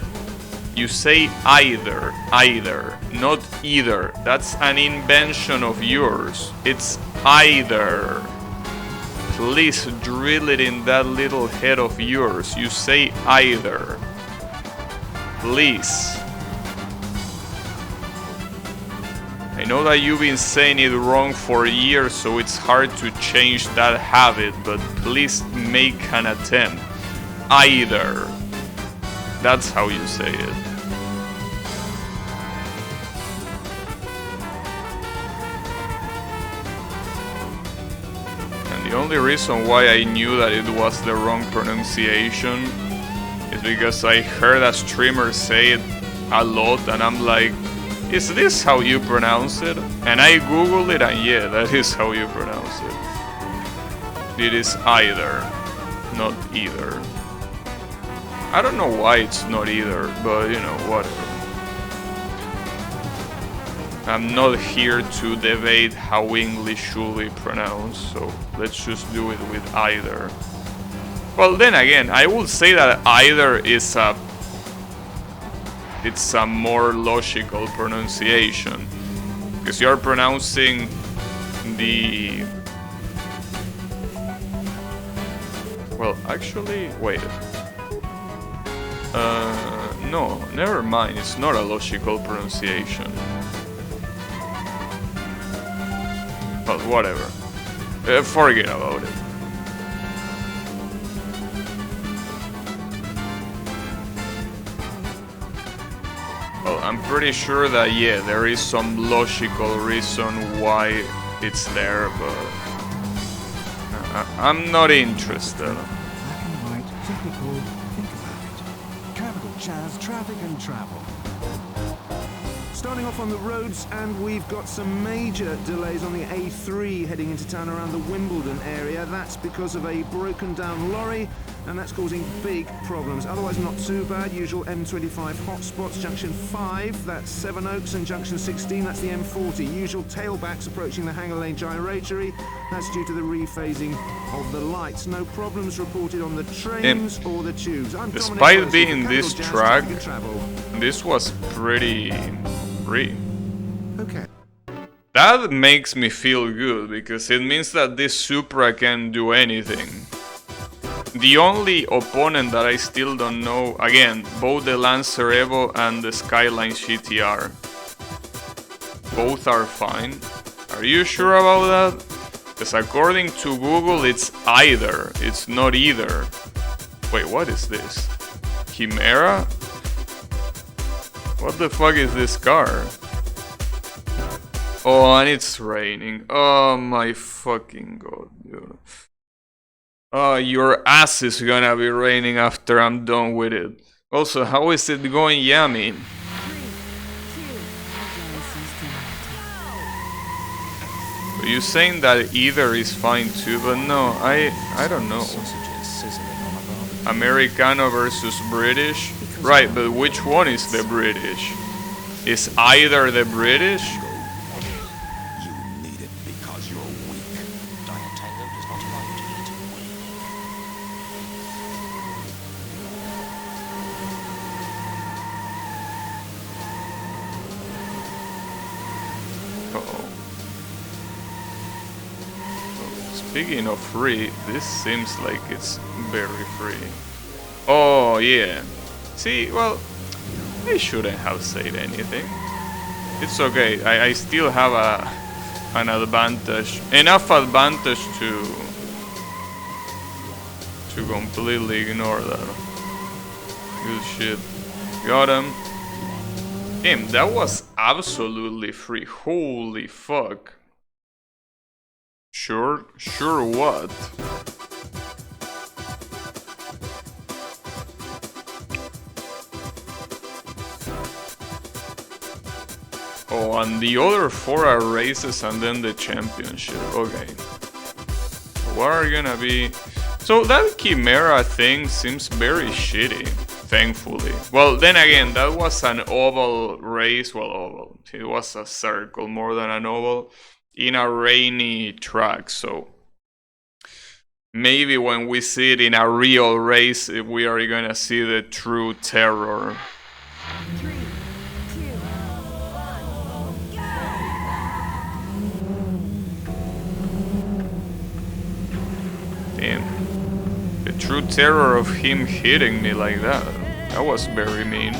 You say either, not either. That's an invention of yours. It's either. Please drill it in that little head of yours. You say either. Please. I know that you've been saying it wrong for years, so it's hard to change that habit, but please make an attempt. Either. That's how you say it. And the only reason why I knew that it was the wrong pronunciation is because I heard a streamer say it a lot, and I'm like, is this how you pronounce it? And I googled it, and yeah, that is how you pronounce it. It is either, not either. I don't know why it's not either, but you know, whatever. I'm not here to debate how English should be pronounced, so let's just do it with either. Well, then again, I would say that either is it's a more logical pronunciation, because you're pronouncing the... Well, actually, wait. No, never mind, it's not a logical pronunciation. But whatever. Forget about it. Well, I'm pretty sure that, yeah, there is some logical reason why it's there, but I'm not interested. Black and white, simply called Think About It. Capital Chaz, traffic and travel. Starting off on the roads, and we've got some major delays on the A3 heading into town around the Wimbledon area. That's because of a broken down lorry, and that's causing big problems. Otherwise not too bad. Usual M25 hotspots, junction 5, that's Sevenoaks, and junction 16, that's the M40. Usual tailbacks approaching the Hanger Lane gyratory. That's due to the rephasing of the lights. No problems reported on the trains or the tubes. Despite being this track, this was pretty free. Okay. That makes me feel good, because it means that this Supra can do anything. The only opponent that I still don't know, again, both the Lancer Evo and the Skyline GTR. Both are fine. Are you sure about that? Because according to Google, it's either. It's not either. Wait, what is this? Chimera? What the fuck is this car? Oh, and it's raining. Oh my fucking god, dude. Oh, your ass is gonna be raining after I'm done with it. Also, how is it going, Yami? Are you saying that either is fine too? But no, I don't know. Americano versus British? Right, but which one is the British? Is either the British? Speaking of free, this seems like it's very free. Oh yeah. See, well, I shouldn't have said anything. It's okay. I still have an advantage, enough advantage to completely ignore that. Good shit. Got him. Damn, that was absolutely free. Holy fuck. Sure what? Oh, and the other 4 are races and then the championship. Okay. What are gonna be... So that Chimera thing seems very shitty. Thankfully. Well, then again, that was an oval race. Well, oval. It was a circle more than an oval in a rainy track. So maybe when we see it in a real race, we are gonna see the true terror. 3, 2, 1, go! Damn. The true terror of him hitting me like that. That was very mean.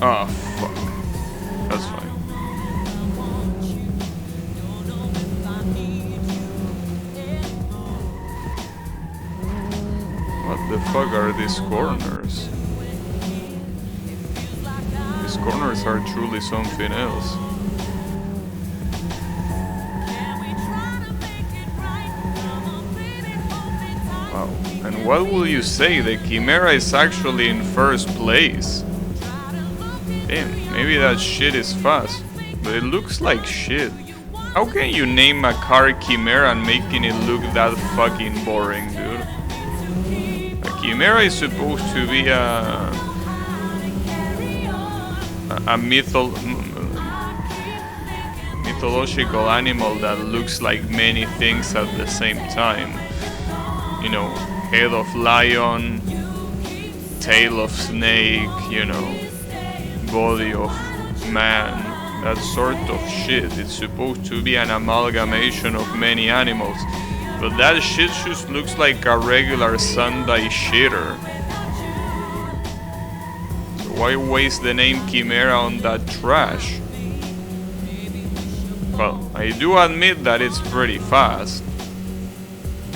Oh, fuck. That's fine. What the fuck are these corners? These corners are truly something else. Wow. And what will you say? The Chimera is actually in first place. Damn, maybe that shit is fast, but it looks like shit. How can you name a car Chimera and making it look that fucking boring, dude? A Chimera is supposed to be a mythological animal that looks like many things at the same time. You know, head of lion, tail of snake, you know, body of man, that sort of shit. It's supposed to be an amalgamation of many animals, but that shit just looks like a regular Sunday shitter. So why waste the name Chimera on that trash? Well, I do admit that it's pretty fast,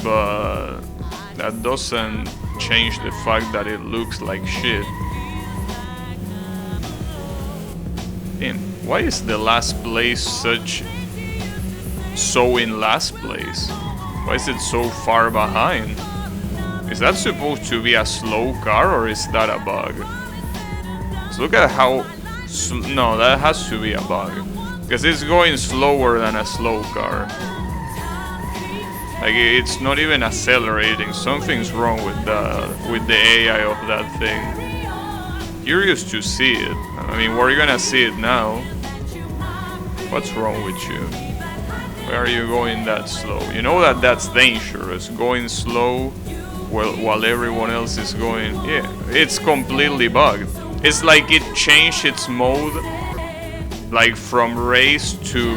but that doesn't change the fact that it looks like shit. Damn, why is the last place so in last place? Why is it so far behind? Is that supposed to be a slow car or is that a bug? So look at how... No, that has to be a bug. Because it's going slower than a slow car. Like, it's not even accelerating. Something's wrong with the AI of that thing. Curious to see it. I mean, we're gonna see it now. What's wrong with you? Why are you going that slow? You know that that's dangerous. Going slow while everyone else is going... Yeah, it's completely bugged. It's like it changed its mode, like from race to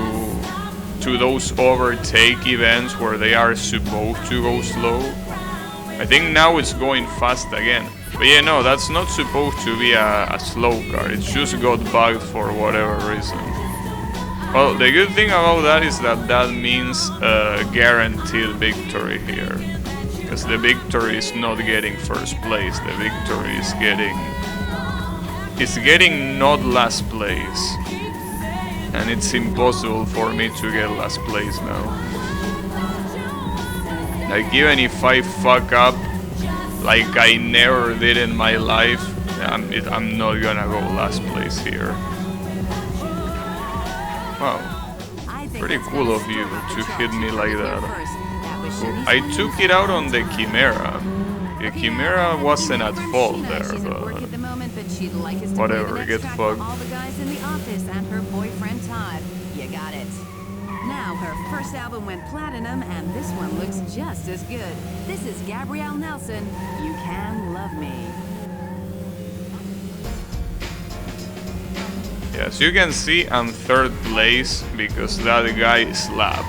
those overtake events where they are supposed to go slow. I think now it's going fast again. But yeah, no, that's not supposed to be a slow car. It just got bugged for whatever reason. Well, the good thing about that is that means guaranteed victory here. Because the victory is not getting first place. The victory is getting not last place. And it's impossible for me to get last place now. Like, even if I fuck up like I never did in my life, I'm not gonna go last place here. Wow, pretty cool of you to hit me like that. I took it out on the Chimera. The Chimera wasn't at fault there, but whatever, get fucked. All the guys in the office and her boyfriend Todd. You got it. Now her first album went platinum, and this one looks just as good. This is Gabrielle Nelson. You Can Love Me. Yeah, as you can see, I'm third place because that guy slapped.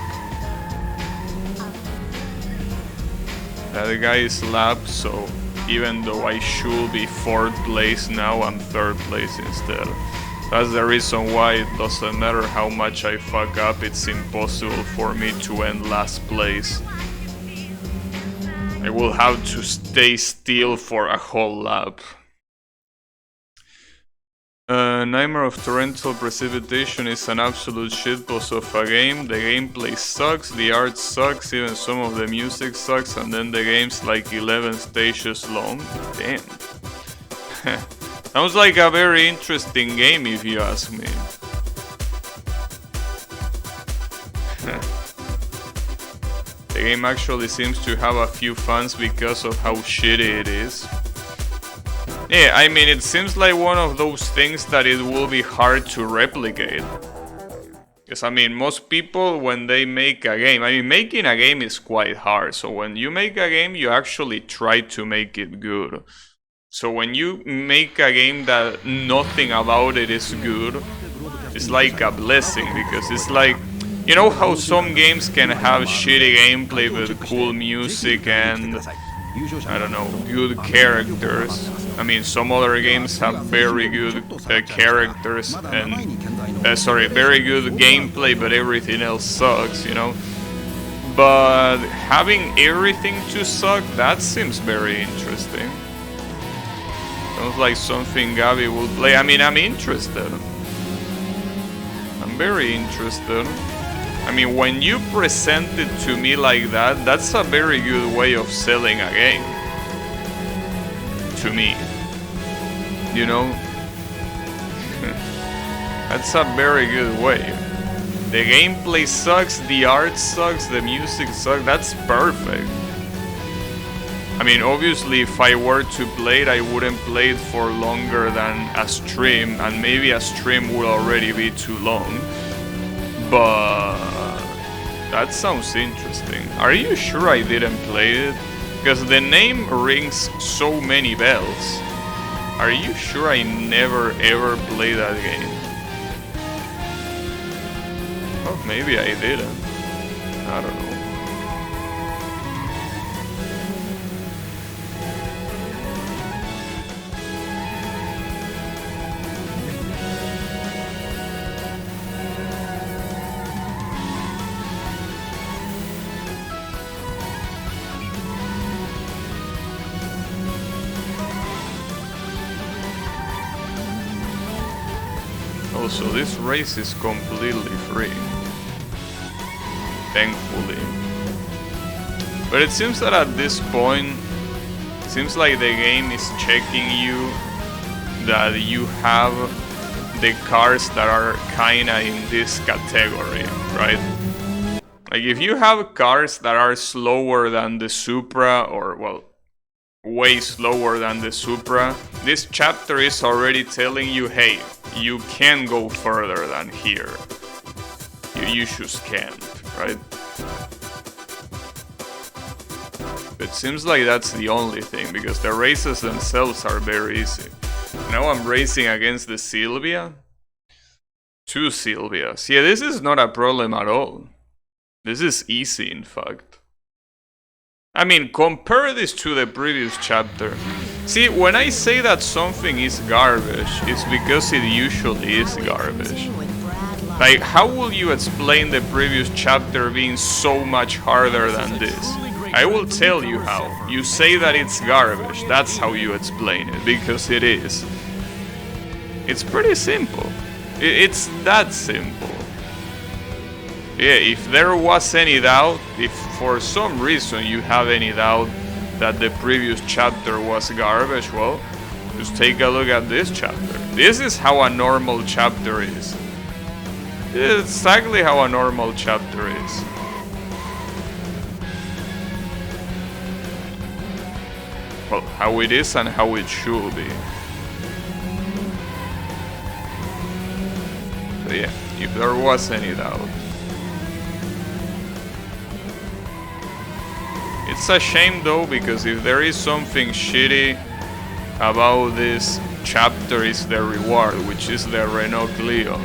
That guy slapped, so even though I should be fourth place now, I'm third place instead. That's the reason why it doesn't matter how much I fuck up, it's impossible for me to end last place. I will have to stay still for a whole lap. Nightmare of Torrential Precipitation is an absolute shitpost of a game. The gameplay sucks, the art sucks, even some of the music sucks, and then the game's like 11 stages long. Damn. Sounds like a very interesting game if you ask me. The game actually seems to have a few fans because of how shitty it is. Yeah, I mean, it seems like one of those things that it will be hard to replicate. Because, I mean, most people, when they make a game, I mean, making a game is quite hard. So when you make a game, you actually try to make it good. So when you make a game that nothing about it is good, it's like a blessing, because it's like, you know how some games can have shitty gameplay with cool music and, I don't know, good characters. I mean, some other games have very good characters and, very good gameplay, but everything else sucks, you know? But having everything to suck, that seems very interesting. Sounds like something Gabby will play. I mean, I'm interested. I'm very interested. I mean, when you present it to me like that, that's a very good way of selling a game. To me. You know? That's a very good way. The gameplay sucks, the art sucks, the music sucks, that's perfect. I mean, obviously, if I were to play it, I wouldn't play it for longer than a stream, and maybe a stream would already be too long. But that sounds interesting. Are you sure I didn't play it? Because the name rings so many bells. Are you sure I never ever played that game? Oh, maybe I didn't. I don't know. So this race is completely free, thankfully. But it seems that at this point, it seems like the game is checking you that you have the cars that are kinda in this category, right? Like if you have cars that are slower than the Supra, or well, way slower than the Supra, this chapter is already telling you, hey, you can go further than here. You just can't, right? It seems like that's the only thing, because the races themselves are very easy. Now I'm racing against the Sylvia. Two Sylvias. Yeah, this is not a problem at all. This is easy, in fact. I mean, compare this to the previous chapter. See, when I say that something is garbage, it's because it usually is garbage. Like, how will you explain the previous chapter being so much harder than this? I will tell you how. You say that it's garbage, that's how you explain it, because it is. It's pretty simple. It's that simple. Yeah, if there was any doubt, if for some reason you have any doubt that the previous chapter was garbage, well, just take a look at this chapter. This is how a normal chapter is. This is exactly how a normal chapter is. Well, how it is and how it should be. So yeah, if there was any doubt. It's a shame though, because if there is something shitty about this chapter, is the reward, which is the Renault Clio.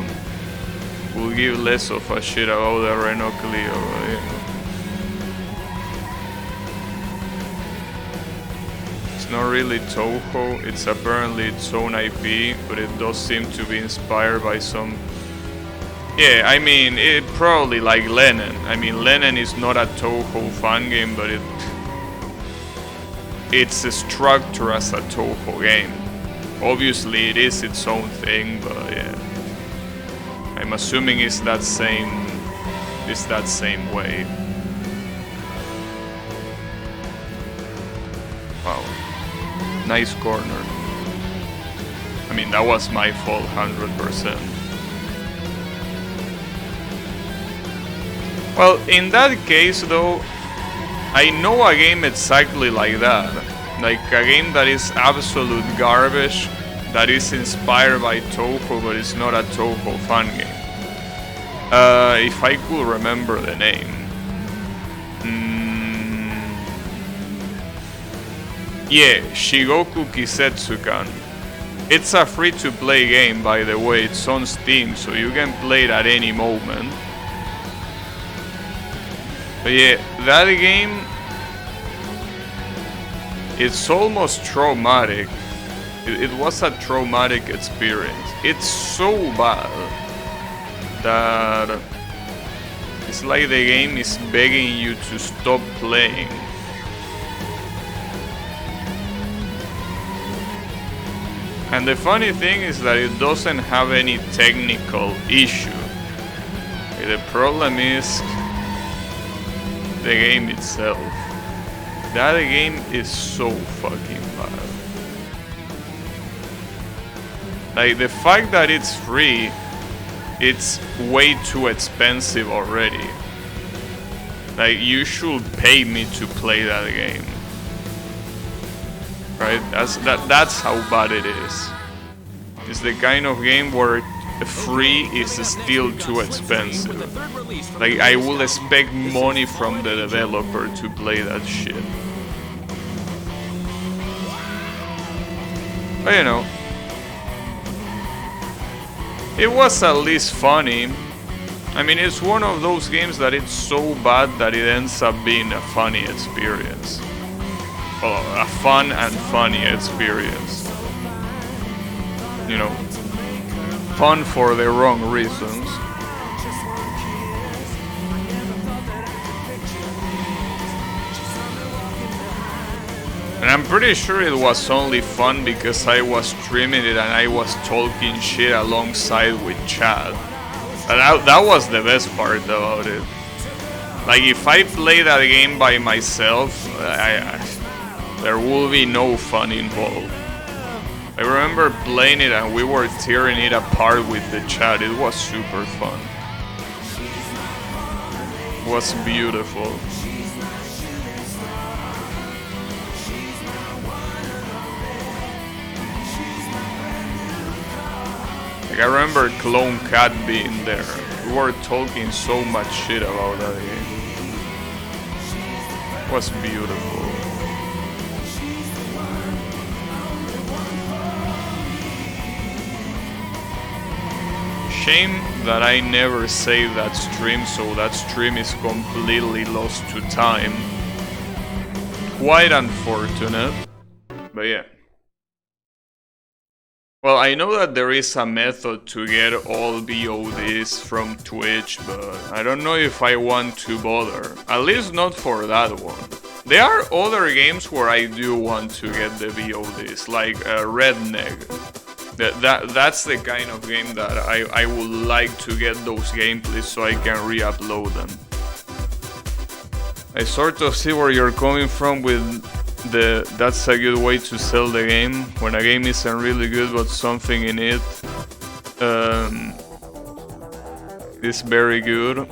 We'll give less of a shit about the Renault Clio, right? It's not really Toho, it's apparently its own IP, but it does seem to be inspired by some... Yeah, I mean, it probably like Lennon. I mean, Lennon is not a Toho fan game, but it's structured as a Toho game. Obviously it is its own thing, but yeah. I'm assuming it's that same way. Wow. Nice corner. I mean, that was my fault 100%. Well, in that case though, I know a game exactly like that. Like a game that is absolute garbage, that is inspired by Toho, but it's not a Toho fan game. If I could remember the name. Yeah, Shigoku Kisetsukan. It's a free-to-play game, by the way. It's on Steam, so you can play it at any moment. But yeah, that game, it's almost traumatic. It was a traumatic experience. It's so bad that it's like the game is begging you to stop playing. And the funny thing is that it doesn't have any technical issue. The problem is the game itself. That game is so fucking bad. Like, the fact that it's free, it's way too expensive already. Like, you should pay me to play that game. Right? That's how bad it is. It's the kind of game where free is still too expensive. Like, I will expect money from the developer to play that shit. But you know, it was at least funny. I mean, it's one of those games that it's so bad that it ends up being a funny experience. Well, a fun and funny experience. You know, fun for the wrong reasons. And I'm pretty sure it was only fun because I was streaming it and I was talking shit alongside with Chad. And that was the best part about it. Like, if I play that game by myself, there will be no fun involved. I remember playing it and we were tearing it apart with the chat. It was super fun. It was beautiful. Like, I remember Clone Cat being there. We were talking so much shit about that game. It was beautiful. Shame that I never saved that stream, so that stream is completely lost to time. Quite unfortunate, but yeah. Well, I know that there is a method to get all VODs from Twitch, but I don't know if I want to bother. At least not for that one. There are other games where I do want to get the VODs, like Redneck. That's the kind of game that I would like to get those gameplays so I can re-upload them. I sort of see where you're coming from with that's a good way to sell the game, when a game isn't really good but something in it is very good.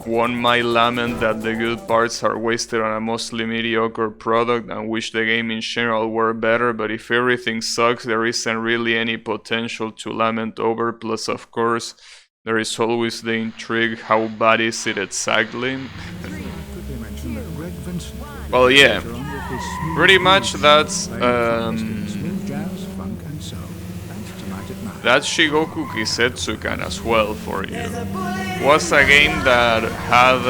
One might lament that the good parts are wasted on a mostly mediocre product and wish the game in general were better, but if everything sucks, there isn't really any potential to lament over. Plus, of course, there is always the intrigue, how bad is it exactly? Well, yeah, pretty much that's Shigoku Kisetsukan as well for you. Was a game that had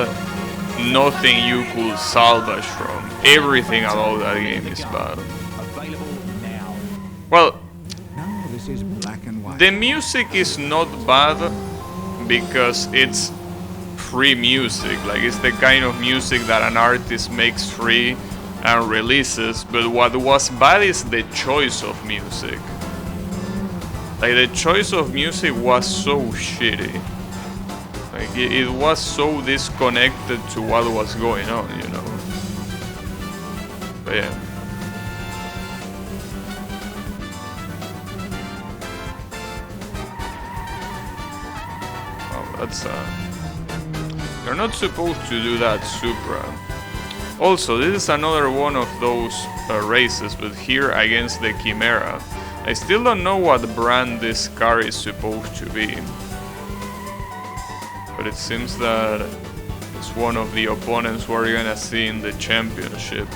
nothing you could salvage from. Everything about that game is bad. Well, the music is not bad because it's free music. Like, it's the kind of music that an artist makes free and releases, but what was bad is the choice of music. Like, the choice of music was so shitty. Like, it was so disconnected to what was going on, you know. But yeah. Oh, that's you're not supposed to do that, Supra. Also, this is another one of those races, but here against the Chimera. I still don't know what brand this car is supposed to be. But it seems that it's one of the opponents we're gonna see in the championship.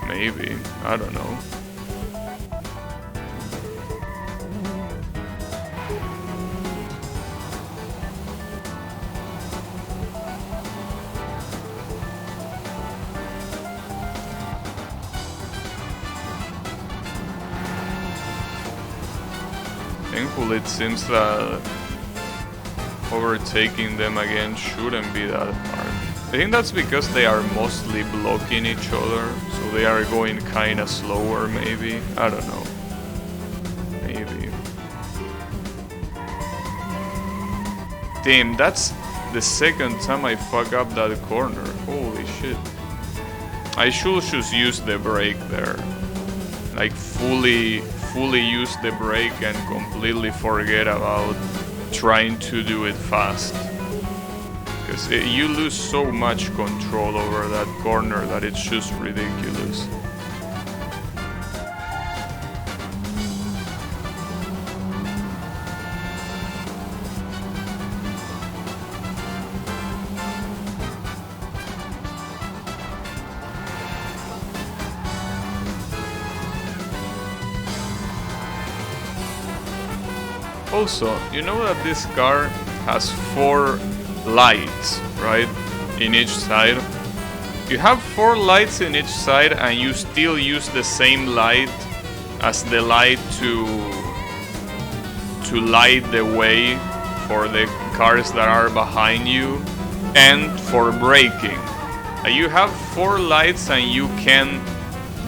Maybe, I don't know. Thankfully, it seems that overtaking them again shouldn't be that hard. I think that's because they are mostly blocking each other, so they are going kinda slower, maybe. I don't know. Maybe. Damn, that's the second time I fuck up that corner. Holy shit. I should just use the brake there. Like, fully use the brake and completely forget about trying to do it fast. Because you lose so much control over that corner that it's just ridiculous. Also, you know that this car has 4 lights, right? In each side. You have 4 lights in each side and you still use the same light as the light to light the way for the cars that are behind you and for braking. You have 4 lights and you can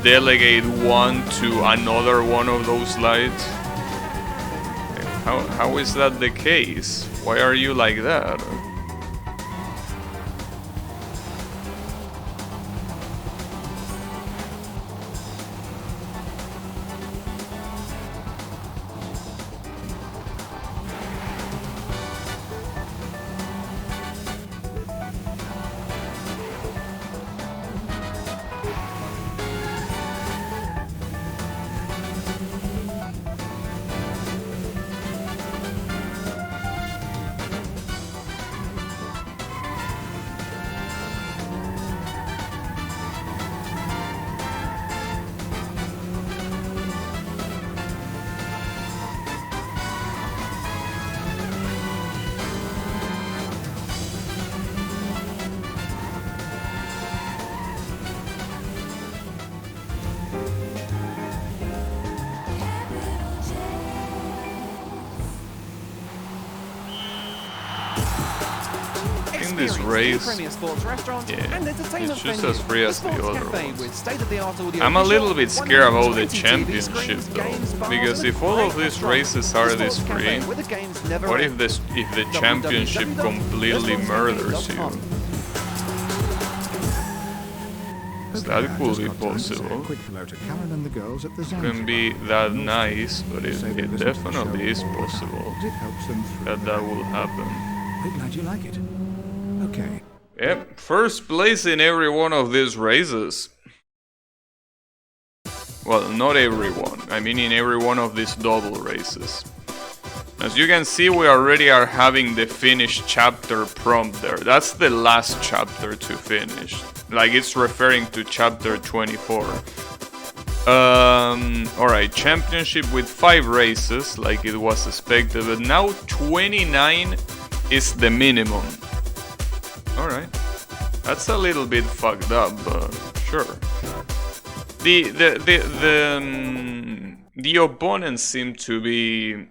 delegate one to another one of those lights. How is that the case? Why are you like that? This race, yeah, it's just as free as the other ones. I'm a little bit scared about the championship though, because if all of these races are this free, what if the championship completely murders you? That could be possible. Wouldn't be that nice, but it definitely is possible that will happen. We're glad you like it. Okay. Yep, first place in every one of these races. Well, not every one. I mean in every one of these double races. As you can see, we already are having the finished chapter prompt there. That's the last chapter to finish. Like, it's referring to chapter 24. Alright, championship with 5 races, like it was expected, but now 29 is the minimum. Alright, that's a little bit fucked up, but sure. The opponents seem to be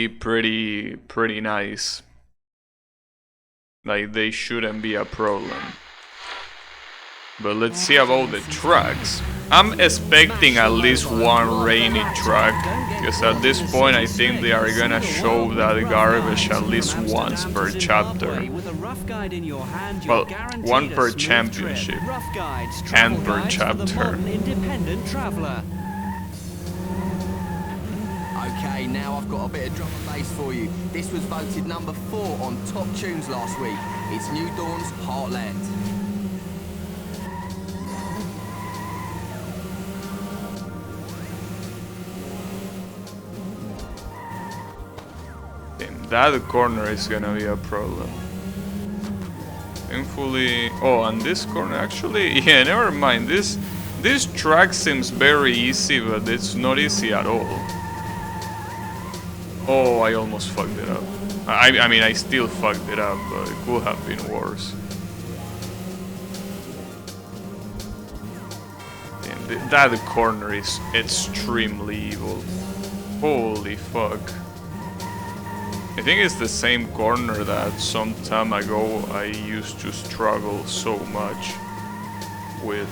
pretty nice. Like, they shouldn't be a problem. But let's see about the tracks. I'm expecting at least one rainy track, because at this point I think they are gonna show that garbage at least once per chapter. Well, one per championship and per chapter. Okay, now I've got a bit of drum and bass for you. This was voted number 4 on Top Tunes last week. It's New Dawn's Heartland. That corner is gonna be a problem. Thankfully... Oh, and this corner... Actually, yeah, never mind. This track seems very easy, but it's not easy at all. Oh, I almost fucked it up. I mean, I still fucked it up, but it could have been worse. Yeah, that corner is extremely evil. Holy fuck. I think it's the same corner that some time ago I used to struggle so much with.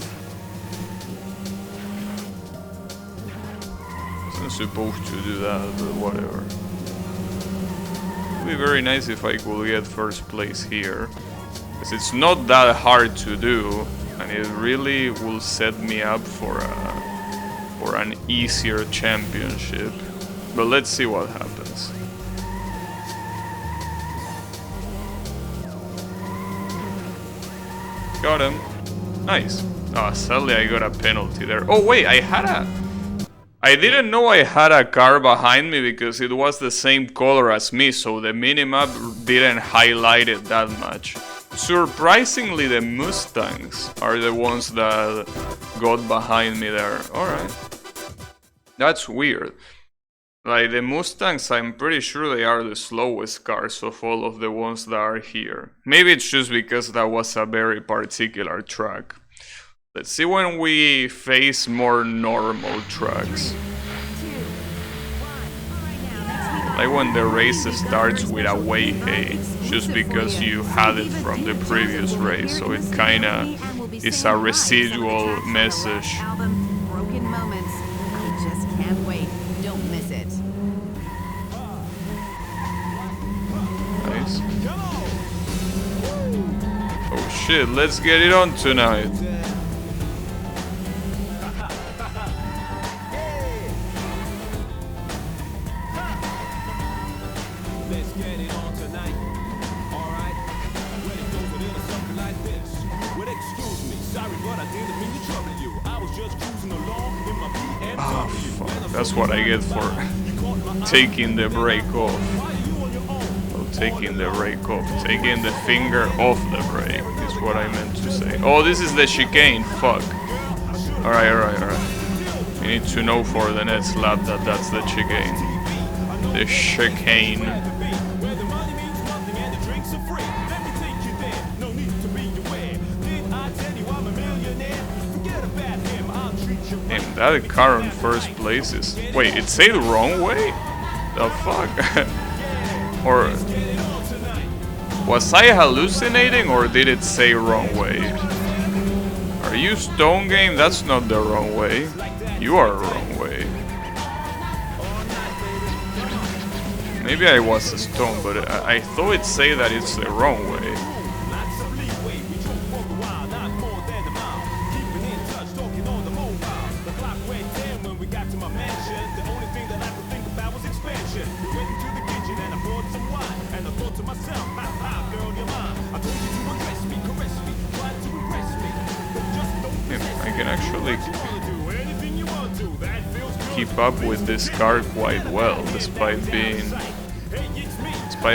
Wasn't supposed to do that, but whatever. It would be very nice if I could get first place here, because it's not that hard to do, and it really will set me up for an easier championship. But let's see what happens. Got him. Nice. Oh, sadly I got a penalty there. Oh wait, I didn't know I had a car behind me because it was the same color as me, so the minimap didn't highlight it that much. Surprisingly, the Mustangs are the ones that got behind me there. Alright. That's weird. Like, the Mustangs, I'm pretty sure they are the slowest cars of all of the ones that are here. Maybe it's just because that was a very particular track. Let's see when we face more normal tracks. Like when the race starts with a way hey, just because you had it from the previous race, so it kinda is a residual message. Broken moments. I just can't wait. Don't miss it. Nice. Oh shit, let's get it on tonight. That's what I get for taking the brake off. Well, taking the brake off. Taking the finger off the brake is what I meant to say. Oh, this is the chicane. Fuck. Alright, alright, alright. We need to know for the next lap that that's the chicane. The chicane. Damn, that car on first place is... Wait, it said the wrong way? The fuck? Or... Was I hallucinating or did it say wrong way? Are you Stone Game? That's not the wrong way. You are wrong way. Maybe I was a stone, but I thought it said that it's the wrong way. I can actually keep up with this car quite well, despite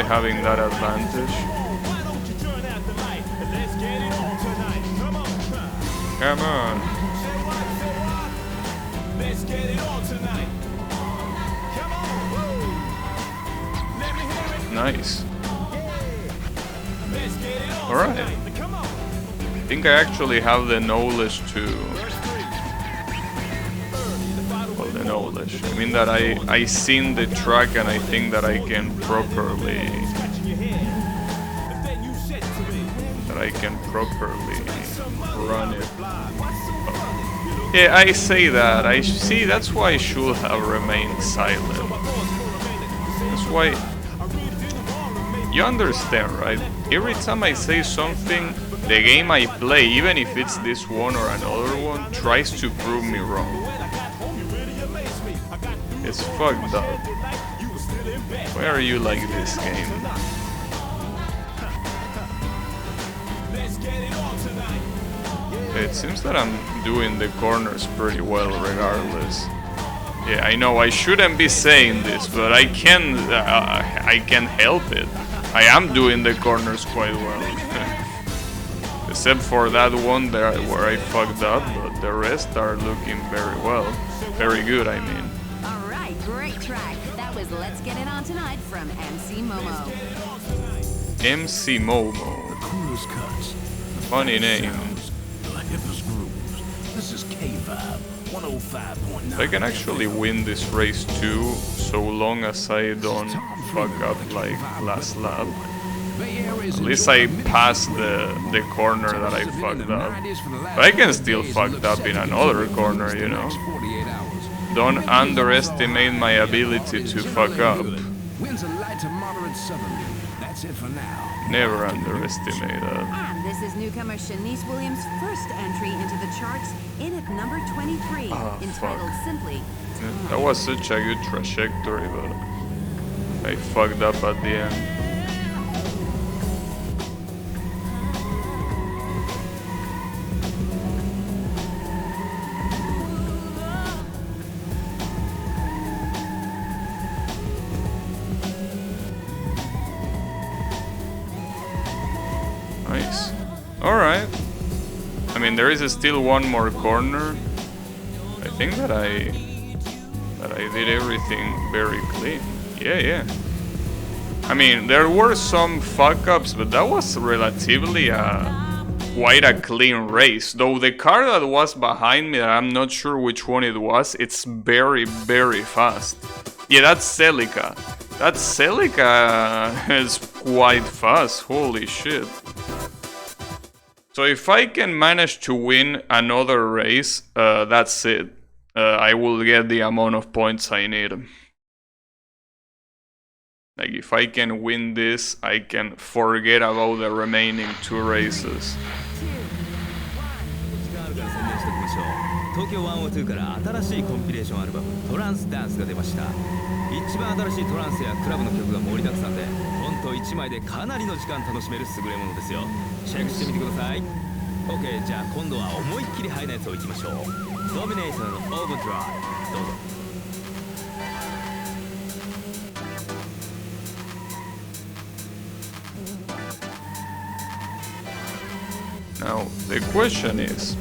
having that advantage. Come on. Nice. Alright. I think I actually have the knowledge to... Well, the knowledge. I mean that I seen the track and I think that I can properly... run it. Oh. Yeah, I say that. I see. That's why I should have remained silent. That's why. You understand, right? Every time I say something, the game I play, even if it's this one or another one, tries to prove me wrong. It's fucked up. Why are you like this game? It seems that I'm doing the corners pretty well regardless. Yeah, I know I shouldn't be saying this, but I can't help it. I am doing the corners quite well. Except for that one there where I fucked up, but the rest are looking very well. Very good, I mean. Alright, great track. That was Let's Get It On Tonight from MC Momo. MC Momo. Coolest cuts. Funny name. The hippest grooves. This is K-Vibe 105.9. I can actually win this race too, so long as I don't fuck up like last lap. At least I passed the corner that I fucked up. But I can still fuck up in another corner, you know. Don't underestimate my ability to fuck up. Winds a light to moderate southerly. That's it for now. Never underestimate that. And this is newcomer Shanice Williams' first entry into the charts, in at number 23, entitled simply. Yeah, that was such a good trajectory, but I fucked up at the end. Nice. Alright. I mean, there is still one more corner. I think that I did everything very clean. Yeah. I mean, there were some fuck-ups, but that was relatively quite a clean race. Though the car that was behind me, I'm not sure which one it was, it's very, very fast. Yeah, that's Celica. That Celica is quite fast, holy shit. So if I can manage to win another race, that's it. I will get the amount of points I need. Like if I can win this, I can forget about the remaining 2 races. 東京102から新しいコンピレーションアルバムトランスダンスが出ました。一番新しいトランスやクラブの曲が盛りだくさんで、本当1枚でかなりの時間楽しめる優れものですよ。チェックしてみてください。OK、じゃあ今度は思いっきりハイなやつをいきましょう。ドミネーターのオーバードライブ、どうぞ。Now, the question is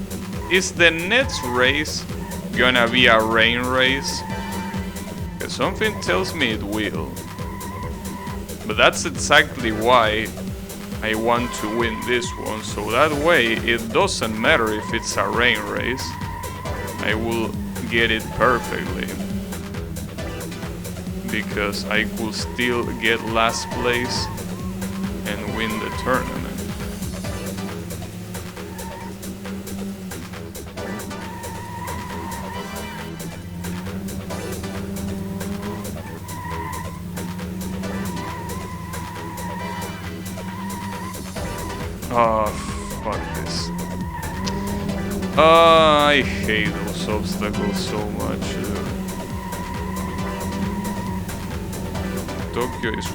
the next race gonna be a rain race? Because something tells me it will. But that's exactly why I want to win this one, so that way it doesn't matter if it's a rain race. I will get it perfectly. Because I could still get last place and win the tournament. Oh, fuck this. I hate those obstacles so much. Tokyo is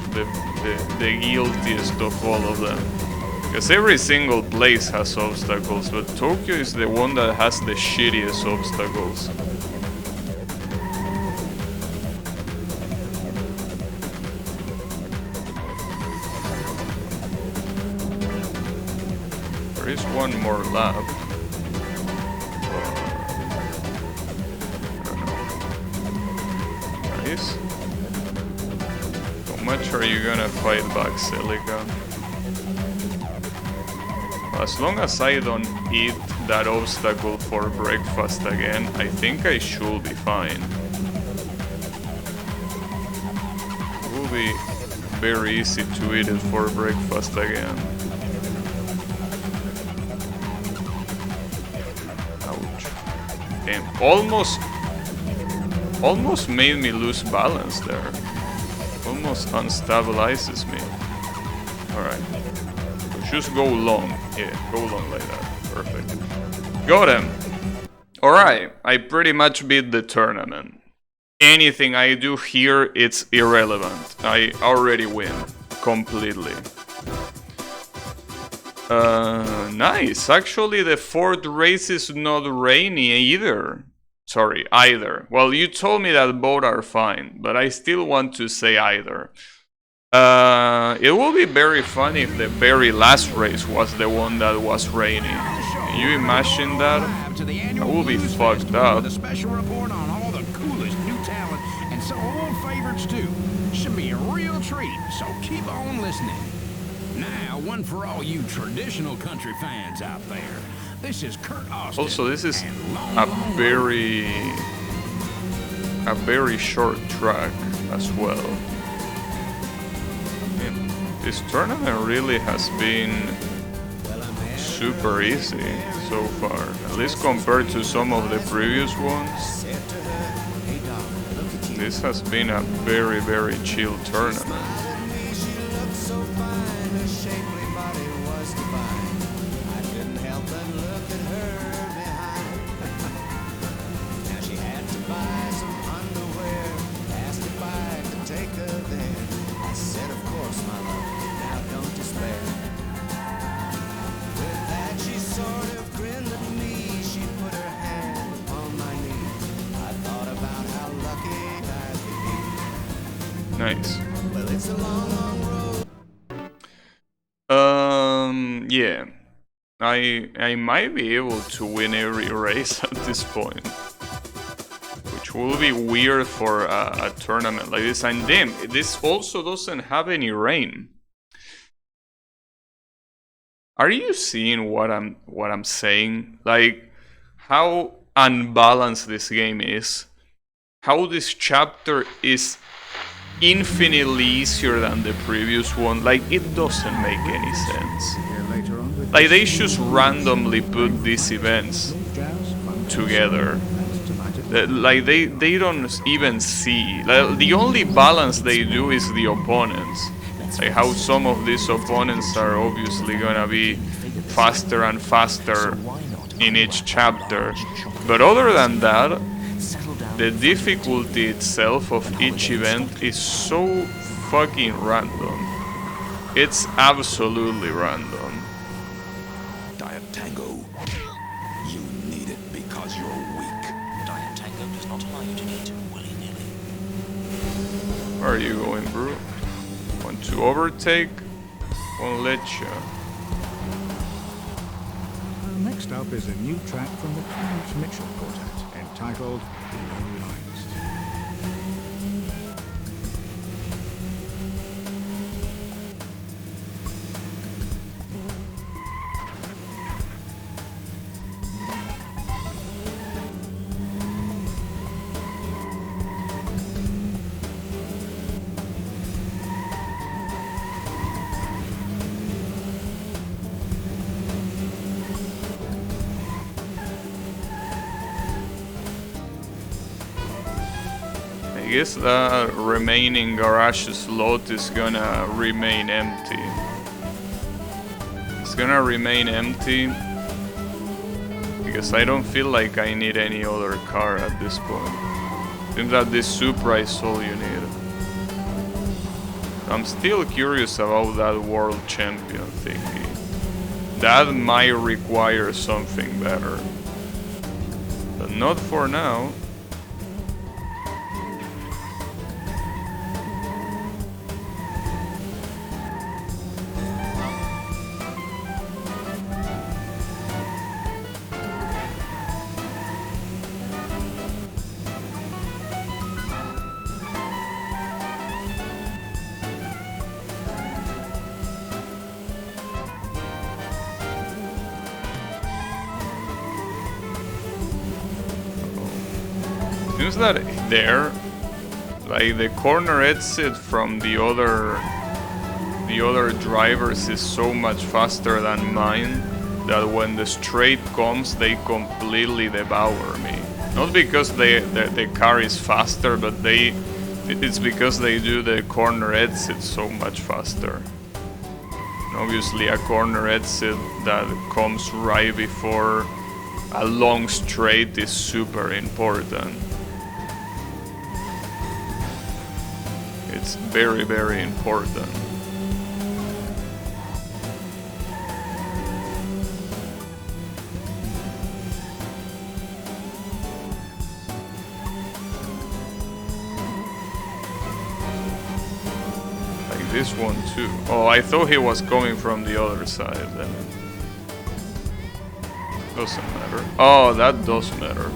the guiltiest of all of them. Because every single place has obstacles, but Tokyo is the one that has the shittiest obstacles. There is one more lap. Nice. How much are you gonna fight back, Celica? As long as I don't eat that obstacle for breakfast again, I think I should be fine. It will be very easy to eat it for breakfast again. Damn, almost made me lose balance there. Almost unstabilizes me. Alright. Just go long. Yeah, go long like that. Perfect. Got him! Alright, I pretty much beat the tournament. Anything I do here, it's irrelevant. I already win. Completely. Nice. Actually, the fourth race is not rainy either. Sorry, either. Well, you told me that both are fine, but I still want to say either. It will be very funny if the very last race was the one that was rainy. Can you imagine that? I will be fucked up. A special report on all the coolest new talent and some old favorites too. Should be a real treat, so keep on listening. Now, one for all you traditional country fans out there. This is Kurt Austin. Also, this is a very short track as well. And this tournament really has been super easy so far, at least compared to some of the previous ones. This has been a very, very chill tournament. Nice. Yeah. I might be able to win every race at this point, which will be weird for a tournament like this. And damn, this also doesn't have any rain. Are you seeing what I'm saying? Like how unbalanced this game is. How this chapter is infinitely easier than the previous one. Like, it doesn't make any sense. Like, they just randomly put these events together. Like, they don't even see. Like, the only balance they do is the opponents. Like, how some of these opponents are obviously gonna be faster and faster in each chapter. But other than that, the difficulty itself of each event is so fucking random. It's absolutely random. Diet Tango, you need it because you're weak. Diet Tango does not allow you to eat willy-nilly. Where are you going, bro? Want to overtake? Won't let you. Next up is a new track from the Clarence Mitchell Quartet, entitled No Lines. I guess the remaining garage slot is gonna remain empty. It's gonna remain empty because I don't feel like I need any other car at this point. I think that this Supra is all you need. I'm still curious about that world champion thingy. That might require something better. But not for now. Seems that there, like the corner exit from the other drivers is so much faster than mine that when the straight comes, they completely devour me. Not because the car is faster, but it's because they do the corner exit so much faster. And obviously a corner exit that comes right before a long straight is super important. It's very, very important. Like this one too. Oh, I thought he was coming from the other side then. Doesn't matter. Oh, that does matter.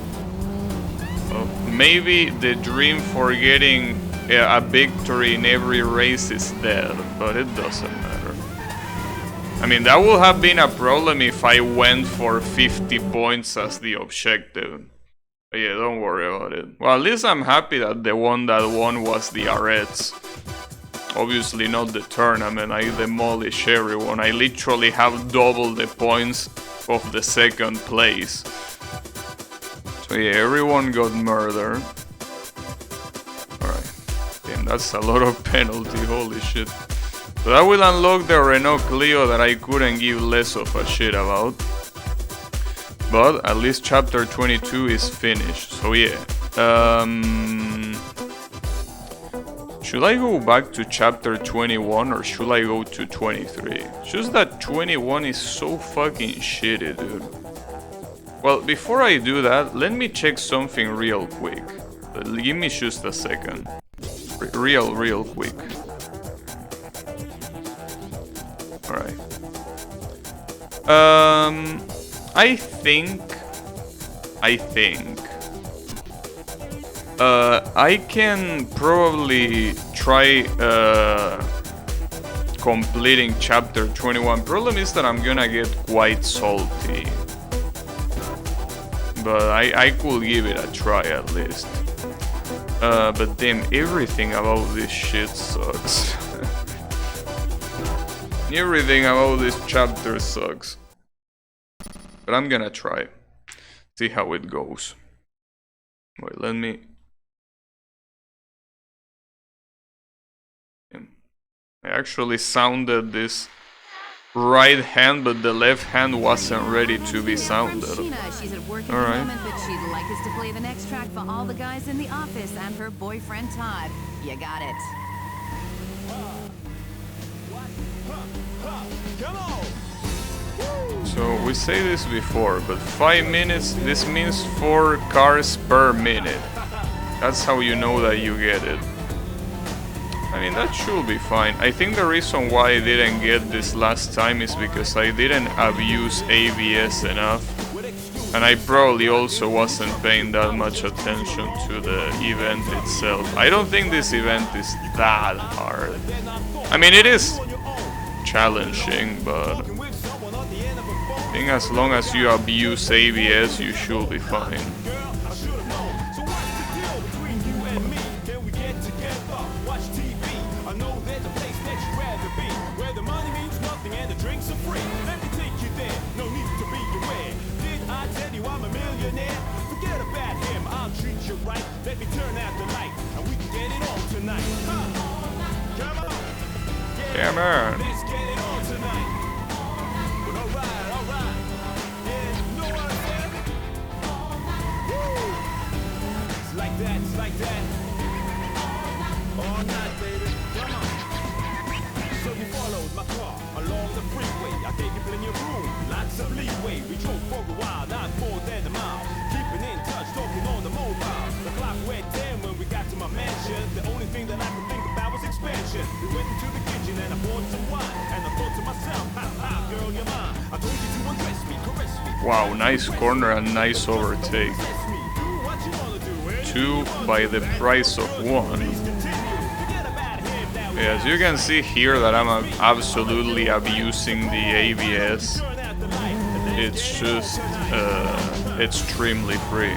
Well, maybe the dream for getting a victory in every race is dead, but it doesn't matter. I mean, that would have been a problem if I went for 50 points as the objective. But yeah, don't worry about it. Well, at least I'm happy that the one that won was the Arets. Obviously not the tournament, I demolished everyone. I literally have double the points of the second place. So yeah, everyone got murdered. Alright. Damn, that's a lot of penalty, holy shit. So that will unlock the Renault Clio that I couldn't give less of a shit about. But at least chapter 22 is finished, so yeah. Should I go back to chapter 21 or should I go to 23? It's just that 21 is so fucking shitty, dude. Well, before I do that, let me check something real quick. Give me just a second. Real quick. Alright. I think I can probably try completing chapter 21. Problem is that I'm gonna get quite salty. But I could give it a try at least. But damn, everything about this shit sucks. Everything about this chapter sucks. But I'm gonna try. See how it goes. Wait, let me... I actually sounded this right hand, but the left hand wasn't ready to be sounded. She's at work at the moment, but she'd like us to play the next track for all the guys in the office and her boyfriend Todd. You got it. So we say this before, but 5 minutes, this means 4 cars per minute. That's how you know that you get it. I mean, that should be fine. I think the reason why I didn't get this last time is because I didn't abuse ABS enough. And I probably also wasn't paying that much attention to the event itself. I don't think this event is that hard. I mean, it is challenging, but I think as long as you abuse ABS, you should be fine. Let me turn out the light, and we can get it on tonight. Come on. Yeah, man. Let's get it on tonight. But alright. Yeah, you know what I'm saying? Woo! It's like that. All night, baby. Come on. So you followed my car along the freeway. I gave you plenty of room, lots of leeway. We drove for a while, not more than a mile. Keeping in touch, talking on the mobile. The clock went 10 when we got to my mansion. The only thing that I could think about was expansion. We went into the kitchen and I poured some wine. And I thought to myself, ha, girl, you're mine. I told you to undress me, caress me. Wow, nice corner and nice overtake. 2 by the price of 1. Yeah, as you can see here that I'm absolutely abusing the ABS. It's just extremely free.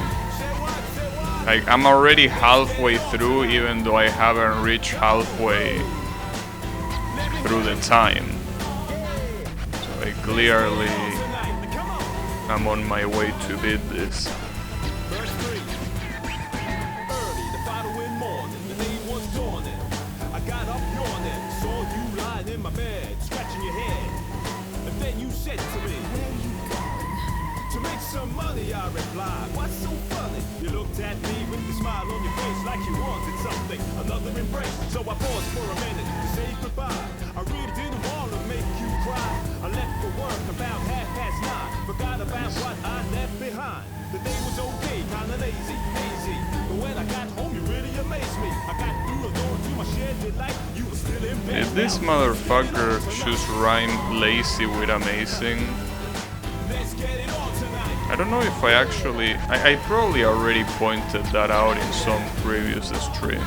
Like, I'm already halfway through, even though I haven't reached halfway through the time. So I clearly am on my way to beat this. funny, I replied. What's so funny? You looked at me with a smile on your face like you wanted something, another embrace. So I paused for a minute to say goodbye. I really didn't want to make you cry. I left for work about 9:30. Forgot about what I left behind. The day was okay, kinda lazy, hazy. But when I got home, you really amazed me. I got through the door to my shed light. You were still in bed. Did this motherfucker just rhyme lazy with amazing? I don't know if I actually... I probably already pointed that out in some previous stream.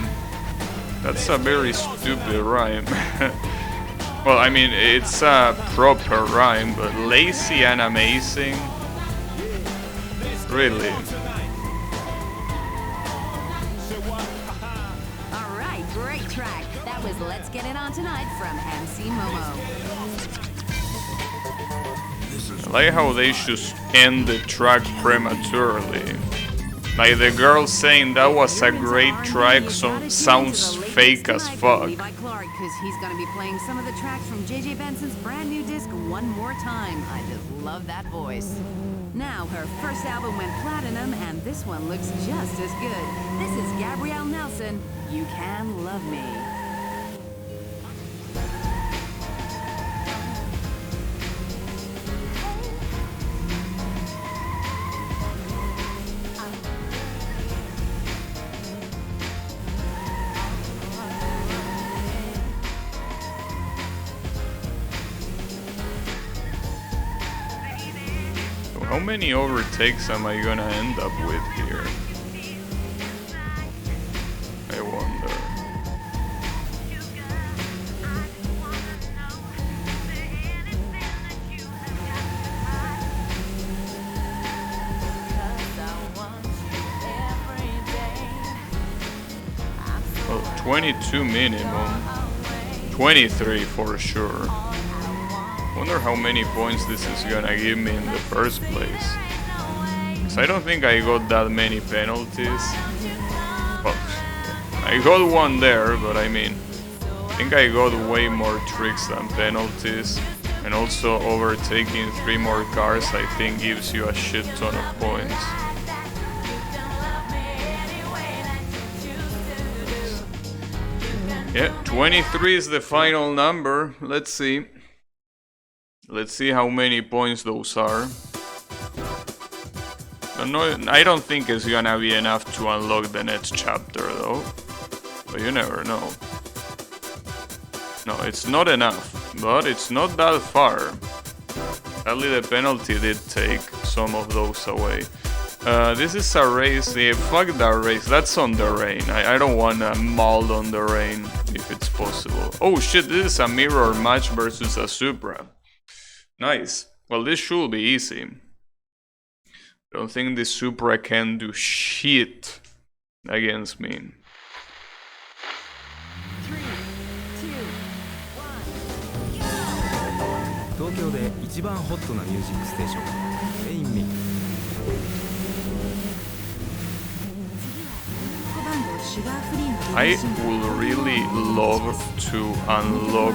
That's a very stupid rhyme. Well, I mean, it's a proper rhyme, but lazy and amazing? Really? Alright, great track. That was Let's Get It On Tonight from MC Momo. I like how they just end the track prematurely. Like the girl saying that was a great track, so sounds fake as fuck. Levi Clark, because he's going to be playing some of the tracks from J.J. Benson's brand new disc one more time. I just love that voice. Now, her first album went platinum, and this one looks just as good. This is Gabrielle Nelson, You Can Love Me. How many overtakes am I gonna end up with here? I wonder. Well, 22 minimum. 23 for sure. Wonder how many points this is gonna give me in the first place. So I don't think I got that many penalties. Well, I got one there, but I mean, I think I got way more tricks than penalties. And also overtaking 3 more cars I think gives you a shit ton of points. Yeah, 23 is the final number. Let's see. Let's see how many points those are. I don't think it's gonna be enough to unlock the next chapter though. But you never know. No, it's not enough, but it's not that far. Sadly the penalty did take some of those away. This is a race, yeah, fuck that race, that's on the rain. I don't wanna maul on the rain if it's possible. Oh shit, this is a mirror match versus a Supra. Nice. Well, this should be easy. Don't think this Supra can do shit against me. 3, 2, 1. 東京で一番ホットなミュージックステーション、メインミー。I would really love to unlock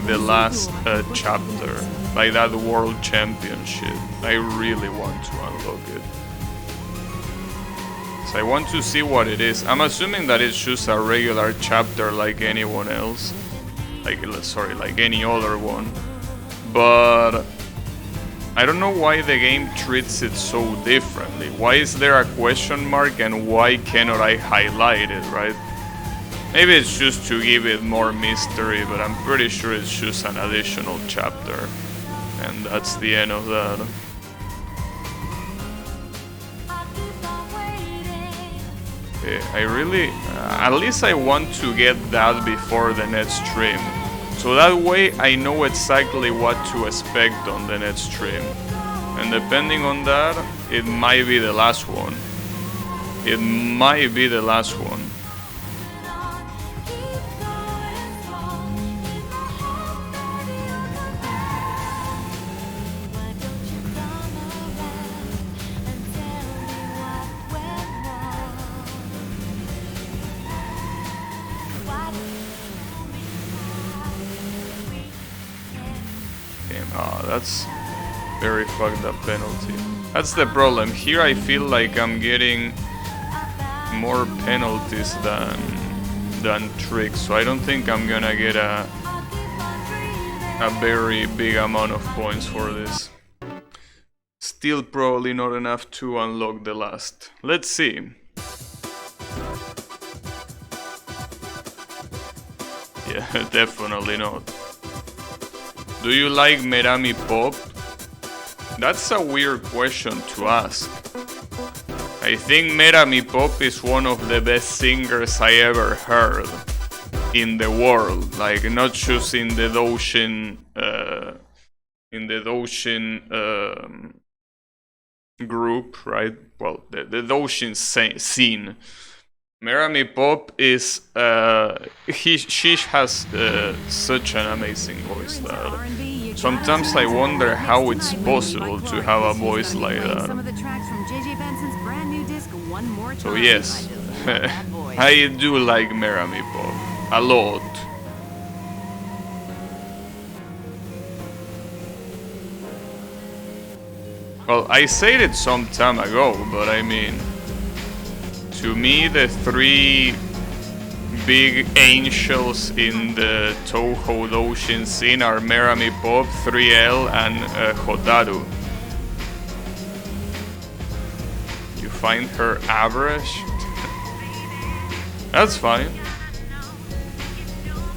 the last chapter, like that world championship. I really want to unlock it. So I want to see what it is. I'm assuming that it's just a regular chapter like anyone else. Like any other one. But I don't know why the game treats it so differently. Why is there a question mark and why cannot I highlight it, right? Maybe it's just to give it more mystery, but I'm pretty sure it's just an additional chapter. And that's the end of that. Okay, I really... at least I want to get that before the next stream. So that way I know exactly what to expect on the next stream. And depending on that, it might be the last one. It might be the last one. That's Very fucked up penalty. That's the problem. Here I feel like I'm getting more penalties than tricks, so I don't think I'm gonna get a very big amount of points for this. Still probably not enough to unlock the last. Let's see. Yeah, definitely not. Do you like Merami Pop? That's a weird question to ask. I think Merami Pop is one of the best singers I ever heard in the world. Like, not just in the Doshin group, right? Well, the Doshin scene. Merami Pop is she has such an amazing voice that sometimes I wonder how it's possible to have a voice like that. So yes, I do like Merami Pop a lot. Well, I said it some time ago, but I mean, to me the three big angels in the Toho Doshin scene are Merami Pop, 3L, and Hotaru. You find her average? That's fine.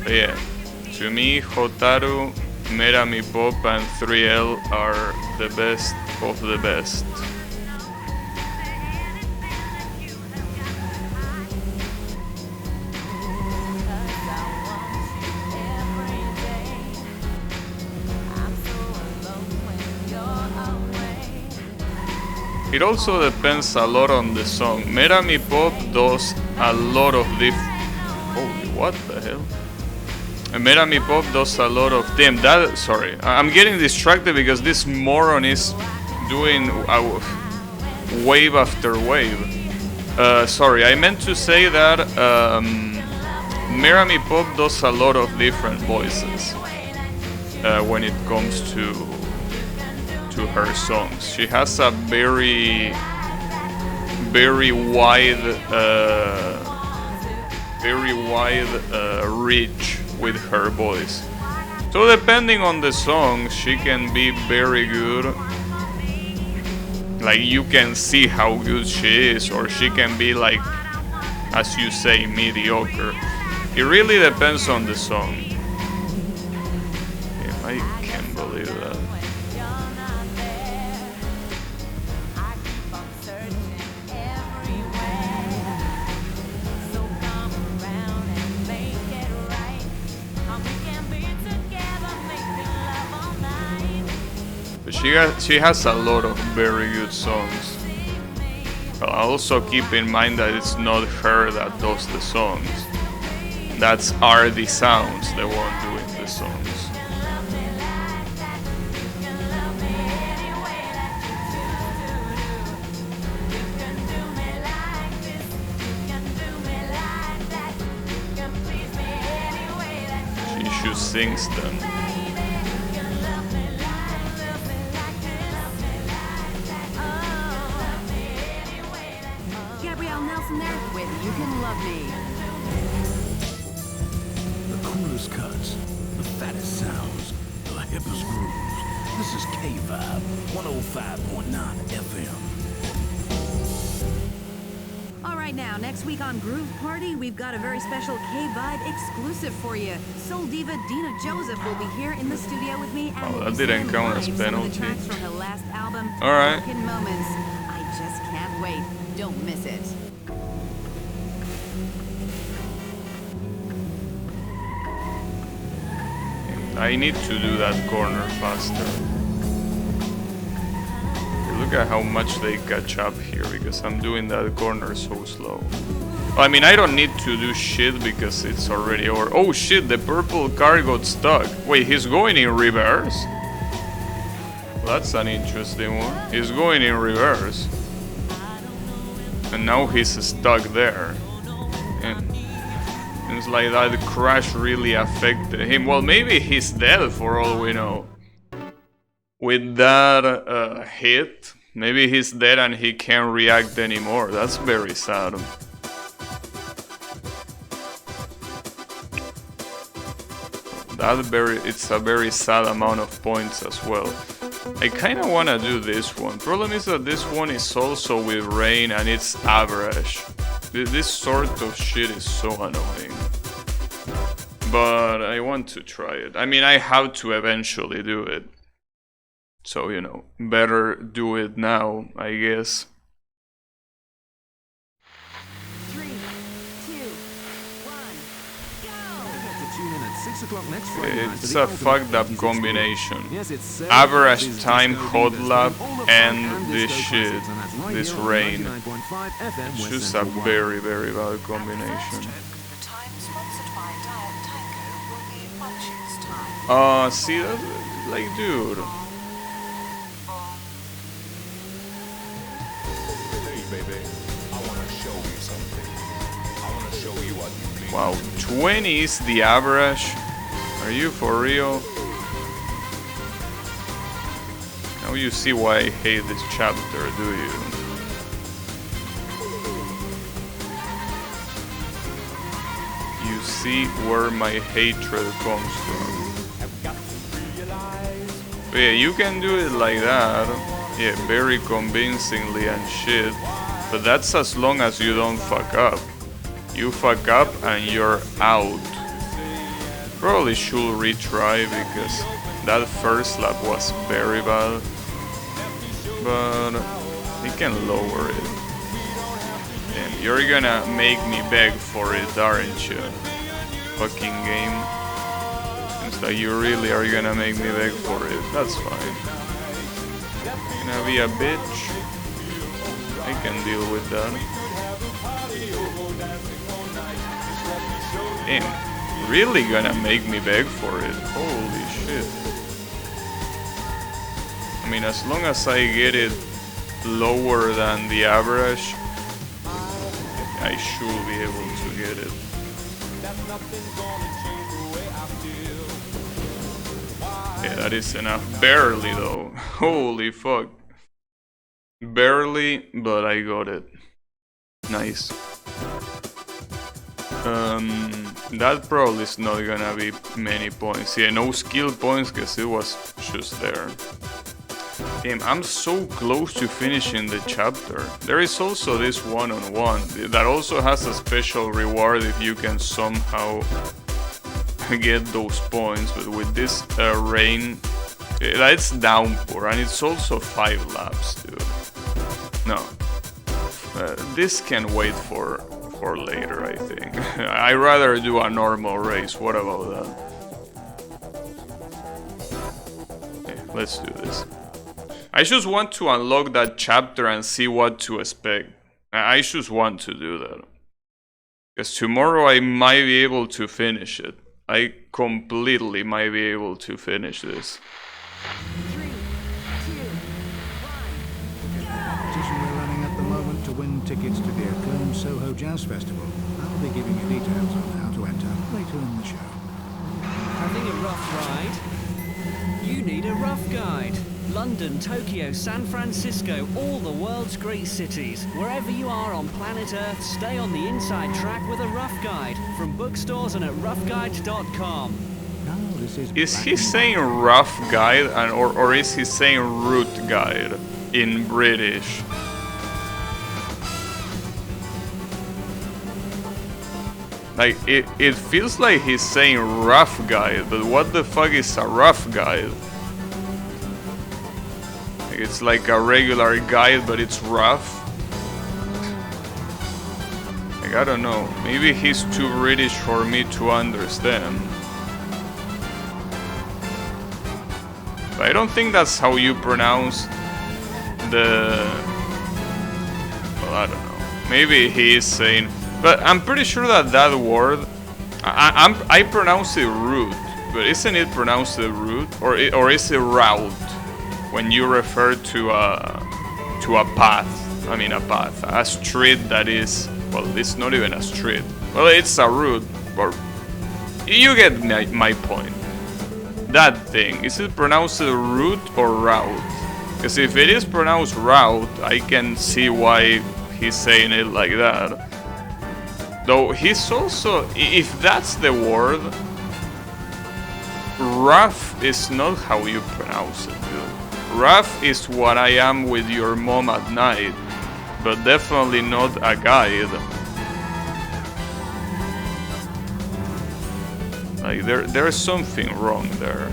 But yeah, to me Hotaru, Merami Pop, and 3L are the best of the best. It also depends a lot on the song. Merami Pop does a lot of holy, what the hell? Merami Pop does a lot of sorry, I'm getting distracted because this moron is doing wave after wave. Sorry, I meant to say that Merami Pop does a lot of different voices when it comes to her songs. She has a very wide reach with her voice. So depending on the song, she can be very good. Like, you can see how good she is, or she can be like, as you say, mediocre. It really depends on the song. Yeah, I can't believe that. She has a lot of very good songs. But also keep in mind that it's not her that does the songs. That's RD Sounds, the one doing the songs. She just sings them. You Can Love Me. The coolest cuts, the fattest sounds, the hippest grooves. This is K-Vibe, 105.9 FM. All right, now, next week on Groove Party, we've got a very special K-Vibe exclusive for you. Soul diva Dina Joseph will be here in the studio with me, and that didn't count as penalty. Tracks from her last album, all right. Broken Moments. I just can't wait. Don't miss it. I need to do that corner faster. Look at how much they catch up here because I'm doing that corner so slow. I mean, I don't need to do shit because it's already over. Oh shit, the purple car got stuck. Wait, he's going in reverse? Well, that's an interesting one. He's going in reverse. And now he's stuck there. And it's like that the crash really affected him. Well, maybe he's dead for all we know. with that hit. Maybe he's dead and he can't react anymore. That's very sad. It's a very sad amount of points as well. I kinda wanna do this one. Problem is that this one is also with rain and it's average. This sort of shit is so annoying. But I want to try it. I mean, I have to eventually do it. So, you know, better do it now, I guess. 3, 2, 1, Tune in at 6 o'clock next Friday night for It's the a ultimate fucked up 80s combination. Yes, it's Sega Average versus time Disco hot Divas lap doing all the funk and this disco shit, classics, and that's right this here on rain. 99.5 FM It's West just a Central One. very, very bad combination. See that? Like, dude. Hey, baby, I want to show you something. I want to show you what you mean. Wow, 20 is the average? Are you for real? Now you see why I hate this chapter, do you? You see where my hatred comes from. But yeah, you can do it like that. Yeah, very convincingly and shit. But that's as long as you don't fuck up. You fuck up and you're out. Probably should retry because that first lap was very bad. But we can lower it. Damn, you're gonna make me beg for it, aren't you? Fucking game. Seems like you really are gonna make me beg for it. That's fine. Gonna be a bitch. I can deal with that. Damn, really gonna make me beg for it. Holy shit. I mean, as long as I get it lower than the average, I should be able to get it. Yeah, that is enough. Barely though. Holy fuck. Barely, but I got it. Nice. That probably is not gonna be many points. Yeah, no skill points because it was just there. Damn, I'm so close to finishing the chapter. There is also this one-on-one that also has a special reward if you can somehow get those points, but with this rain, it's downpour and it's also 5 laps, dude. No, this can wait for later, I think. I'd rather do a normal race. What about that? Yeah, let's do this. I just want to unlock that chapter and see what to expect. I just want to do that. Because tomorrow I might be able to finish it. I completely might be able to finish this. 3, 2, 1, competition we're running at the moment to win tickets to the acclaimed Soho Jazz Festival. I'll be giving you details on how to enter later in the show. Having a rough ride? You need a rough guide. London, Tokyo, San Francisco, all the world's great cities. Wherever you are on planet Earth, stay on the inside track with a rough guide. From bookstores and at roughguides.com. Is he saying rough guide or is he saying route guide in British? Like, it feels like he's saying rough guide, but what the fuck is a rough guide? Like, it's like a regular guide, but it's rough. Like, I don't know. Maybe he's too British for me to understand. But I don't think that's how you pronounce the... Well, I don't know. Maybe he is saying... But I'm pretty sure that that word... I pronounce it route, but isn't it pronounced the route? Or is it route? When you refer to a path. I mean a path. A street that is... Well, it's not even a street. Well, it's a route. Or you get my point. that thing, is it pronounced route or route? Because if it is pronounced route, I can see why he's saying it like that. Though he's also, if that's the word, rough is not how you pronounce it, dude. Rough is what I am with your mom at night, but definitely not a guide. Like there's something wrong there.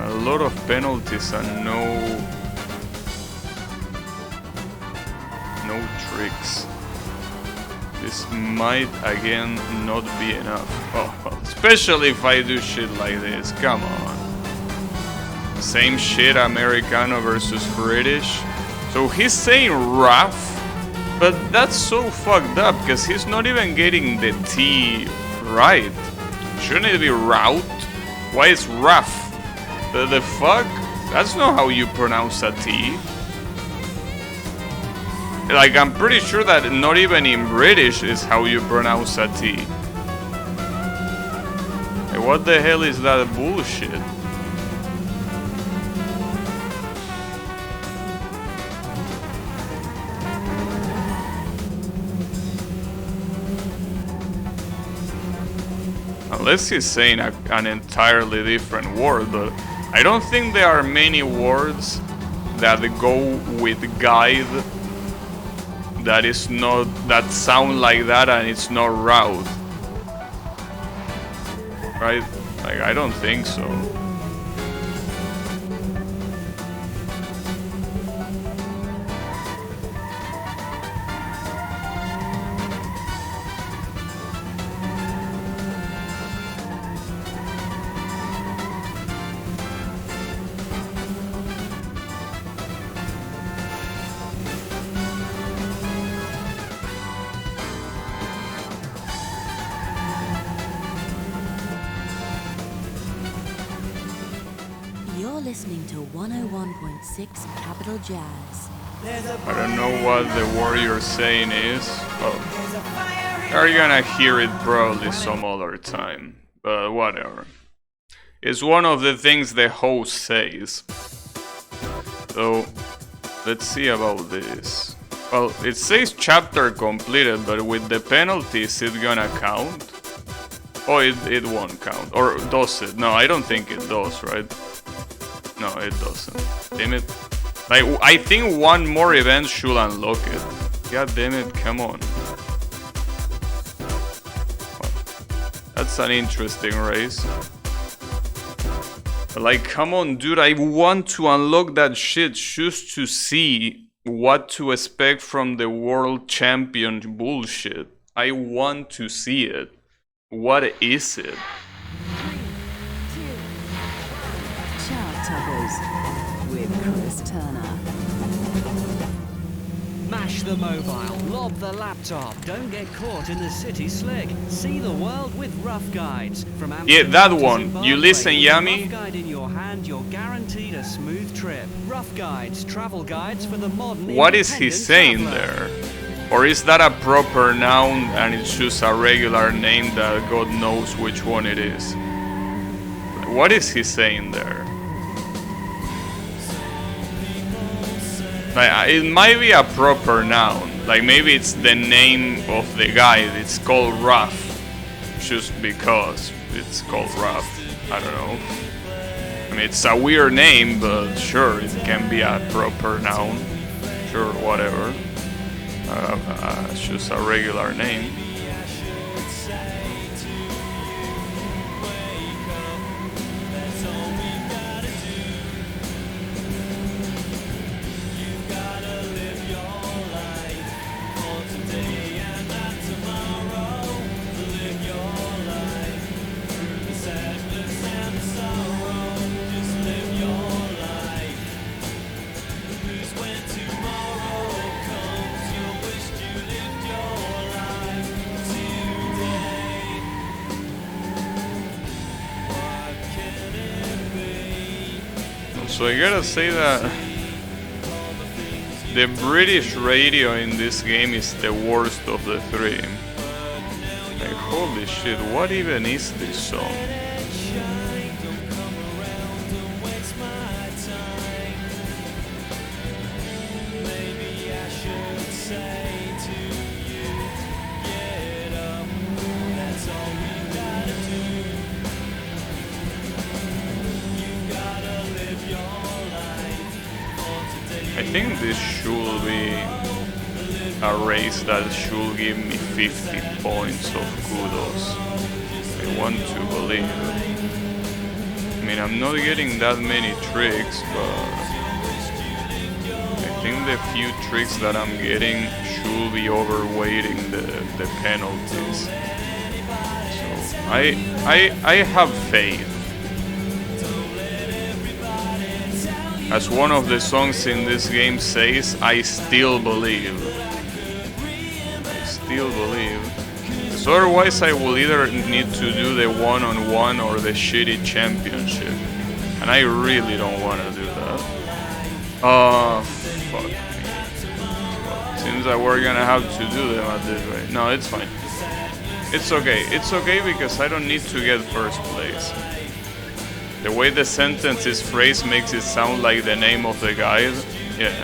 A lot of penalties and no tricks. This might again not be enough. Oh, especially if I do shit like this. Come on. Same shit, Americano versus British. So he's saying rough, but that's so fucked up because he's not even getting the T right. Shouldn't it be route? Why is rough? The fuck? That's not how you pronounce a T. Like, I'm pretty sure that not even in British is how you pronounce a T. Like, what the hell is that bullshit? Unless he's saying an entirely different word, but I don't think there are many words that go with guide that sound like that and it's not route. Right? Like, I don't think so. Listening to 101.6 Capital Jazz. I don't know what the word you're saying is. Oh, you're gonna hear it probably some other time, but whatever. It's one of the things the host says. So, let's see about this. Well, it says chapter completed, but with the penalties, is it gonna count? Oh, it won't count. Or does it? No, I don't think it does, right? No, it doesn't. Damn it. Like, I think one more event should unlock it. God damn it, come on. That's an interesting race. Like, come on, dude, I want to unlock that shit just to see what to expect from the world champion bullshit. I want to see it. What is it? With Chris Turner. Mash the mobile, lob the laptop, don't get caught in the city slick. See the world with Rough Guides. From yeah, that one. You listen, Yami? Rough Guide in your hand, you're guaranteed a smooth trip. Rough Guides, travel guides for the modern. What is he saying there? Or is that a proper noun and it's just a regular name that God knows which one it is? What is he saying there? Like, it might be a proper noun, like maybe it's the name of the guide, it's called Rough, just because it's called Rough, I don't know. I mean, it's a weird name, but sure, it can be a proper noun, sure, whatever. It's just a regular name. So I gotta say that the British radio in this game is the worst of the three. Like, holy shit, what even is this song? I think this should be a race that should give me 50 points of kudos. I want to believe. I mean, I'm not getting that many tricks, but I think the few tricks that I'm getting should be overweighting the penalties. So I have faith. As one of the songs in this game says, I still believe. I still believe. Because otherwise I will either need to do the one-on-one or the shitty championship. And I really don't want to do that. Fuck me. Well, seems that we're gonna have to do them at this rate. No, it's fine. It's okay. It's okay because I don't need to get first place. The way the sentence is phrased makes it sound like the name of the guide. Yeah.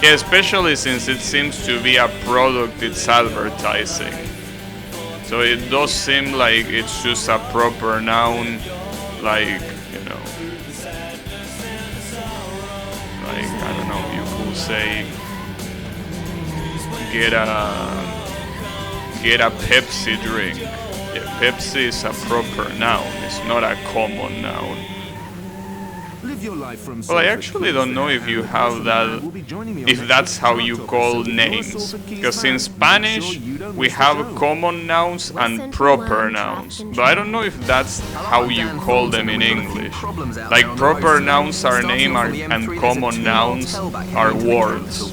Yeah, especially since it seems to be a product it's advertising. So it does seem like it's just a proper noun, like, you know. Like, I don't know, you could say, get a Pepsi drink. Yeah, Pepsi is a proper noun, it's not a common noun. Well, I actually don't know if you have that, if that's how you call names. Because in Spanish, we have common nouns and proper nouns. But I don't know if that's how you call them in English. Like, proper nouns are names and common nouns are words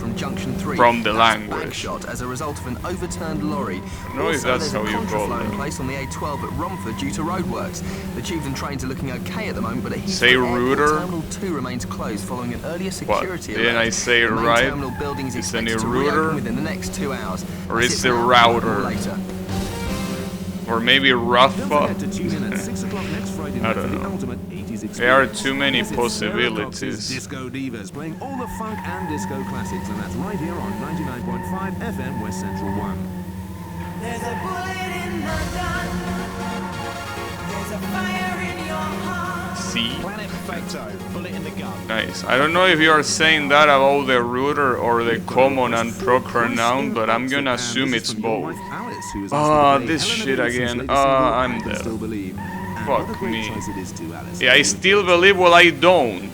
from the language. As a result of an overturned lorry. I don't know if that's how you call them. Place on the A12 at Romford due to roadworks. The tubes and trains are looking okay at the moment, but at say router. Terminal 2 remains closed following an earlier security alert. Didn't I say it right? Terminal building is expected to reopen within the next 2 hours. Or is it router? Or maybe Rafa? I don't know. There are too many possibilities. Disco Divas playing all the funk and disco classics, and that's right here on 99.5 FM West Central 1. There's a bullet in the gun. There's a fire in your heart. See? Planet Perfecto, bullet in the gun. Nice. I don't know if you are saying that about the router or the common and proper noun, but I'm gonna assume it's both. This shit again. I'm dead. Fuck me. Yeah, I still believe, well, I don't.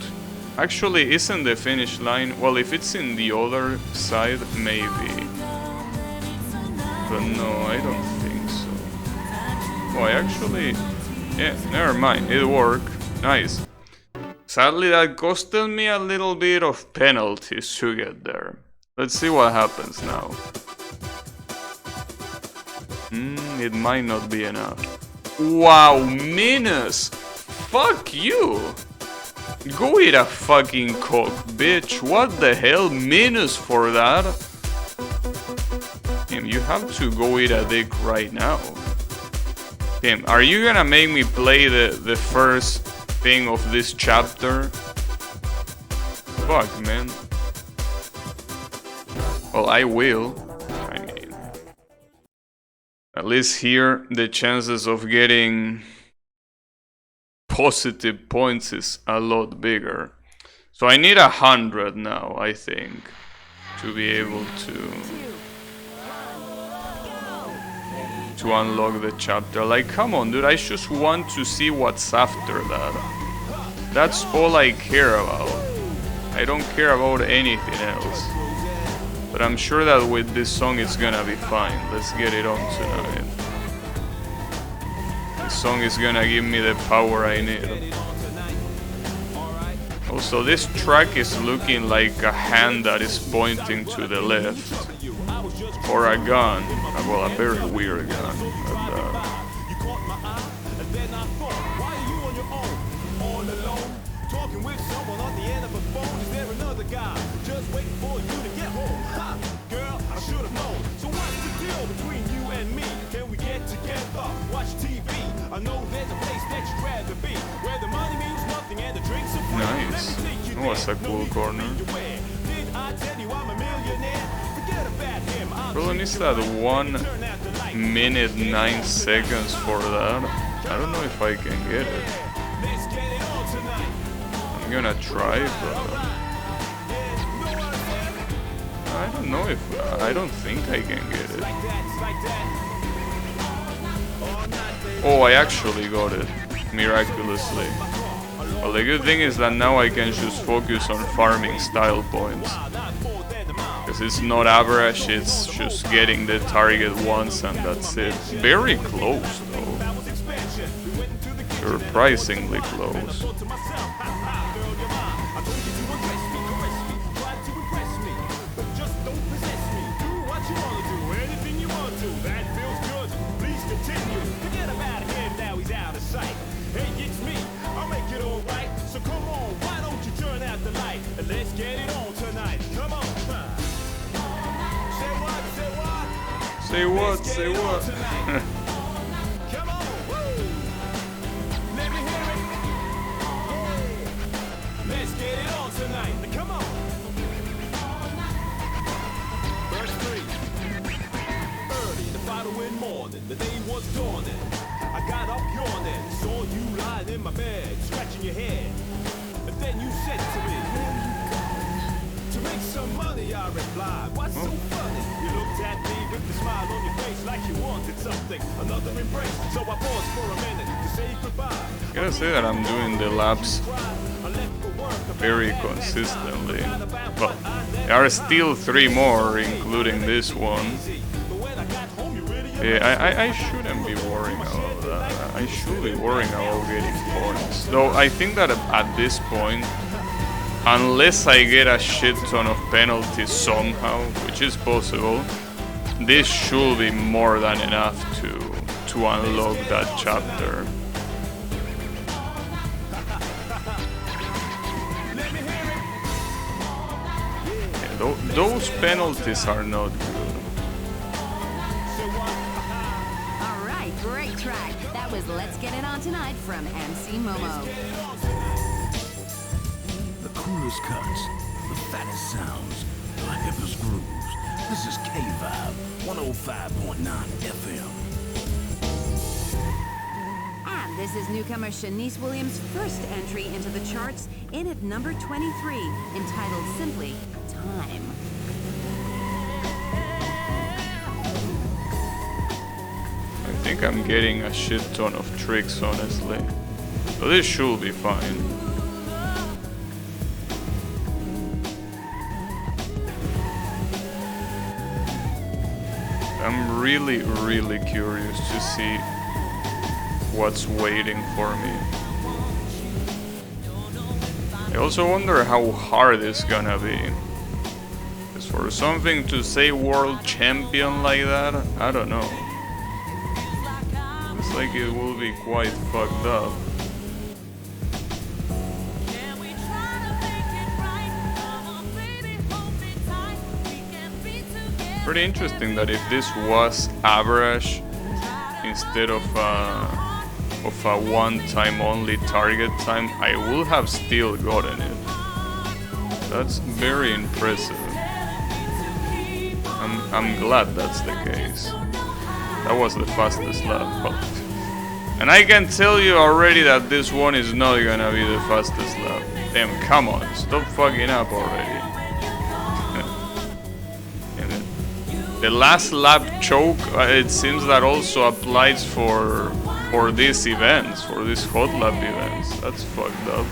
Actually, isn't the finish line... Well, if it's in the other side, maybe. But no, I don't think so. Oh, I actually... Yeah, never mind. It worked. Nice. Sadly, that costed me a little bit of penalties to get there. Let's see what happens now. It might not be enough. Wow, minus! Fuck you! Go eat a fucking cock, bitch. What the hell? Minus for that? Damn, you have to go eat a dick right now. Damn, are you gonna make me play the first thing of this chapter? Fuck, man. Well, I will. I mean, at least here the chances of getting positive points is a lot bigger. So I need 100 now, I think, to be able to unlock the chapter. Like, come on, dude, I just want to see what's after that. That's all I care about. I don't care about anything else. But I'm sure that with this song it's gonna be fine. Let's get it on tonight. This song is gonna give me the power I need. Also, this track is looking like a hand that is pointing to the left. Or a gun. Well, a very weird gun. for you to get home. Ha! Girl, I should have known. So what's the deal between you and me? Can we get together? Watch TV. I know there's a place that you'd rather be, where the money means nothing and the drinks are free. Nice. That was a cool corner. Did I tell you I'm a millionaire? Forget about him. Probably needs that 1 minute 9 seconds for that. I don't know if I can get it. I'm gonna try, but I don't know if I don't think I can get it. Oh, I actually got it miraculously. Well, the good thing is that now I can just focus on farming style points. Because it's not average, it's just getting the target once and that's it. Very close though. Surprisingly close. Let's get it on tonight. Come on. Say what? Say what? Say what? Say what? Come on. Woo. Let me hear it. Yeah. Let's get it on tonight. Come on. Verse 3. Early the following morning, the day was dawning. I got up yawning, saw you lying in my bed, scratching your head. And then you said to me, to make some money, I replied. What's so funny? You looked at me with a smile on your face like you wanted something, another embrace. So I paused for a minute to say goodbye. I gotta say that I'm doing the laps very consistently. Well, there are still 3 more, including this one. Yeah, I shouldn't be worrying about that. I should be worrying about getting points. Though I think that at this point, unless I get a shit ton of penalties somehow, which is possible, this should be more than enough to unlock that chapter. Yeah, those penalties are not good. Alright, great track. That was Let's Get It On Tonight from MC Momo. Coolest cuts, the fattest sounds, the hippest grooves. This is K-Vibe, 105.9 FM. And this is newcomer Shanice Williams' first entry into the charts, in at number 23, entitled simply Time. I think I'm getting a shit ton of tricks, honestly. So this should be fine. I'm really, really curious to see what's waiting for me. I also wonder how hard it's gonna be. Because for something to say world champion like that, I don't know. It's like it will be quite fucked up. Pretty interesting that if this was average instead of a one-time only target time, I would have still gotten it. That's very impressive. I'm glad that's the case. That was the fastest lap. And I can tell you already that this one is not gonna be the fastest lap. Damn, come on, stop fucking up already. The last lap choke, it seems that also applies for these events, for these hot lap events. That's fucked up.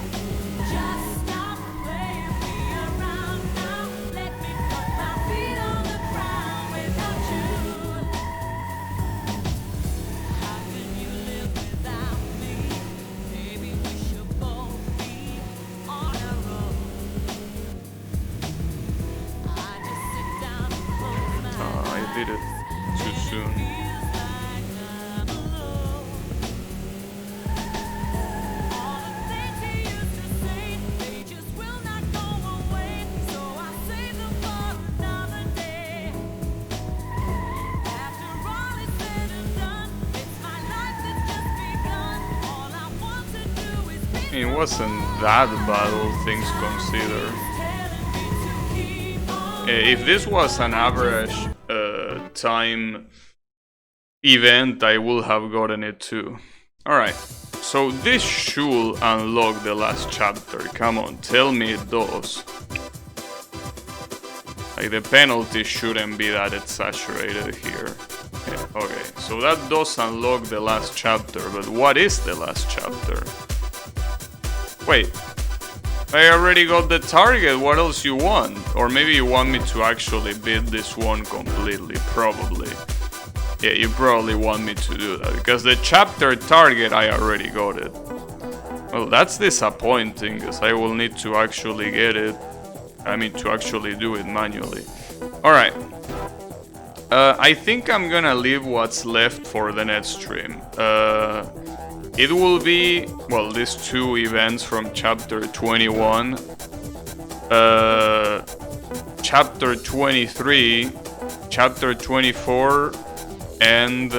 I did it too soon. mean, it wasn't that bad, all things considered. If this was an average time event, I would have gotten it too. Alright, so this should unlock the last chapter. Come on, tell me it does. Like, the penalty shouldn't be that exaggerated here. Yeah, okay, so that does unlock the last chapter, but what is the last chapter? Wait, I already got the target, what else you want? Or maybe you want me to actually beat this one completely, probably. Yeah, you probably want me to do that, because the chapter target, I already got it. Well, that's disappointing, because I will need to actually get it. I mean, to actually do it manually. Alright. I think I'm gonna leave what's left for the next stream. It will be, well, these two events from chapter 21. Chapter 23, chapter 24, and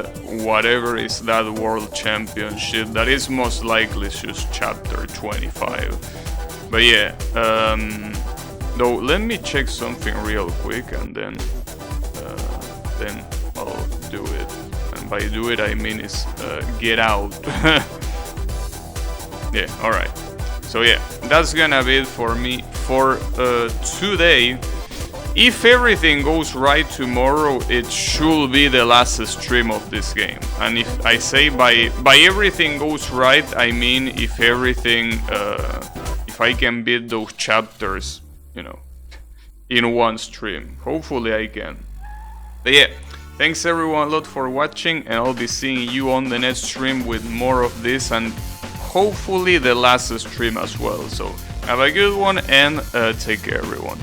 whatever is that world championship. That is most likely just chapter 25. But yeah, though, let me check something real quick and then I'll do it. And by do it, I mean is get out. Yeah, alright. So yeah, that's gonna be it for me for today. If everything goes right tomorrow, it should be the last stream of this game. And if I say by everything goes right, I mean if everything, if I can beat those chapters, you know, in one stream. Hopefully I can. But yeah, thanks everyone a lot for watching, and I'll be seeing you on the next stream with more of this, and hopefully the last stream as well. So have a good one, and take care everyone.